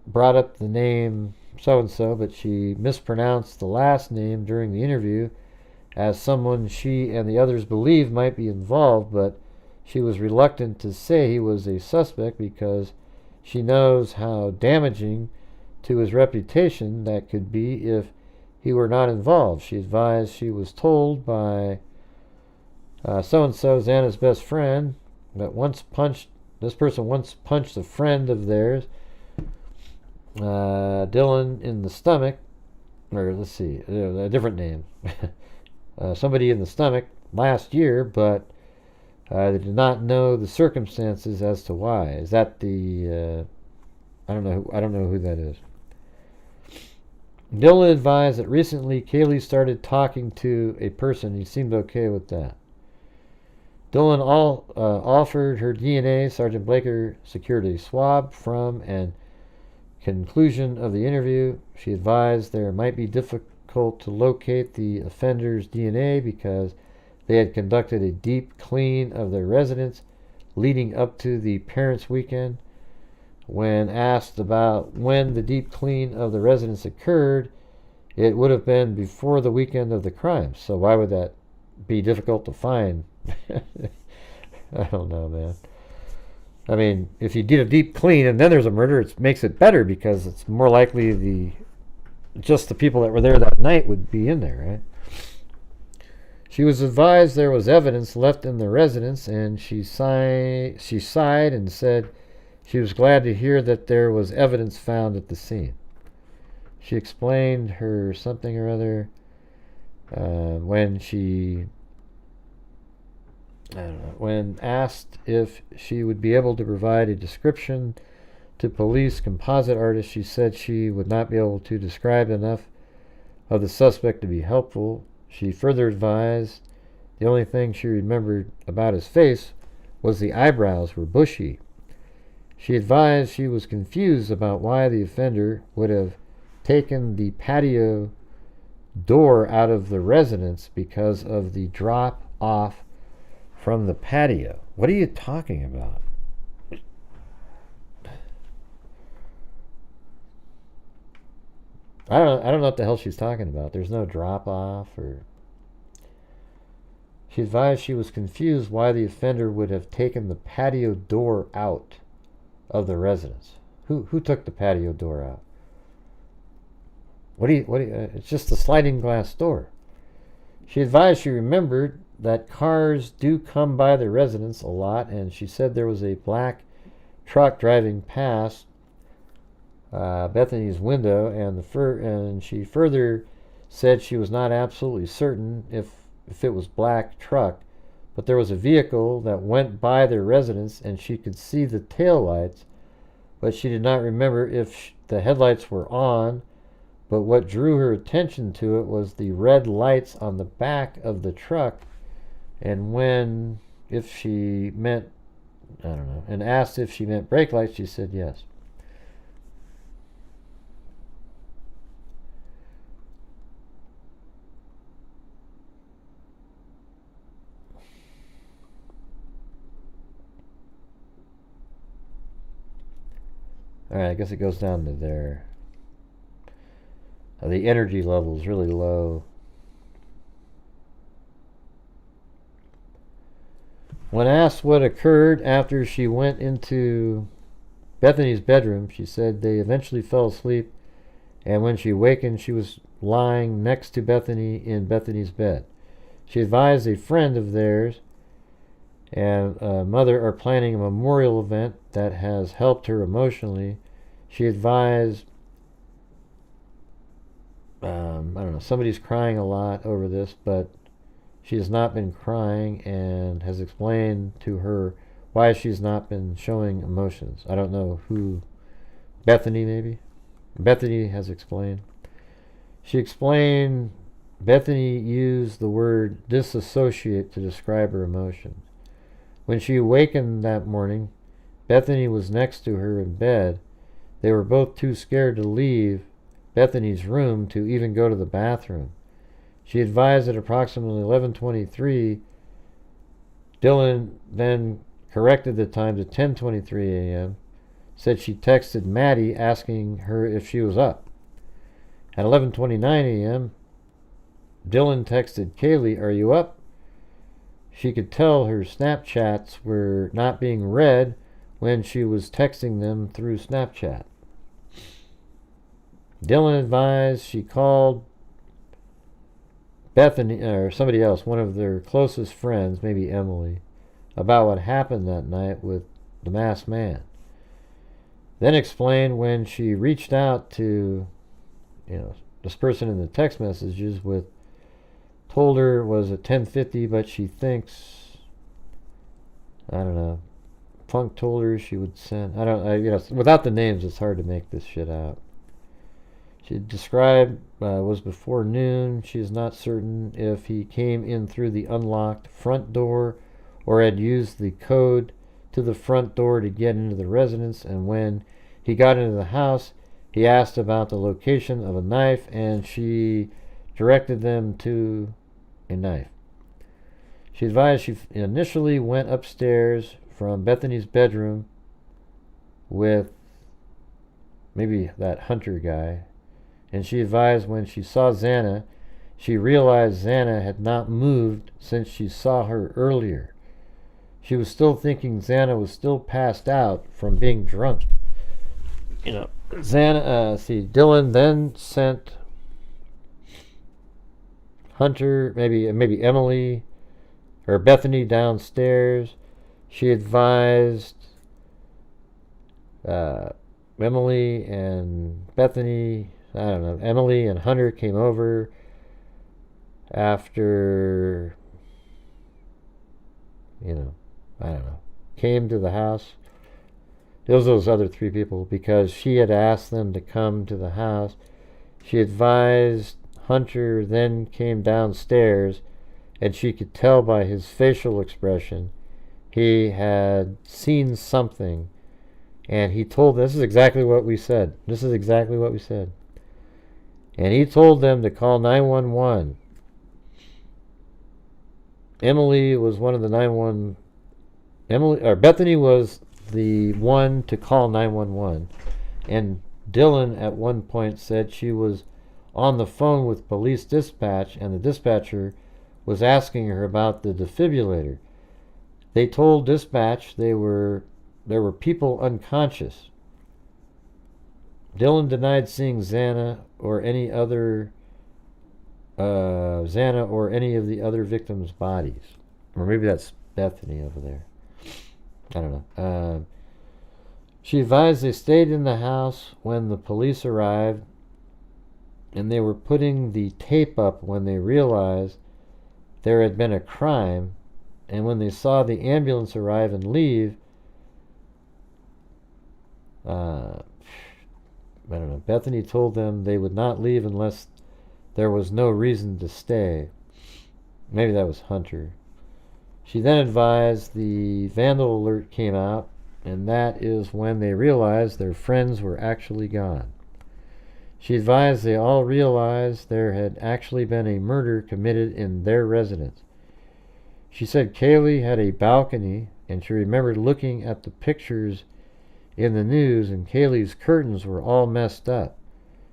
brought up the name so-and-so, but she mispronounced the last name during the interview as someone she and the others believed might be involved, but she was reluctant to say he was a suspect because she knows how damaging to his reputation that could be if he were not involved. She advised she was told by so-and-so, Xana's best friend, that this person once punched a friend of theirs, Dylan, in the stomach, or let's see, a different name, somebody in the stomach last year, but They did not know the circumstances as to why. Is that the? I don't know. I don't know who that is. Dylan advised that recently Kaylee started talking to a person. He seemed okay with that. Dylan offered her DNA. Sergeant Blaker secured a swab from and conclusion of the interview. She advised there might be difficult to locate the offender's DNA because they had conducted a deep clean of their residence leading up to the parents' weekend. When asked about when the deep clean of the residence occurred, it would have been before the weekend of the crime. So why would that be difficult to find? I don't know, man. I mean, if you did a deep clean and then there's a murder, it makes it better because it's more likely just the people that were there that night would be in there, right? She was advised there was evidence left in the residence, and she sighed and said she was glad to hear that there was evidence found at the scene. She explained her something or other when asked if she would be able to provide a description to police composite artists. She said she would not be able to describe enough of the suspect to be helpful. She further advised the only thing she remembered about his face was the eyebrows were bushy. She advised she was confused about why the offender would have taken the patio door out of the residence because of the drop off from the patio. What are you talking about? I don't know what the hell she's talking about. There's no drop off or. She advised she was confused why the offender would have taken the patio door out of the residence. Who took the patio door out? It's just a sliding glass door. She advised she remembered that cars do come by the residence a lot, and she said there was a black truck driving past Bethany's window, and she further said she was not absolutely certain if it was black truck, but there was a vehicle that went by their residence and she could see the tail lights, but she did not remember if the headlights were on. But what drew her attention to it was the red lights on the back of the truck, and if she meant, I don't know, and asked if she meant brake lights, she said yes. Alright, I guess it goes down to there. The energy level is really low. When asked what occurred after she went into Bethany's bedroom, she said they eventually fell asleep, and when she awakened, she was lying next to Bethany in Bethany's bed. She advised a friend of theirs and mother are planning a memorial event that has helped her emotionally. She advised, I don't know, somebody's crying a lot over this, but she has not been crying and has explained to her why she's not been showing emotions. I don't know who, Bethany maybe? Bethany has explained. She explained Bethany used the word disassociate to describe her emotions. When she awakened that morning, Bethany was next to her in bed. They were both too scared to leave Bethany's room to even go to the bathroom. She advised at approximately 11:23. Dylan then corrected the time to 10:23 a.m., said she texted Maddie asking her if she was up. At 11:29 a.m., Dylan texted Kaylee, "Are you up?" She could tell her Snapchats were not being read when she was texting them through Snapchat. Dylan advised she called Bethany or somebody else, one of their closest friends, maybe Emily, about what happened that night with the masked man. Then explained when she reached out to, this person in the text messages told her it was at 10:50, but she thinks I don't know. Funk told her she would send. Without the names, it's hard to make this shit out. She described was before noon. She is not certain if he came in through the unlocked front door or had used the code to the front door to get into the residence. And when he got into the house, he asked about the location of a knife, and she directed them to a knife. She advised she initially went upstairs from Bethany's bedroom with maybe that hunter guy, and she advised when she saw Xana, she realized Xana had not moved since she saw her earlier. She was still thinking Xana was still passed out from being drunk. Dylan then sent Hunter, maybe Emily or Bethany downstairs. She advised Emily and Bethany, I don't know, Emily and Hunter came over after, came to the house. It was those other three people because she had asked them to come to the house. She advised Hunter then came downstairs, and she could tell by his facial expression he had seen something, and he told, this is exactly what we said. And he told them to call 911. Emily was one of the 911. Bethany was the one to call 911, and Dylan at one point said she was on the phone with police dispatch, and the dispatcher was asking her about the defibrillator. They told dispatch there were people unconscious. Dylan denied seeing Xana or any of the other victims' bodies. Or maybe that's Bethany over there. I don't know. She advised they stayed in the house when the police arrived, and they were putting the tape up when they realized there had been a crime, and when they saw the ambulance arrive and leave, Bethany told them they would not leave unless there was no reason to stay. Maybe that was Hunter. She then advised the vandal alert came out, and that is when they realized their friends were actually gone. She advised they all realized there had actually been a murder committed in their residence. She said Kaylee had a balcony, and she remembered looking at the pictures in the news, and Kaylee's curtains were all messed up.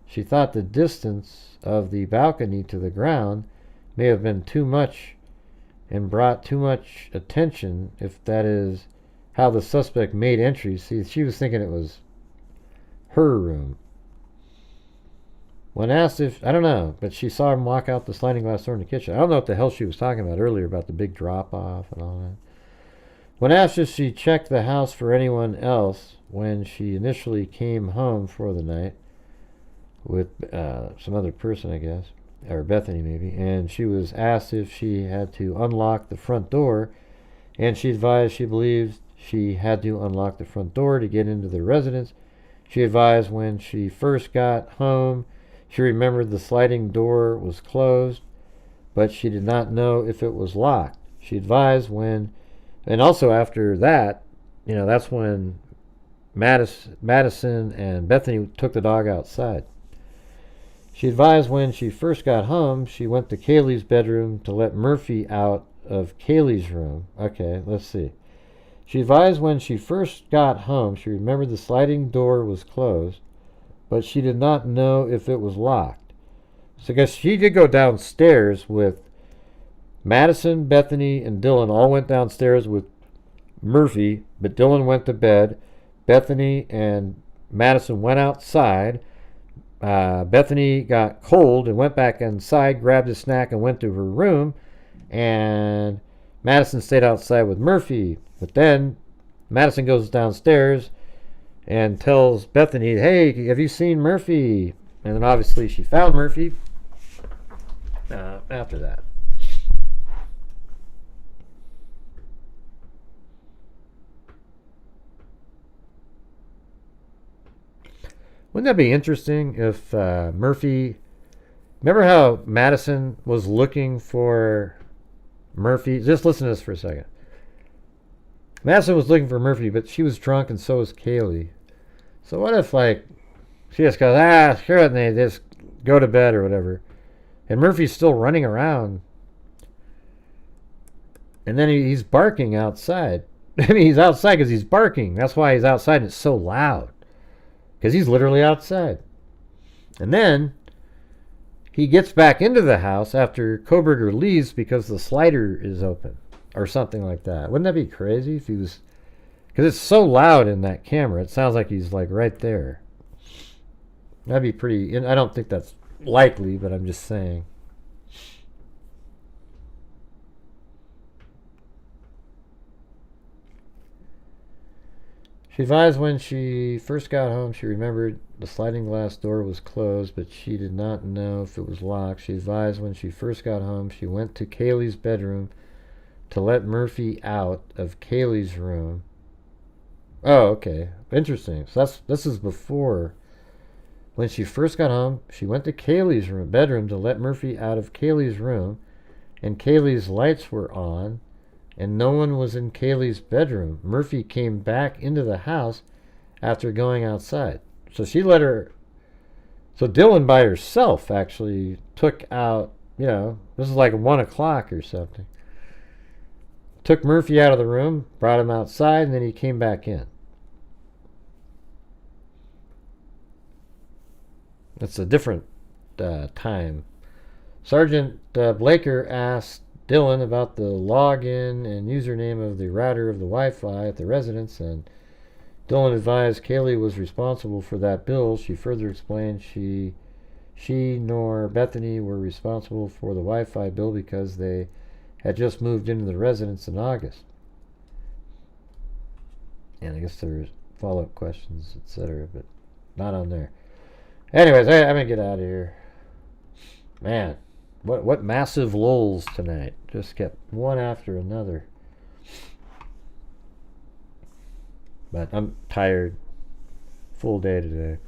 She thought the distance of the balcony to the ground may have been too much and brought too much attention, if that is how the suspect made entry. See, she was thinking it was her room. When asked if, I don't know, but she saw him walk out the sliding glass door in the kitchen. I don't know what the hell she was talking about earlier about the big drop-off and all that. When asked if she checked the house for anyone else when she initially came home for the night with some other person, I guess, or Bethany maybe, and she was asked if she had to unlock the front door, and she advised she believed she had to unlock the front door to get into the residence. She advised when she first got home, she remembered the sliding door was closed, but she did not know if it was locked. She advised when, and also after that, that's when Madison and Bethany took the dog outside. She advised when she first got home, she went to Kaylee's bedroom to let Murphy out of Kaylee's room. Okay, let's see. She advised when she first got home, she remembered the sliding door was closed, but she did not know if it was locked. So I guess she did go downstairs with Madison, Bethany, and Dylan all went downstairs with Murphy, but Dylan went to bed. Bethany and Madison went outside. Bethany got cold and went back inside, grabbed a snack, and went to her room. And Madison stayed outside with Murphy. But then Madison goes downstairs and tells Bethany, hey, have you seen Murphy? And then obviously she found Murphy after that. Wouldn't that be interesting if Murphy... Remember how Madison was looking for Murphy? Just listen to this for a second. Madison was looking for Murphy, but she was drunk and so was Kaylee. So what if, like, she just goes, sure, and they just go to bed or whatever. And Murphy's still running around. And then he's barking outside. I mean, he's outside because he's barking. That's why he's outside and it's so loud. Because he's literally outside. And then he gets back into the house after Kohberger leaves because the slider is open. Or something like that. Wouldn't that be crazy if he was... Because it's so loud in that camera. It sounds like he's like right there. That'd be pretty... I don't think that's likely, but I'm just saying. She advised when she first got home, she remembered the sliding glass door was closed, but she did not know if it was locked. She advised when she first got home, she went to Kaylee's bedroom to let Murphy out of Kaylee's room. Oh, okay. Interesting. So this is before. When she first got home, she went to Kaylee's bedroom to let Murphy out of Kaylee's room, and Kaylee's lights were on, and no one was in Kaylee's bedroom. Murphy came back into the house after going outside. So she let her... So Dylan by herself actually took out, this is like 1 o'clock or something. Took Murphy out of the room, brought him outside, and then he came back in. It's a different time. Sergeant Blaker asked Dylan about the login and username of the router of the Wi-Fi at the residence, and Dylan advised Kaylee was responsible for that bill. She further explained she nor Bethany were responsible for the Wi-Fi bill because they had just moved into the residence in August. And I guess there's follow-up questions, etc., but not on there. Anyways, I'm going to get out of here. Man, what massive lulls tonight. Just kept one after another. But I'm tired. Full day today.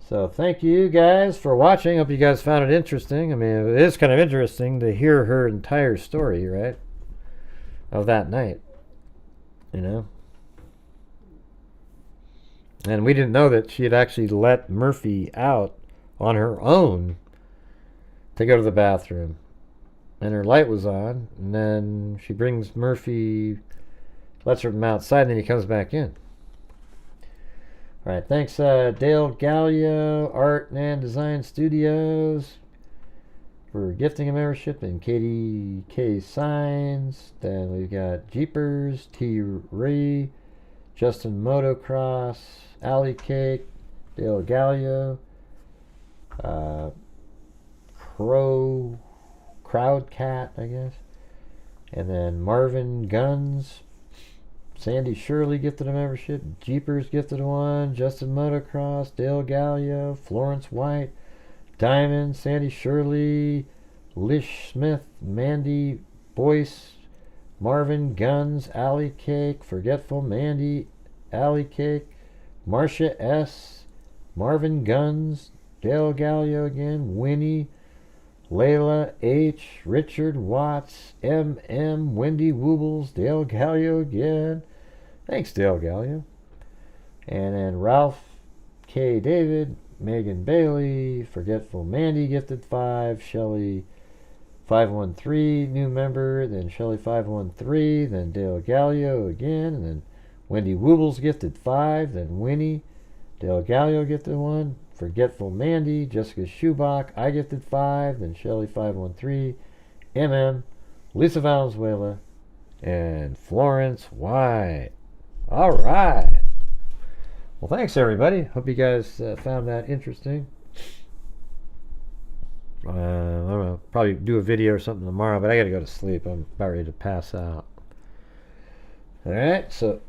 So thank you guys for watching. Hope you guys found it interesting. I mean, it is kind of interesting to hear her entire story, right? Of that night. And we didn't know that she had actually let Murphy out on her own to go to the bathroom. And her light was on. And then she brings Murphy, lets him outside, and then he comes back in. Alright, thanks Dale Gallio, Art and Design Studios, for gifting a membership, and KDK Signs. Then we've got Jeepers, T. Ray, Justin Motocross, Alley Cake, Dale Gallio, Crowd Cat, I guess. And then Marvin Guns, Sandy Shirley gifted a membership, Jeepers gifted one, Justin Motocross, Dale Gallio, Florence White, Diamond, Sandy Shirley, Lish Smith, Mandy Boyce, Marvin Guns, Alley Cake, Forgetful Mandy, Alley Cake, Marcia S., Marvin Guns, Dale Gallio again, Winnie, Layla H., Richard Watts, M.M., Wendy Woobles, Dale Gallio again. Thanks, Dale Gallio. And then Ralph K. David, Megan Bailey, Forgetful Mandy gifted 5, Shelley 513, new member, then Shelley 513, then Dale Gallio again, and then Wendy Woobles gifted 5, then Winnie, Dale Gallio gifted 1, Forgetful Mandy, Jessica Schubach, I gifted 5, then Shelley 513, MM, Lisa Valenzuela, and Florence White. All right. Well, thanks everybody. Hope you guys found that interesting. I don't know, probably do a video or something tomorrow, but I gotta go to sleep. I'm about ready to pass out. Alright, so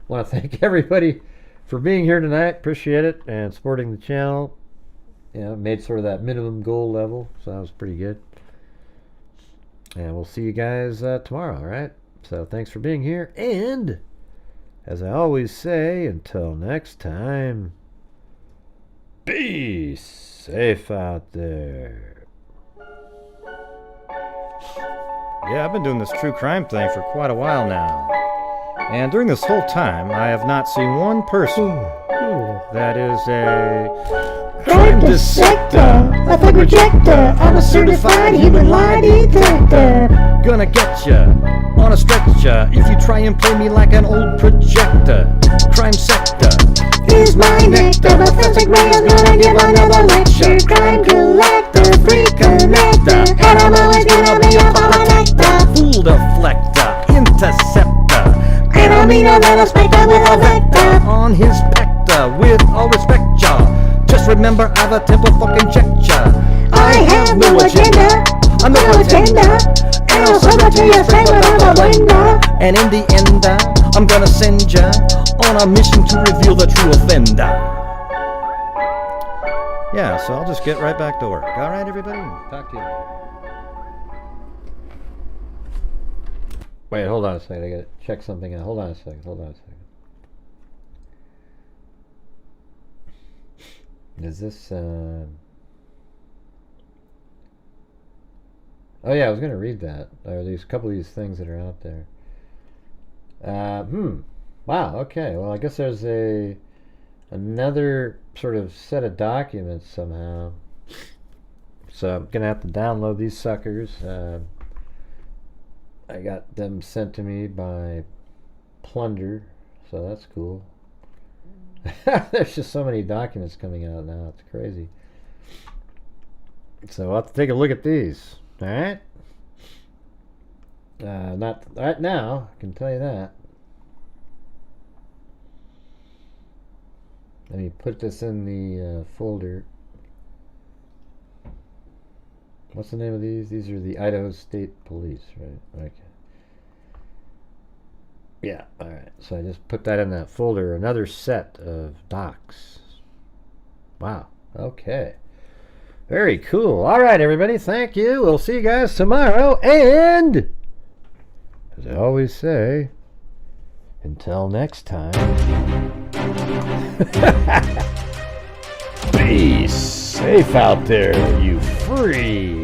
want to thank everybody for being here tonight. Appreciate it, and supporting the channel. Made sort of that minimum goal level, so that was pretty good. And we'll see you guys tomorrow, alright? So thanks for being here, and As I always say, until next time, be safe out there. Yeah, I've been doing this true crime thing for quite a while now. And during this whole time, I have not seen one person that is a crime dissector, a thug rejector. I'm a certified human lie detector. Gonna get ya on a stretcher if you try and play me like an old projector. Crime sector is my nectar. My forensic Ray's gonna give another lecture. Crime collector, freak connector, and I'm always gonna be a protector. Fool deflector, interceptor, and I mean another spectre with a vector on his pector. With all respect, y'all, just remember I've a temple fucking checked ya. I have no agenda, I'm no agenda, and I'll serve it to your friend without a blender. And in the end, I'm gonna send ya on a mission to reveal the true offender. Yeah, so I'll just get right back to work. All right, everybody? Talk to you later. Wait, hold on a second. I gotta check something out. Hold on a second. Is this, Oh yeah, I was gonna read that. There are these couple of these things that are out there. Wow, okay. Well, I guess there's another sort of set of documents somehow. So I'm gonna have to download these suckers. I got them sent to me by Plunder, so that's cool. There's just so many documents coming out now. It's crazy. So I'll have to take a look at these. All right. Not right now, I can tell you that. Let me put this in the folder. What's the name of these? These are the Idaho State Police, right? Okay. Yeah, alright. So I just put that in that folder. Another set of docs. Wow. Okay. Very cool. Alright, everybody. Thank you. We'll see you guys tomorrow. And, as I always say, until next time, be safe out there, you freak.